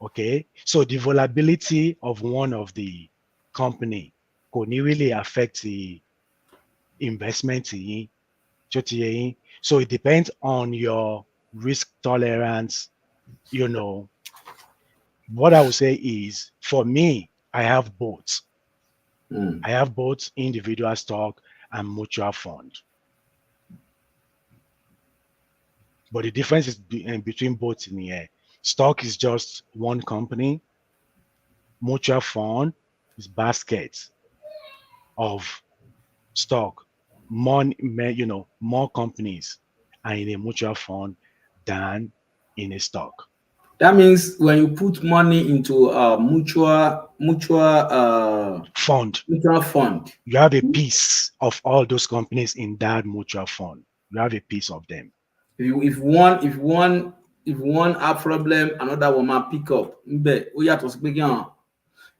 Okay, so the volatility of one of the company could really affect the investment. So it depends on your risk tolerance. What I would say is, for me, I have both. I have both individual stock and mutual fund. But the difference is between both in here. Stock is just one company. Mutual fund is baskets of stock. More companies are in a mutual fund than in a stock. That means when you put money into a mutual fund, you have a piece of all those companies in that mutual fund. You have a piece of them. If one have problem, another one might pick up.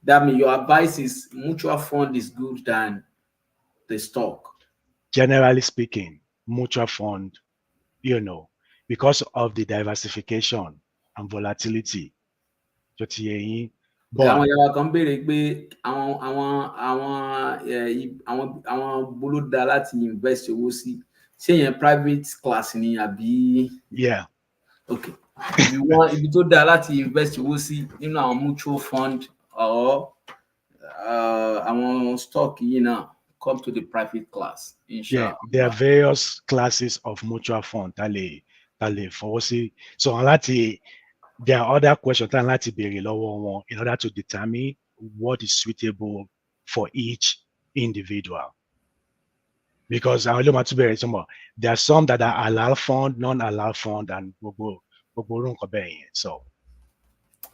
That means your advice is mutual fund is good than the stock. Generally speaking, mutual fund, because of the diversification and volatility. But àwọn kan béèrè pé àwọn bolódà láti invest owó sí ṣé yẹn private class ni àbí. Yeah. Okay. Ibi tó dáa láti invest owó sí nínú àwọn mutual fund or àwọn stock yìí náà, come to the private class. Inshallah. Yeah, there are various classes of mutual fund tale fọwọ́ sí. So there are other questions that láti béèrè lọ́wọ́ wọn in order to determine what is suitable for each individual. Because there are some that are halal fund, non-halal fund, and so.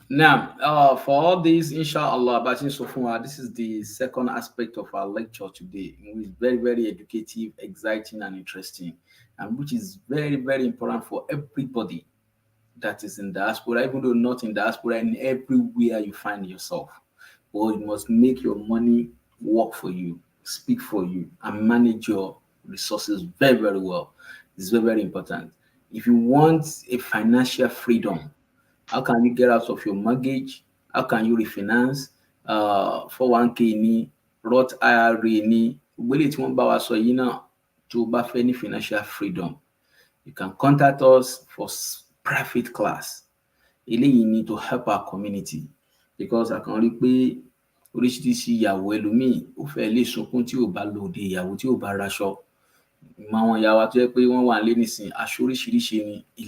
Now, for all these, inshallah, this is the second aspect of our lecture today, which is very, very educative, exciting, and interesting, and which is very, very important for everybody that is in diaspora, even though not in diaspora, and everywhere you find yourself. But you must make your money work for you, speak for you, and manage your resources very, very well. It's very, very important. If you want a financial freedom, how can you get out of your mortgage? How can you refinance? 401k ni, Roth IRA ni, really tí wọ́n bá wa sọ yìí náà tó bá fẹ́ ní financial freedom. You can contact us for private class. Eléyìí ni to help our community, because I can rí pé oríṣiríṣi ìyàwó ẹlòmíì ó fẹ́ lè sunkún tí ò bá lòde ìyàwó tí ò bá raṣọ. Ìmọ̀ àwọn ìyá wa tó jẹ́ pé wọ́n wà nílé nísìnyí aṣọ oríṣiríṣi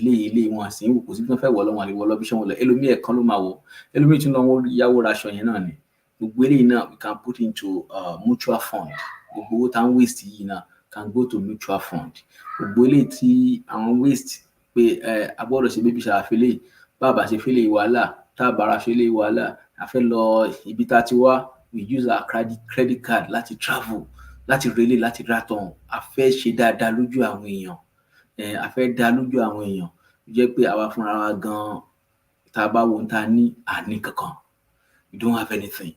ni ilé wọn àsì ń wò kò sí bí wọ́n fẹ́ wọ̀ lọ́wọ́ àlè wọ̀ lọ bí iṣẹ́ wọn lọ ẹlòmíì ẹ̀kan ló máa wọ̀ ẹlòmíì tún lọ wọ́n yáwó raṣọ yẹn náà ni. Gbogbo eléyìí náà we can put into mutual fund. Gbogbo owó tá ń waste yìí náà can go to mutual fund. Gbogbo eléyìí tí àwọn waste pé a gbọ́dọ̀ ṣe baby shower fẹ́lẹ̀ bàbá ṣe fẹ́lẹ̀ wàhálà tá a bára fẹ́lẹ̀ wàhálà a fẹ́ lọ ibi tá a ti wá we use our credit card láti travel láti relé láti rátàn a fẹ́ ṣe dáadáa lójú àwọn èèyàn a fẹ́ dá lójú àwọn èèyàn jẹ́ pé àwa fúnra wa gan tá a bá wo ta ní àní kankan you don't have anything.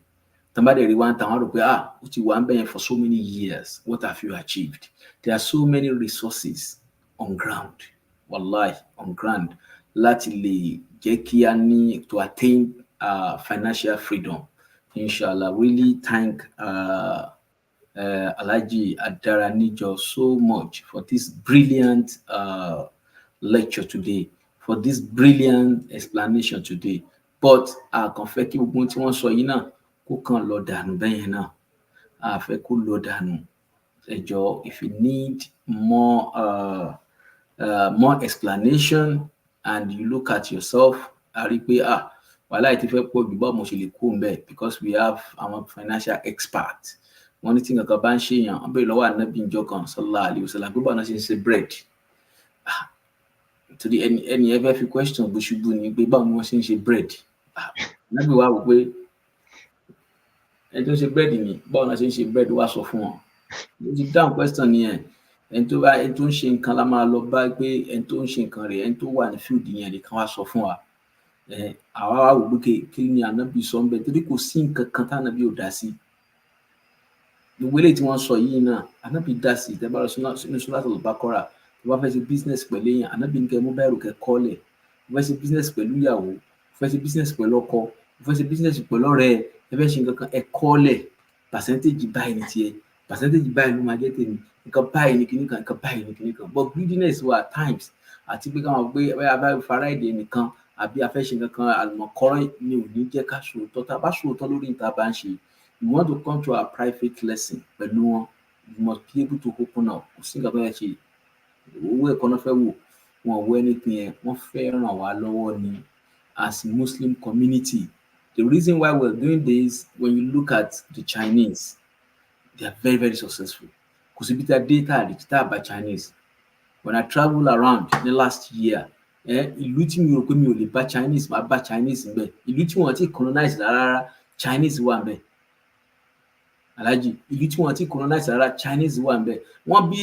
Somebody rí one time, ó ti wà ń bẹ̀yẹn for so many years. What have you achieved? There are so many resources on ground, wallahi, on ground, láti lè jẹ́ kí a ní to attain financial freedom. Inshallah, really thank Alhaji Adaanijo so much for this brilliant lecture today, for this brilliant explanation today. But a kàn fẹ́ kí gbogbo tí wọ́n sọ yìí náà kó kàn lọ dànù bẹ́yẹn náà a fẹ́ kó lọ dànù ẹ jọ̀ọ́ if you need more explanation and you look at yourself a rí pé wàhálà yìí ti fẹ́ pọ̀ jù báwo mo ṣe lè kó ń bẹ̀ because we have our financial expert wọ́n ní tí nǹkan bá ń ṣe èèyàn wọ́n bẹ̀rẹ̀ lọ́wọ́ ànábì ìjọ kan sallallahu alaihi wasallam pé báwo náà ṣe ń ṣe bread torí ẹni ẹ fẹ́ fi question bó ṣubú ni pé báwo ni wọ́n ṣe ń ṣe bread ànábì wa wò pé ẹni tó ń ṣe búrẹ́dì ni báwo la ṣe ń ṣe búrẹ́dì wá sọ fún wọn ó ti dáhùn question nìyẹn ẹni tó ń ṣe nǹkan la máa lọ bá pé ẹni tó ń ṣe nǹkan rẹ̀ ẹni tó wà ní field yẹn nìkan wá sọ fún wa àwa wá wò pé kí ni ànábì sọ ń bẹ torí kò sí nǹkan kan tá ànábì ò dá sí gbogbo eléyìí tí wọ́n sọ yìí náà ànábì dá sí tẹ́ bá lọ sínú Suratul Baqara tó bá fẹ́ ṣe business pẹ̀lú èèyàn ànábì ní kẹ́ mú báyìí kẹ́ kọ́lẹ̀ tó fẹ́ ṣe business pẹ̀lú ìyàwó tó fẹ́ ṣe business pẹ̀lú ọkọ tó fẹ́ ṣe business pẹ̀lú ọ̀rẹ́ ẹ fẹ́ ṣe nǹkan ẹ kọ́lẹ̀ percentage báyìí ní tiẹ̀ percentage báyìí ló máa jẹ́ tèmi nǹkan báyìí ní kíní kan nǹkan báyìí ní kíní kan but greediness wà at times àti pé káwọn gbé abá faraide nìkan àbí a fẹ́ ṣe nǹkan kan àlùmọ̀kọ́rọ́ ni ò ní jẹ́ ká ṣòótọ́ tá a bá ṣòótọ́ lórí nǹkan bá ń ṣe you want to come to our private lesson pẹ̀lú wọn you must be able to open up kò sí nǹkan tó yẹ ṣe owó ẹ̀kọ́ náà fẹ́ wò wọn ò wọ anything yẹn wọ́n fẹ́ ràn wá lọ́wọ́ ni as Muslim community. The reason why we're doing this, when you look at the Chinese, they are very, very successful. Because if it's data by Chinese. When I travel around in the last year, ìlú tí mi ò pé mi ò lè bá Chinese, máa bá Chinese ń bẹ. Ìlú tí wọ́n ti colonize rárá, Chinese wà ń bẹ. Alhaji, ìlú tí wọ́n ti colonize rárá, Chinese wà ń bẹ. Wọ́n bí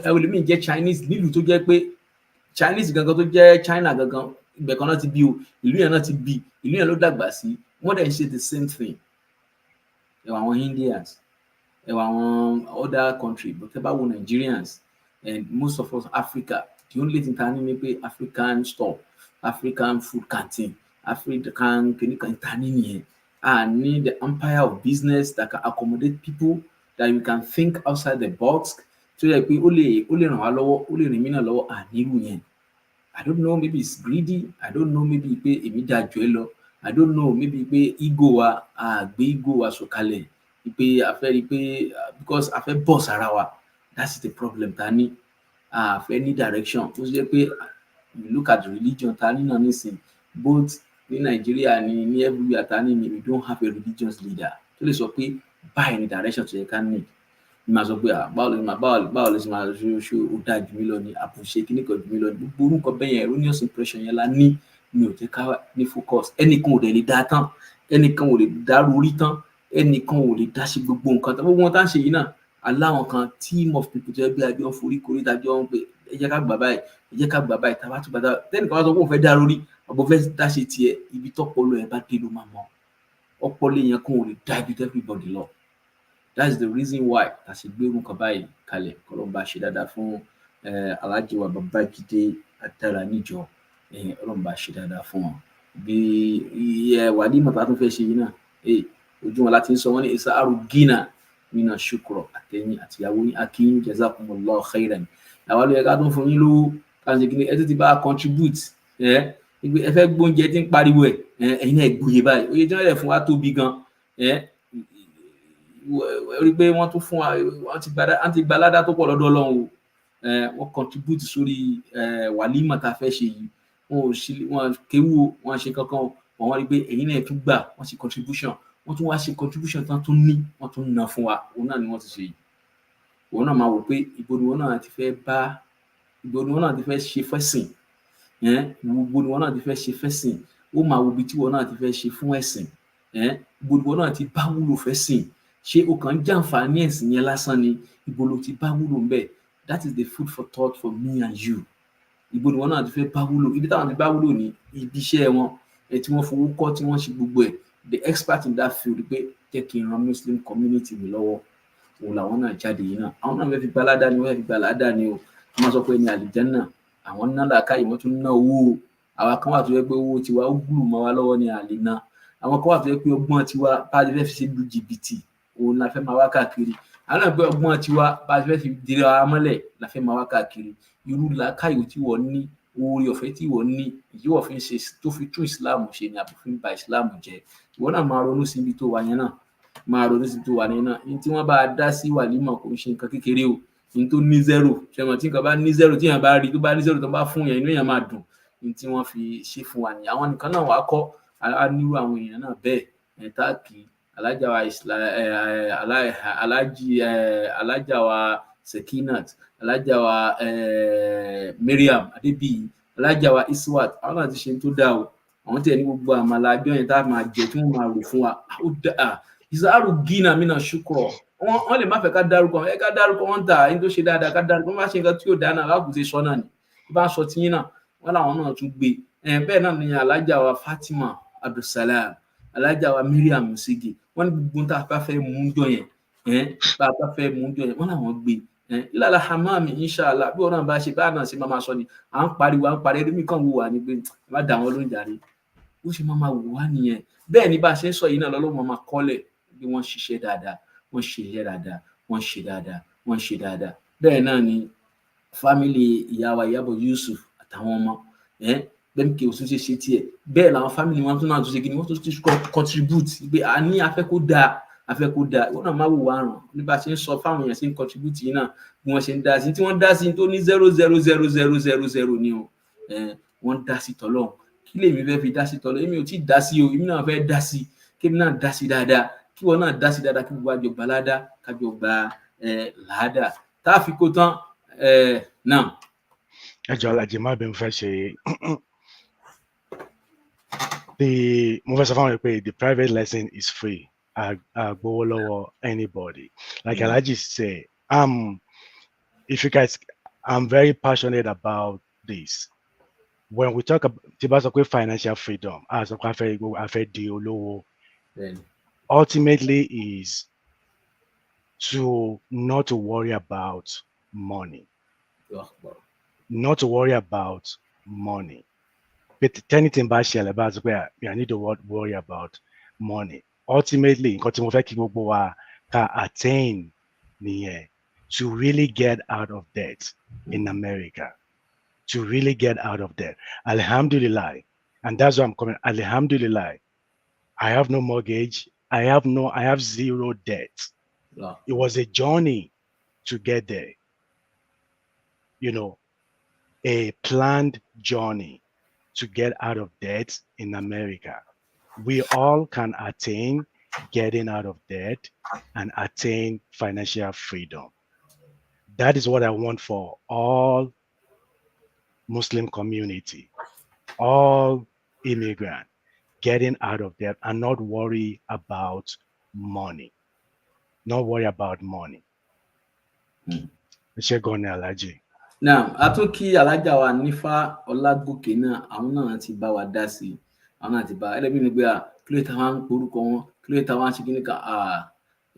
ẹlòmíì jẹ́ Chinese nílùú tó jẹ́ pé Chinese gangan tó jẹ́ China gangan ibẹ̀ kan náà ti bí o ìlú yẹn náà ti bí ìlú yẹn ló dàgbà sí wọ́n dẹ̀ ń ṣe the same thing ẹ̀wà àwọn Indians ẹ̀wà àwọn other country but ẹ bá wo Nigerians and most of us Africa the only thing ta ní ni pé African store African food canteen African kìnìkan ta ní nìyẹn need the empire of business that can accommodate people that you can think outside the box so yẹ pé ó lè ràn wá lọ́wọ́ ó lè rìn mí náà lọ́wọ́ ànílù yẹn. I don't know, maybe it's greedy. I don't know, maybe pé èmi dá jù ẹ́ lọ. I don't know, maybe pé ego wa gbé ego wa sọ̀kalẹ̀. Pé a fẹ́ rí pé because a fẹ́ boss ara wa. That's the problem ta ní. A fẹ́ ní direction. Tó ṣe pé you look at the religion ta ní náà nísìn. Both ní Nigeria ní everywhere ta ní we don't have a religious leader. Tó lè sọ pé báyìí ní direction tó yẹ ká ní. Máa sọ pé báwo lè máa ṣe ó dáa jù mí lọ ní àpòṣe kíní kan jù mí lọ ní gbogbo orúkọ bẹ́ẹ̀ yẹn erroneous impression yẹn la ní mi ò jẹ́ ká ní focus ẹnìkan ò dẹ̀ lè dá tán ẹnìkan ò lè dárú orí tán ẹnìkan ò lè dá ṣe gbogbo nǹkan tó gbogbo wọn tá ń ṣe yìí náà aláwọn kan team of people tó yẹ bí ajọ́ ń forí korí dájọ́ ń pè ẹ jẹ́ ká gbà báyìí tá a bá tún bá dá tẹ́nìkan wá sọ pé òun fẹ́ dá lórí àbọ̀ fẹ́ dá ṣe tiẹ̀ ibi tọ́pọ̀lọ ẹ̀ bá dé ló máa mọ̀ ọpọlọ yẹn kan ò lè dá ibi everybody lọ. That's the reason why a ṣe gbé orúkọ báyìí kalẹ̀ kọlọ́mbà ṣe dáadáa fún Alhaji wa Babájídé Adaanijo ọlọ́mbà ṣe dáadáa fún wọn bí wàdí mọ̀tà tó fẹ́ ṣe yìí náà ojú wọn láti ń sọ wọn ní isa arugina mina shukro àtẹ̀yìn àtìyàwó yín akínyìn jazakumullahu khairan àwọn olóyè ká tó ń fún yín lówó káṣí kí ni ẹ tó ti bá contribute ẹ fẹ́ gbóúnjẹ tí ń pariwo ẹ̀yin náà gbòye báyìí oye tí wọ́n lè fún wa tóbi gan rí pé wọ́n tún fún wa wọ́n ti gba ládá tó pọ̀ lọ́dọ̀ Ọlọ́run o. Wọ́n contribute sórí wàlímà tá a fẹ́ ṣe yìí. Wọn kéwú o, wọ́n ṣe kankan o, wọ́n rí pé ẹ̀yin náà tún gbà, wọ́n ṣe contribution, wọ́n tún wá ṣe contribution tán tún ní, wọ́n tún ná fún wa. Òun náà ni wọ́n ti ṣe yìí. Òun náà máa wò pé ibo ni wọ́n náà ti fẹ́ ṣe fẹ́sìn. Ibo ni wọ́n náà ti fẹ́ ṣe fẹ́sìn. Ó máa wo ibi tí wọ́n náà ti fẹ́ ṣe fún ẹ̀sìn. Ibo ni wọ́n náà ti bá wúlò fẹ́sìn. Ṣé o kàn ń jàǹfààní ẹ̀sìn yẹn lásán ni? Ibo lo ti bá wúlò ńbẹ̀? That is the food for thought for me and you. Ibo ni wọ́n náà ti fẹ́ bá wúlò? Ibi táwọn ti bá wúlò ní ibi iṣẹ́ wọn, tí wọ́n fowó kọ́, tí wọ́n ṣe gbogbo ẹ̀. The expert in that field pé jẹ́ kí n ran Muslim community mi lọ́wọ́. Òun làwọn náà jáde yìí náà. Àwọn náà fẹ́ fi gba ládá ni, wọ́n fẹ́ fi gba ládá ni o. Wọ́n máa sọ pé ní àlìjánnà àwọn ná làákàyè, wọ́n tún ná owó o. Àwa kan wà tó yẹ pé owó tiwa ó gbùrù mọ́ wa lọ́wọ́ ní àlè náà. Àwọn kan wà tó yẹ pé ọgbọ́n tiwa bá a ti fẹ́ fi ṣe lu jìbìtì, òun la fẹ́ máa wá káàkiri. Àwọn náà pé ọgbọ́n tiwa bá a ti fẹ́ fi dèrè ara mọ́lẹ̀ la fẹ́ máa wá káàkiri. Irú làákàyè tí wọ́n ní, oore ọ̀fẹ́ tí wọ́n ní, èyí wọ́n fi ń ṣe tó fi tún ìsìláàmù ṣe ni àbí fi ń ba ìsìláàmù jẹ́. Ìwọ náà máa ronú síbi tó wà yẹn náà. Ní tí wọ́n bá dá sí wàlímà kò ń ṣe nǹkan kékeré o. Ní tó ní zero, ṣẹ̀mọ̀ tí nǹkan bá ní zero, tí èèyàn bá rí tó bá ní zero tó bá fún yẹn, inú èèyàn máa dùn. Ní tí wọ́n fi ṣe fún wa nìyẹn. Àwọn nìkan náà wàá kọ́ nírú àwọn èèyàn náà bẹ́ẹ̀. Táàkì alájà wa alájà wa Sekinat, alájà wa Mariam Adébíyì, alájà wa Iswat, àwọn náà ti ṣe tó dáa o. Àwọn tí ẹni gbogbo àmàlà àjọ yẹn tá a máa jẹ tí wọ́n máa rò fún wa. Ó dáa. Ìsáàrù gínà mí náà ṣùkọ̀. Wọ́n lè má fẹ́ ká dárúkọ wọn ta ẹni tó ṣe dáadáa ká dárúkọ. Wọ́n bá ṣe nǹkan tí yóò dáa náà lákùúṣe sọ náà ni. Bá sọ tiyín náà, wọ́n làwọn náà tún gbé. Bẹ́ẹ̀ náà ni alájà wa Fatima Abdulsalam, alájà wa Mariam Musigi. Wọ́n ní gbogbo tá a bá fẹ́ mú jọ yẹn, wọ́n làwọn gbé. Ìlàlá hamami inshallah bí wọ́n náà bá ṣe bá náà ṣe máa sọ ni. À ń pariwo ẹ̀rí kan wò wá ní pé má dà wọ́n lóúnjẹ rẹ̀. Ó ṣe máa wò wá nìyẹn. Bẹ́ẹ̀ ni bá a ṣe ń sọ yìí náà lọ́lọ́run máa kọ́lẹ̀ bí wọ́n ṣiṣẹ́ dáadáa, wọ́n ṣe dáadáa. Bẹ́ẹ̀ náà ni fámìlì ìyá wa Ìyábọ̀ Yusuf àtàwọn ọmọ bẹ́ẹ̀ kí o tún ṣe tiẹ̀. Bẹ́ẹ̀ làwọn fámìlì wọn tún náà tún ṣe kí ni wọ́n tún ti contribute pé a ní afẹ́ kó dáa. Wọ́n náà máa wò wá ràn ní bá a ṣe ń sọ fáwọn èèyàn sí ń contribute yìí náà bí wọ́n ṣe ń dá sí tí wọ́n dá sí tó ní 0.00000 ni o. Wọ́n dá sí tọ́lọ́run. Kí lèmi fẹ́ fi dá sí tọ́lọ́run? Èmi ò tí ì dá sí o. Èmi náà fẹ́ dá sí. Kí èmi náà dá sí dáadáa. Kí wọ́n náà dá sí dáadáa kí gbogbo àjọ gba ládá kájọ gba làádà. Tá a fi kó tán náà. Ẹ jọ̀ọ́ Alhaji má bẹ́ẹ̀ mo fẹ́ ṣe mo fẹ́ sọ fáwọn ẹ̀ pé the private lesson is free. Gbowó lọ́wọ́ anybody. Like Alhaji said, if you guys, I'm very passionate about this. When we talk about financial freedom, as a di olówó, ultimately is to not to worry about money. Not to worry about money. But anything bá ṣẹlẹ̀ bá sọ pé I need to worry about money. Ultimately, nǹkan tí mo fẹ́ kí gbogbo wa ká attain nìyẹn, to really get out of debt in America. To really get out of debt. Alhamdulillah. And that's why I'm coming. Alhamdulillah. I have no mortgage. I have zero debt. Yeah. It was a journey to get there. You know, a planned journey to get out of debt in America. We all can attain getting out of debt and attain financial freedom. That is what I want for all Muslim community, all immigrants, getting out of debt and not worry about money. Not worry about money. Alhaji. Now, a tún kí alájà wa Nífà Ọlágòkè náà, àwọn náà ti bá wa dá sí. Àwọn náà ti bá ẹlẹ́bí ni pé kí ló táwọn ń porúkọ wọn, kí ló táwọn ṣe kíní kan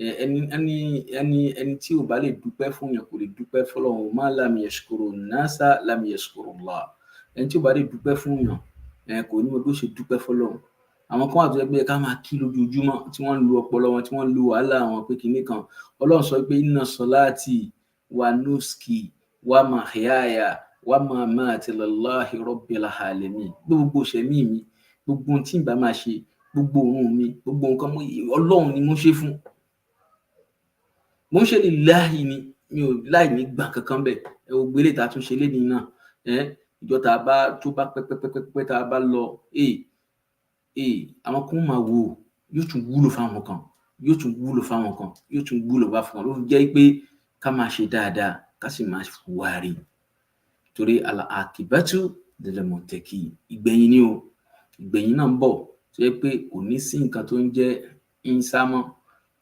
ẹni tí ò bá lè dúpẹ́ fún yàn kò lè dúpẹ́ fọ́lọ́run. Ma lam yashkuru nasa lam yashkuru Allah. Ẹni tí ò bá lè dúpẹ́ fún yàn kò ní mọ̀ bó ṣe dúpẹ́ fọ́lọ́run. Àwọn kan wà tó yẹ pé ká máa kí lójoojúmọ́ tí wọ́n ń lo ọpọlọ wọn, tí wọ́n ń lo wàhálà wọn pé kíní kan. Ọlọ́run sọ pé inna salati wa nuski wa mahyaya wa mamati lillahi rabbil alamin. Gbogbo ṣẹ̀mí mi, gbogbo tí n bá máa ṣe, gbogbo ohun mi, gbogbo nǹkan Ọlọ́run ni mo ṣe fún. mo ń ṣe lillahi ni mi ò láì ní gbà kankan bẹ́ẹ̀ ẹ ò gbélé ta tún ṣe lénìí náà ìjọ tá a bá tó bá pẹ́pẹ́pẹ́pẹ́ tá a bá lọ àwọn kan máa wò yóò tún wúlò fáwọn kan yóò tún wúlò fáwọn kan yóò tún wúlò bá fún wọn ló fi jẹ́ pé ká máa ṣe dáadáa ká sì máa wà rí torí al-aqibatu lil-muttaqin ìgbẹ̀yìn ni o ìgbẹ̀yìn náà ń bọ̀ tó yẹ pé kò ní sí nǹkan tó ń jẹ́ ìsámọ́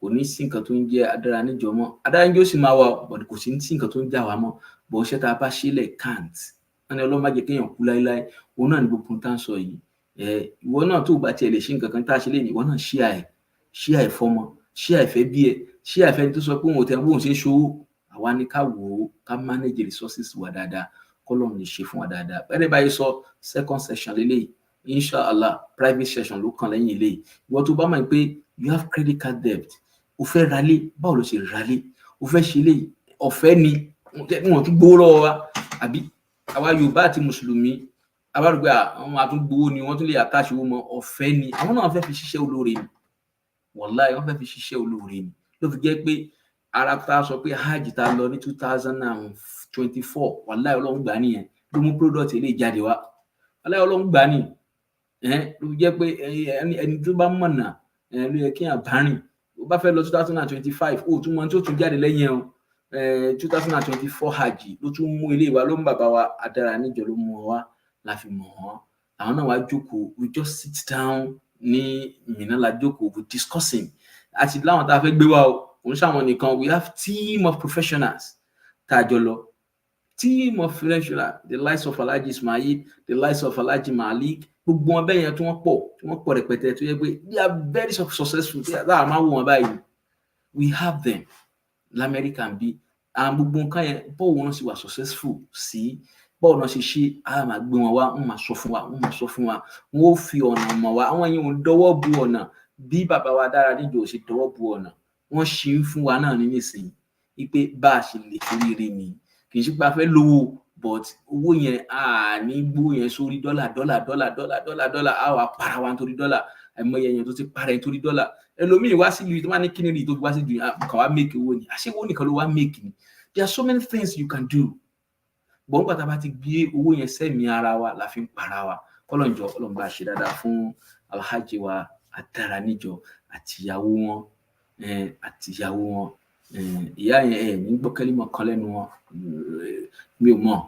kò ní sí nǹkan tó ń jẹ́ Adáraníjọ mọ́ Adáraníjọ sì máa wà but kò sí nǹkan tó ń jà wá mọ́ bọ̀ ṣẹ́ tá a bá ṣe lẹ̀ can't wọ́n ní Ọlọ́run má jẹ́ kéèyàn kú láéláé òun náà ní gbogbo tá à ń sọ yìí ìwọ náà tó bá tiẹ̀ lè ṣe nǹkan kan tá a ṣe lé ní ìwọ náà ṣí àìfọmọ ṣí àìfẹ́ bí ẹ ṣí àìfẹ́ tó sọ pé òun ò tẹ́ bóun ṣe ṣòwò àwa ní ká wò ó ká manage resources wa dáadáa kọ́lọ́run lè ṣe fún wa dáadáa bẹ́ẹ̀ báyìí sọ second session lélẹ́yìí inshallah private session ló kàn lẹ́yìn eléyìí ìwọ tó bá mọ̀ pé you have credit card debt o fẹ́ ralé báwo ló ṣe ralé o fẹ́ ṣe léyìí ọ̀fẹ́ ni wọ́n tún gbowó lọ́wọ́ wa àbí àwa Yorùbá àti mùsùlùmí abárùgbé àwọn máa tún gbowó ni wọ́n tún lè àtàṣe owó mọ́ ọ̀fẹ́ ni àwọn náà fẹ́ fi ṣiṣẹ́ olóore ni wàláì wọ́n fẹ́ fi ṣiṣẹ́ olóore ni ló fi jẹ́ pé ara ta sọ pé hajj ta lọ ní 2024 wàláì Ọlọ́run gbà nìyẹn ló mú product ilé jáde wá wàláì Ọlọ́run gbà ní ló fi jẹ́ pé ẹni tó bá mọ̀nà ló yẹ kí n bá rìn ó bá fẹ́ lọ 2025 ó tún mọ tí ó tún jáde lẹ́yìn ẹ̀ 2024 hajj ló tún mú ilé wa ló ń bàbá wa Adáraníjọ ló mú wa la fi mọ̀ wọ́n àwọn náà wá jókòó we just sit down ní Mínà la jókòó we discussing àti láwọn tá a fẹ́ gbé wa o òun ṣàwọn nìkan we have team of professionals tá a jọ lọ team of professionals the likes of Alhaji Ismail the likes of Alhaji Malik gbogbo wọn bẹ́ẹ̀ yẹn tí wọ́n pọ̀ rẹpẹtẹ tó yẹ pé they are very successful láà máa wò wọn báyìí we have them lamẹ́ríkà ń bí àwọn gbogbo nǹkan yẹn bọ́ọ̀ wọn sì wà successful sí bọ́ọ̀ náà ṣe a máa gbé wọn wá wọ́n máa sọ fún wa wọ́n ó fi ọ̀nà mọ̀ wá àwọn yẹn ò dọwọ́ bu ọ̀nà bí bàbá wa Adáraníjọ ṣe dọwọ́ bu ọ̀nà wọ́n ṣì ń fún wa náà ní nísìnyí wípé bá a ṣe lè torí rè ní kì í ṣe pé a fẹ́ lówó but owó yẹn a ní gbó yẹn sórí dọ́là a wà para wa nítorí dọ́là àìmọye yẹn tó ti para yẹn torí dọ́là ẹlòmíì wá sí ìlú tó máa ní kíni rí tó fi wá sí ìlú kàn wá make owó ni àṣewó nìkan ló wá make ni there are so many things you can do bọ́n gbàtà bá ti gbé owó yẹn sẹ́mi ara wa la fi ń para wa kọ́lọ́njọ́ ọlọ́mọba ṣe dáadáa fún Alhaji wa Adáraníjọ àtìyàwó wọn ìyá yẹn ní gbọ́kẹ́límọ̀ kan lẹ́nu wọn mi ò mọ̀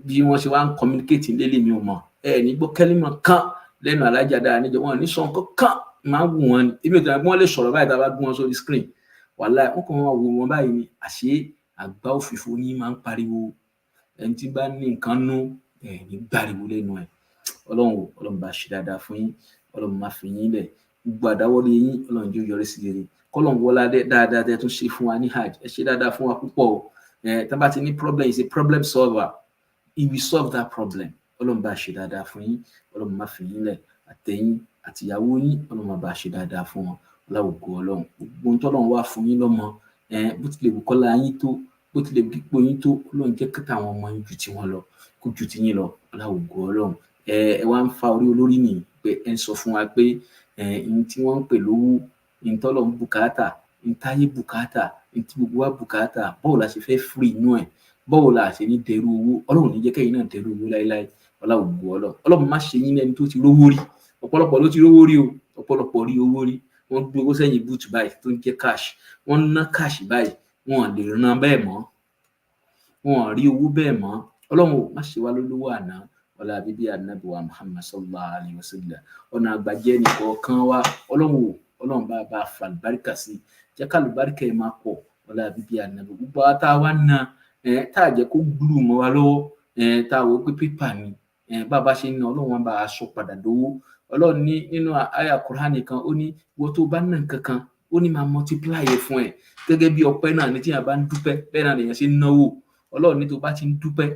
bí wọ́n ṣe wá ń communicate lélẹ̀ mi ò mọ̀ ní gbọ́kẹ́límọ̀ kan lẹ́nu Alhaji Adáraníjọ wọn ní sọ̀n kankan máa ń wù wọn ni ebi òtún àgbọn lè sọ̀rọ̀ báyìí tá a bá gún wọn sórí screen wàláì wọn kàn wọn wò wọn báyìí ni àṣé àgbá òfìfo ní máa ń pariwo ẹni tí bá ní nǹkan nú ní gbàriwo lẹ́nu ẹ̀ ọlọ́run bá ṣe dáadáa fún yín ọlọ́run máa fi yín lẹ̀ gbogbo àdáwọ́lé yín ọlọ́run jẹ́ yọrí sí rere kọ́lọ́run wọlá dáadáa tẹ́ tún ṣe fún wa ní hajj ẹ ṣe dáadáa fún wa púpọ̀ o tá bá ti ní problem is a problem solver he will solve that problem ọlọ́run bá ṣe dáadáa fún yín ọlọ́run máa fi yín lẹ̀ àtẹ̀yìn àtìyàwó yín ọlọ́run máa bá ṣe dáadáa fún wọn láwùjọ ọlọ́run gbogbo ohun tọ́lọ́run wá fún yín lọ́mọ bó tilẹ̀ bùkọ́lá yín tó bó tilẹ̀ dípò yín tó ọlọ́run jẹ́ kíkà àwọn ọmọ yín ju tiwọn lọ kó ju ti yín lọ láwùjọ ọlọ́run ẹ wá ń fa orí olórí nìyí pé ẹ ń sọ fún wa pé ohun tí wọ́n ń pè lówó ohun tọ́lọ́run bùkátà ohun táyé bùkátà ohun tí gbogbo wa bùkátà báwo la ṣe fẹ́ free inú ẹ̀ báwo la ṣe ní dẹrú owó ọlọ́run ní jẹ́ kẹ́yìn náà dẹrú owó láéláé láwùjọ ọlọ́run má ṣe yín lẹ́ni tó ti rówó rí ọ̀pọ̀lọpọ̀ ló ti rówó rí o ọ̀pọ̀lọpọ̀ rí owó rí wọ́n gbé owó sẹ́yìn búùtù báyìí tó ń jẹ́ cash wọ́n ná cash báyìí wọ́n lè ran bẹ́ẹ̀ mọ́ wọ́n rí owó bẹ́ẹ̀ mọ́ ọlọ́run ò má ṣe wá lólówó àná ọlá bíbí ànábì wa Muhammad sallallahu alayhi wa sallam ọ̀nà àgbàjẹ́ nìkọ̀ọ̀kan wa ọlọ́run bá fa àlùbáríkà sí jẹ́ ká àlùbáríkà yẹn máa pọ̀ ọlá bíbí ànábì gbogbo tá a wá ná tá a jẹ́ kó gbúrú mọ́ wa lọ́wọ́ tá a wò pé pépà ni bàbá ṣe ń ná ọlọ́run bá a sọ padà dówó ọlọ́run ní nínú àyà Kùránì kan ó ní wọ́n tó bá ná kankan ó ní máa multiply ẹ̀ fún ẹ gẹ́gẹ́ bí ọpẹ́ náà ní tí yàrá bá ń dúpẹ́ bẹ́ẹ̀ náà lèèyàn ṣe ń náwó ọlọ́run ní tó bá ti ń dúpẹ́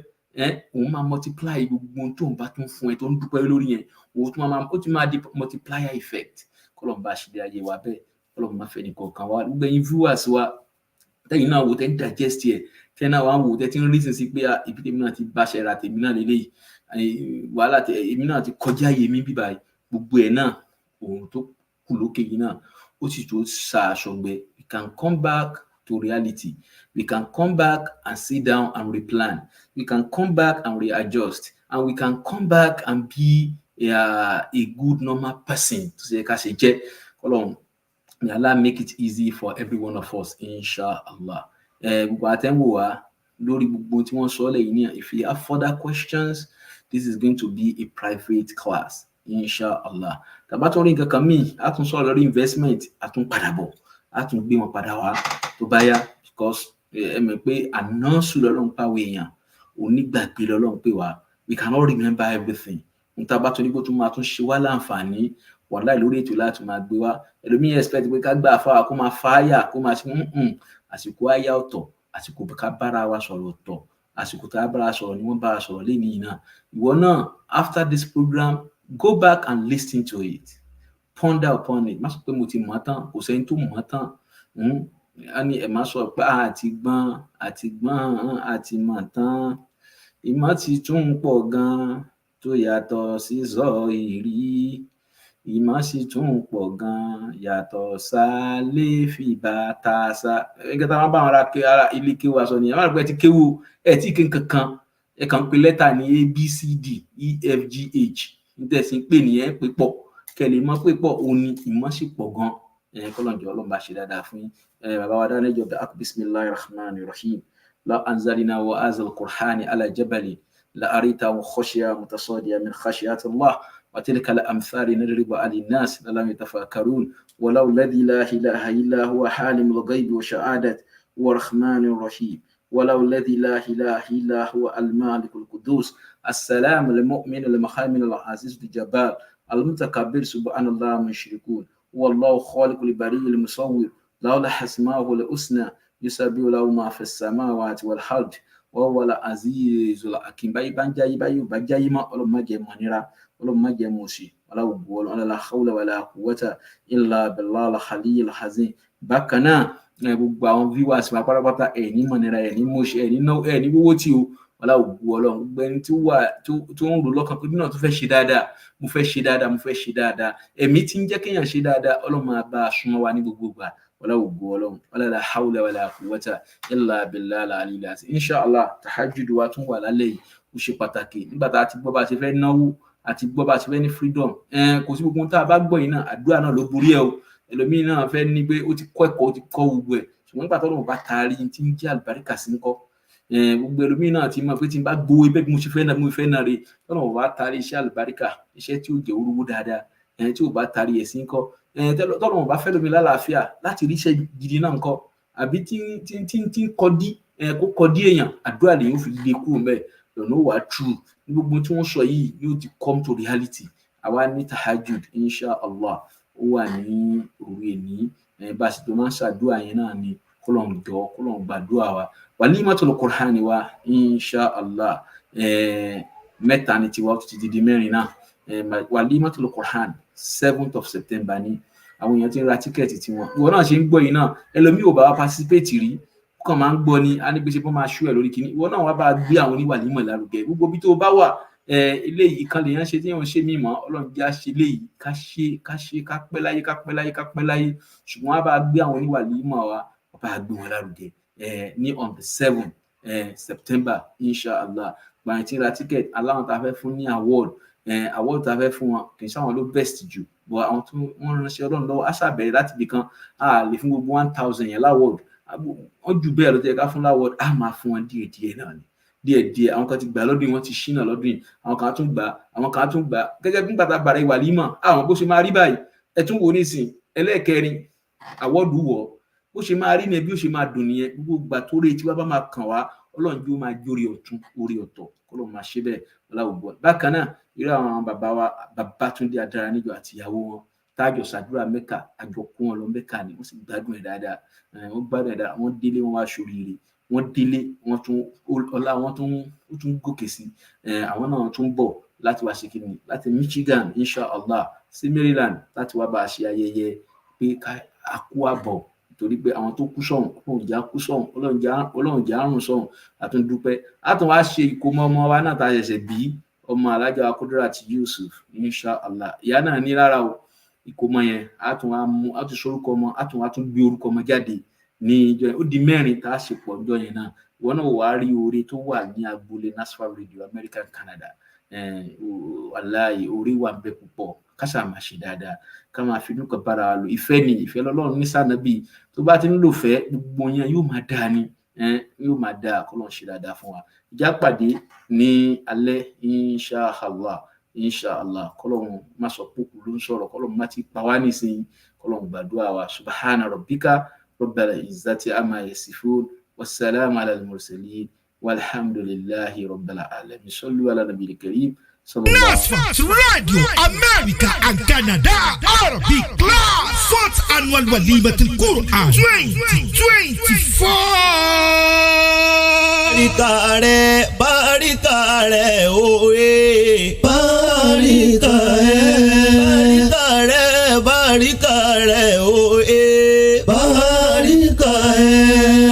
òun máa multiply gbogbo ohun tó ń bá tún fún ẹ tó ń dúpẹ́ lórí yẹn òun tún máa ó ti máa di multiplier effect kọ́lọ́n bá ṣe ayé wa bẹ́ẹ̀ kọ́lọ́n máa fẹ́ nìkan kan wá gbogbo ẹ̀yin viewers wa tẹ́yìn náà wò tẹ́ ń digest ẹ̀ tẹ́yìn náà wà ń wò tẹ́ ti ń reason sí pé ibi tèmi náà ti báṣẹ ra tèmi náà lélẹ́yìí wàhálà èmi náà ti kọjá yé mi bíbá gbogbo ẹ̀ náà òun tó kù lókè yìí náà ó sì tó ṣàṣọgbẹ you can come back to reality. We can come back and sit down and replan. We can come back and readjust. And we can come back and be a good normal person. To say, may Allah make it easy for every one of us, inshallah. If you have further questions, this is going to be a private class, inshallah. Tabatori nǹkan kan míì, a tún sọ̀rọ̀ lórí investment, a tún padà bọ̀, a tún gbé wọn padà wá tó bá yá, because ẹ mọ̀ pé ànánsù lọ́lọ́run pàwọ̀ èèyàn, onígbàgbé lọ́lọ́run pè wá. We cannot remember everything. Nta bá tún ní kó tún máa tún ṣe wá láǹfààní, wàláì lórí ètò láti máa gbé wá. Ẹlòmíì expect pé ká gbà àfáà kó máa fáyà, kó máa ṣe àsìkò àyà ọ̀tọ̀, àsìkò ká bára wa sọ̀rọ̀ ọ̀tọ̀, àsìkò tá a bára sọ̀rọ̀ ni wọ́n bára sọ̀rọ̀ lénìí náà. Ìwọ náà, after this program, go back and listen to it. Ponder upon it. Má sọ pé mo ti mọ̀ tán, kò sẹ́ni tó mọ̀ tán. A ní ẹ̀ má sọ pé àti gbọ́n, àti mọ̀ tán. Ìmọ̀ ti tún pọ̀ gan-an tó yàtọ̀ sí zọ̀hìrì. Ìmọ̀ sì tún pọ̀ gan-an yàtọ̀ sálé fìbá tàṣà. Ẹgbẹ́ tá a máa bá wọn ara ilé kéwù aṣọ nìyẹn. Wọ́n á rò pé ẹ ti kéwù, ẹ tí kí n kankan. Ẹ kàn pé lẹ́tà ní A, B, C, D, E, F, G, H. Níta ẹ̀sìn pè nìyẹn pé pọ̀. Kẹ̀lé mọ́ pé pọ̀ òun ni ìmọ̀ sì pọ̀ gan-an. Kọ́lọ́njọ́ Ọlọ́run bá ṣe dáadáa fún yín. Bàbá wa Adaanijo bismillahir rahmanir rahim. La anzalna wa azal Qur'ani ala jabali. La arita wa khashya mutasadiya min khashyatillah. وتلك الأمثال نضربها للناس لعلهم يتفكرون ولو الذي لا إله إلا هو عالم الغيب وشهادة هو الرحمن الرحيم ولو الذي لا إله إلا هو المالك القدوس السلام المؤمن المهيمن العزيز الجبار المتكبر سبحان الله من يشركون والله خالق البريء المصور له الأسماء الحسنى يسبح له ما في السماوات والأرض وهو العزيز الحكيم. Báyìí má Ọlọ́run má jẹ́ mọ̀ nira, Ọlọ́run má jẹ́ mọ̀ sí, wala la hawla wala quwwata illa billahi al-aliyyil azim. Bákan náà, gbogbo àwọn viewers wa pátápátá ní mọ̀ nira, ní mọ̀ ṣe, ní wọ́wọ́ tí o, wala ògbó Ọlọ́run. Gbogbo ẹni tó ń rò lọ́kàn pé náà tó fẹ́ ṣe dáadáa, mo fẹ́ ṣe dáadáa. Ẹ̀mí tí ń jẹ́ kéèyàn ṣe dáadáa, Ọlọ́run máa bá a súnmọ́ wa ní gbogbo ìgbà. Wala ògbó Ọlọ́run. Wala la hawla wala quwwata illa billahi al-aliyyil azim. Inshallah, tahajjud wa tún wà lálẹ́ yìí. Ó ṣe pàtàkì nígbà tá a ti gbọ́ bá a ṣe fẹ́ náwó, àti gbọ́ bá a ṣe fẹ́ ní freedom. Kò sí gbogbo tá a bá gbọ́ yìí náà, àdúrà náà ló borí ẹ o. Ẹlòmíì náà fẹ́ ní pé ó ti kọ́ ẹ̀kọ́, ó ti kọ́ gbogbo ẹ̀. Ṣùgbọ́n nígbà tó lóun bá taari tí ń jẹ́ àlùbáríkà sí ń kọ́. Gbogbo ẹlòmíì náà ti mọ̀ pé tí n bá gbowó ibẹ̀ bí mo ṣe fẹ́ náà re, tọ́lọ́run bá taari iṣẹ́ àlùbáríkà, iṣẹ́ tí ó jẹ́ orúwó dáadáa, tí ò bá taari ẹ̀ sí ń kọ́. Tọ́lọ́run bá fẹ́ lómi lálàáfíà láti rí iṣẹ́ gidi náà ń kọ́. Àbí tí ń kọdí, kó kọdí èèyàn, àdúrà lèyìn ó fi lè kúrò mẹ́ẹ̀. Lọ́nà ó wà true. Ní gbogbo tí wọ́n sọ yìí yóò ti come to reality. Àwa ní tahajjud, inshallah, ó wà ní òru èní. Bá a sì tó máa ń ṣàdúrà yẹn náà ni Ọlọ́run gbàdúrà wa. Walimatul Qur'ani wa, inshallah, mẹ́ta ni tiwa, ó ti di mẹ́rin náà. Walimatul Qur'an 7th of September ni àwọn èèyàn ti ń ra tíkẹ́ẹ̀tì tiwọn. Ìwọ náà ṣe ń gbọ́ yìí náà, ẹlòmíì ò bá wa participate rí, kàn máa ń gbọ́ ni, a ní gbèsè bọ́ máa ṣú ẹ̀ lórí kìíní. Ìwọ náà wá bá a gbé àwọn oníwàlímọ̀ lárugẹ. Gbogbo bí tó bá wà, eléyìí kan lèèyàn ṣe tí èèyàn ṣe mímọ́. Ọlọ́run jẹ́ àṣẹ léyìí, ká pẹ́ láyé. Ṣùgbọ́n wá bá a gbé àwọn oníwàlímọ̀ wa, wá bá a gbé wọn lárugẹ. Ní on the 7th September, inshallah. Gbàyìn tí ń ra tíkẹ́ẹ̀tì, aláwọn tá a fẹ́ fún ní award tá a fẹ́ fún wọn kì í sáwọn ló best jù, bọ̀ àwọn tó wọ́n ránṣẹ́ Ọlọ́run lọ́wọ́ á ṣàbẹ̀rẹ̀ láti ibì kan. A lè fún gbogbo 1000 yẹn láwọ́ọ̀dù, wọ́n jù bẹ́ẹ̀ lọ tẹ́ ká fún láwọ́ọ̀dù, á máa fún wọn díẹ̀díẹ̀ náà ni, díẹ̀díẹ̀. Àwọn kan ti gbà lọ́dún yìí, wọ́n ti ṣínà lọ́dún yìí, àwọn kan tún gbà gẹ́gẹ́ bí gbàtà bàrẹ̀ wàlímọ̀. Àwọn bó ṣe máa rí báyìí, ẹ tún wò nísìn ẹlẹ́ẹ̀kẹrin àwọ́ọ̀dù wọ̀, bó ṣe máa rí ni bí ó ṣe máa dùn nìyẹn. Gbogbo ìgbà tó rí tí wọ́n bá máa kàn wá, Ọlọ́run jó máa jórí ọ̀tún orí ọ̀tọ̀, Ọlọ́run máa ṣe bẹ́ẹ̀ ọláwùgbọ́. Bákan náà, irú àwọn bàbá wa Babátúndé Adáraníjọ àti ìyàwó wọn tájọ ṣàdúrà Mẹ́kà, àjọ kó wọn lọ Mẹ́kà ni wọ́n sì gbádùn ẹ̀ dáadáa. Wọ́n délé, wọ́n wá ṣoríire, wọ́n délé, wọ́n tún ọlá wọn tún gòkè sí. Àwọn náà tún bọ̀ láti wá ṣe kíni, láti Michigan, inshallah, sí Maryland láti wá bá a ṣe ayẹyẹ pé a kú àbọ̀. Torí pé àwọn tó kú sọ̀hún, Ọlọ́run jà kú sọ̀hún, Ọlọ́run jà àrùn sọ̀hún. Àtúndúpẹ́, àtún wá ṣe ìkómọ ọmọ wa náà tá a ṣẹ̀ṣẹ̀ bí, ọmọ Alájà Kudirat Yusuf, inshallah. Ìyá náà ní lára o, ìkómọ yẹn àtún sorúkọ ọmọ, àtún gbé orúkọ ọmọ jáde. ní ìjọ ó di mẹ́rin tá a ṣe pọ̀ ọjọ́ yẹn náà ìwọ náà wàá rí oore tó wà ní agboolé Nasfat Radio American Canada wàláhì oore wà ń bẹ púpọ̀ kásà máa ṣe dáadáa ká máa fi dúkọ̀ bára lò ìfẹ́ ni ìfẹ́ lọ́lọ́run ní sànàbí tó bá ti ń lò fẹ́ gbogbo yẹn yóò máa dáa ni yóò máa dáa kọ́lọ́n ṣe dáadáa fún wa ìjà pàdé ní alẹ́ inshallah kọ́lọ́n má sọ pòkù ló ń sọ̀rọ̀ kọ́lọ́n má ti pa wá nísìnyí kọ́lọ́n gbàdúrà wa subhana rabbika rabbil izzati amma yasifun wassalamu ala al-mursalin walhamdulillahi rabbil alamin sallu ala nabiyil karim. Nasfat Radio America and Canada Arabic Class Fourth Annual Walimatul Quran 2024. Barikare oye barikare oye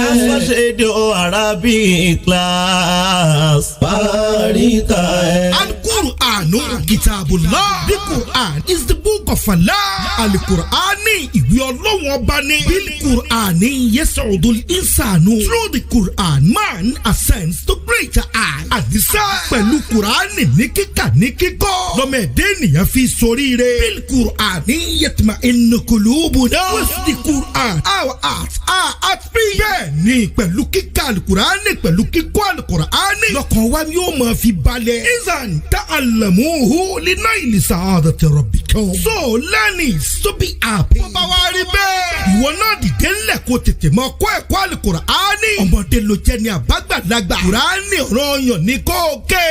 Nasfat Radio Arabic Class barikare. Quran, Kitabullah. The Quran is the book of Allah. Alh Adaanijo, ìwé Ọlọ́run ọba ni. Bil Qur'ani yas'udul insanu. Through the Quran, man ascends to greater heights. Àdìsá pẹ̀lú Qur'ani ní kíkà ní kíkọ́. Lọ́mọ ẹ̀dẹ́ ènìyàn fi ṣoríire. Bil Qur'ani yatma'innu qulubuna. With the Quran, our hearts are at peace. Bẹ́ẹ̀ni pẹ̀lú kíkà Al-Qur'ani pẹ̀lú kíkọ́ Al-Qur'ani. Lọ́kàn wa ni ó máa fi balẹ̀. Izan ta'allamuhu linayli sa'adati rabbikum. So learn it to be happy. Bàbá wa rí bẹ́ẹ̀. Ìwọ náà dìde ńlẹ̀ kó tètè mọ kọ́ ẹ̀kọ́ Al-Qur'ani. Ọmọdé ló jẹ́ ní àbágbàlagbà. Qur'ani ọ̀ranyàn ní kó ké.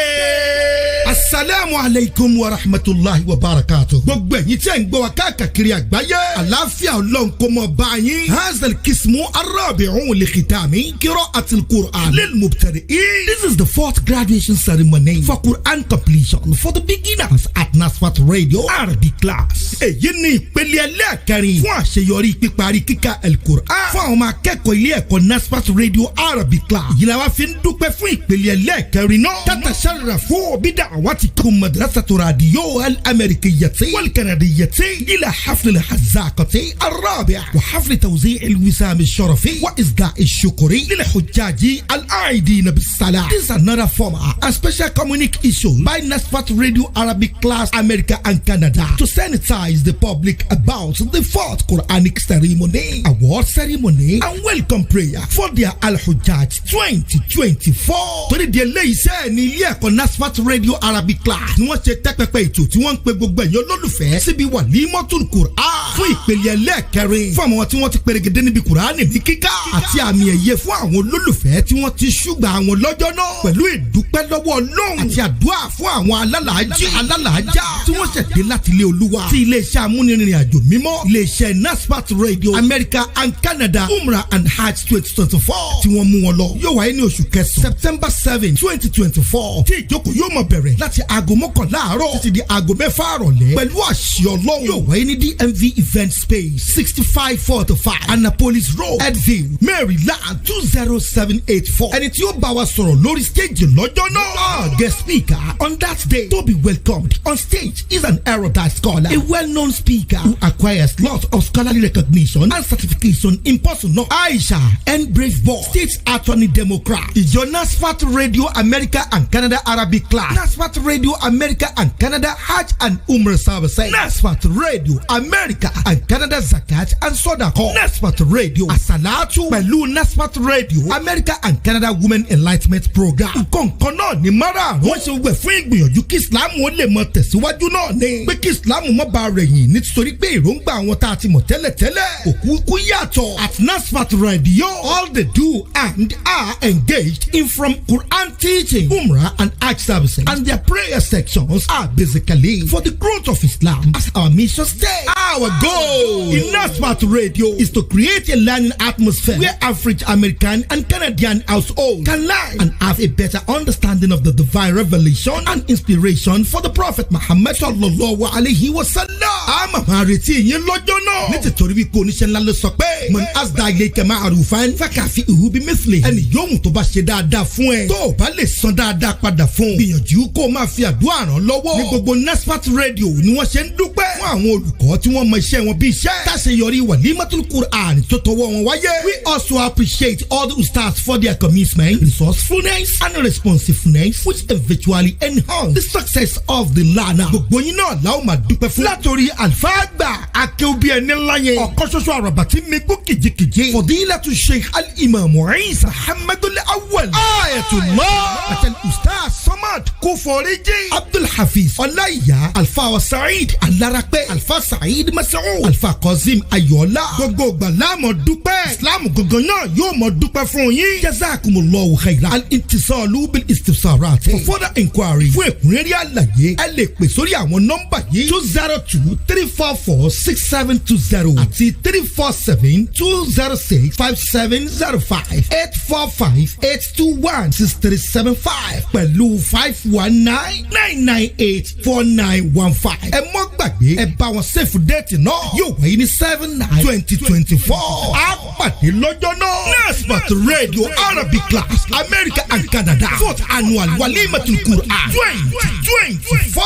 Assalamu alaikum wa rahmatullahi wa barakatuh. Gbogbo ẹ̀yin tí ẹ̀ ń gbọ́ wa káàkiri àgbáyé. Àlàáfíà Ọlọ́run kó mọ bá yín. Hazal kismu arabi'un li khitami qira'atil Qur'an lil mubtadi'in. This is the fourth graduation ceremony for Quran completion for the beginners at Nasfat Radio Arabic Class. Èyí ni ìpele ẹlẹ́ẹ̀kẹrin fún àṣeyọrí píparí kíkà Al-Qur'an fún àwọn ọmọ akẹ́kọ̀ọ́ ilé ẹ̀kọ́ Nasfat Radio Arabic Class. Èyí la wá fi ń dúpẹ́ fún ìpele ẹlẹ́ẹ̀kẹrin náà. Tatasharrafu bida'watikum madrasatu radio al-amerikiyyati wal-kanadiyyati ila hafl al-hazzaqati al-rabi'a wa hafl tawzi' al-wisam al-sharafi wa isda' al-shukri lil-hujjaji al-a'idin bis-salah. This is another format and special communique issue by Nasfat Radio Arabic Class America and Canada to sensitize the public about the fourth Quranic ceremony, award ceremony and welcome prayer for their Al-Hujjaj 2024. Torí di eléyìí iṣẹ́ ní ilé ẹ̀kọ́ Nasfat Radio Arabic Class ni wọ́n ṣe tẹ́pẹ́pẹ́ ètò tí wọ́n ń pe gbogbo ẹ̀yọ́ lólùfẹ́ síbi wàlímọ́tul Qur'an fún ìpele ẹlẹ́ẹ̀kẹrin fún àwọn tí wọ́n ti perégedé níbi Qur'an ní kíkà àti àmì ẹ̀yẹ fún àwọn olólùfẹ́ tí wọ́n ti ṣùgbà àwọn lọ́jọ́ náà pẹ̀lú ìdúpẹ́ lọ́wọ́ Ọlọ́run àti àdúrà fún àwọn alálàájá tí wọ́n ṣẹ̀dé láti ilé Olúwa tí iléeṣẹ́ amúnirìnrìn àjò mímọ́ iléeṣẹ́ Nasfat Radio America and Canada Umrah and Hajj 2024 tí wọ́n mú wọn lọ yóò wáyé ní oṣù kẹsàn-án September 7 2024 tí ìjókòó yóò máa bẹ̀rẹ̀ láti aago 11 àárọ̀ títí di aago 6 àrọ̀lẹ́ pẹ̀lú àṣẹ Ọlọ́run yóò wáyé ní DMV event space 6545 Annapolis Road Edville Maryland 20784 ẹni tí ó bá wa sọ̀rọ̀ lórí stage lọ́jọ́ náà guest speaker on that day to be welcomed on stage is an erudite scholar, a well-known speaker who acquires lots of scholarly recognition and certification in person. Aisha and Brave Boy, State Attorney Democrat, ìjọ Nasfat Radio America and Canada Arabic Class, Nasfat Radio America and Canada Hajj and Umrah Services, Nasfat Radio America and Canada Zakat and Sodako, Nasfat Radio Asalatu pẹ̀lú Nasfat Radio America and Canada Women Enlightenment Program. Nǹkan náà ni mara wọ́n ṣe wẹ̀ fún ìgbìyànjú kí Islam ó lè mọ tẹ̀síwájú náà ni pé kí Islam má ba rẹ̀yìn nítorí pé èròǹgbà àwọn tá a ti mọ̀ tẹ́lẹ̀tẹ́lẹ̀ òkú yàtọ̀. At Nasfat Radio all they do and are engaged in from Quran teaching, Umrah and Hajj services, and their prayer sections are basically for the growth of Islam as our mission states. Our goal in Nasfat Radio is to create a learning atmosphere where average American and Canadian households can learn and have a better understanding of the divine revelation and inspiration for the Prophet Muhammad sallallahu alayhi wa sallam. Àmọ́ àrètí yín lọ́jọ́ náà nítorí wípé oníṣẹ́ ńlá ló sọ pé man asda ilayka ma'rufan fakafi'uhu bimithli. Ẹni yóò tó bá ṣe dáadáa fún ẹ tó o bá lè san dáadáa padà fún gbìyànjú kó o máa fi àdúrà ràn lọ́wọ́. Ní gbogbo Nasfat Radio ni wọ́n ṣe ń dúpẹ́ fún fún àwọn olùkọ́ tí wọ́n mọ iṣẹ́ wọn bí iṣẹ́ táṣeyọrí walimatul Qur'an tó tọwọ́ wọn wáyé. We also appreciate all the ustads for their commitment, resourcefulness and responsiveness which eventually enhance the success of the learner. gbogbo yín náà la ó máa dúpẹ́ fún. látòrí àlùfáàgbà akéwòbí ẹni ńlá yẹn ọ̀kan ṣoṣo àràbà tí mi gbó kìjikìji fadilatu Sheikh al-Imam Isa Hammadul Awwal Ayatullah àti ustaz Samad Kóforíjì Abdul Hafiz Ọláìyá alfa Said Alárapẹ́ alfa Said Masoud alfa Kozim Ayọ̀lá gbogbo gbàlámọ̀ dúpẹ́ islam gangan náà yóò mọ̀ dúpẹ́ fún yín jazakumullahu khairan al-ittisalu bil istifsarat for further inquiry fún ẹ̀kúnrẹ́rẹ́ àlàyé ẹ lè pè sórí àwọn nọ́mbà yìí 202-344-6720 àti 347-206-5705 845-821-6375 pẹ̀lú 519-998-4915. ẹ mọ́ gbàgbé ẹ bá wọn sèfù déètì náà yóò wáyé ní 7/9/2024. a pàdé lọ́jọ́ náà. Nasbat Radio Arabic Class America and Canada 4th Annual Walimatul Qur'an 2024.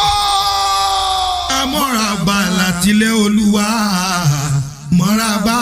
Mọ́ràbà látilẹ̀ Olúwa, mọ́ràbà.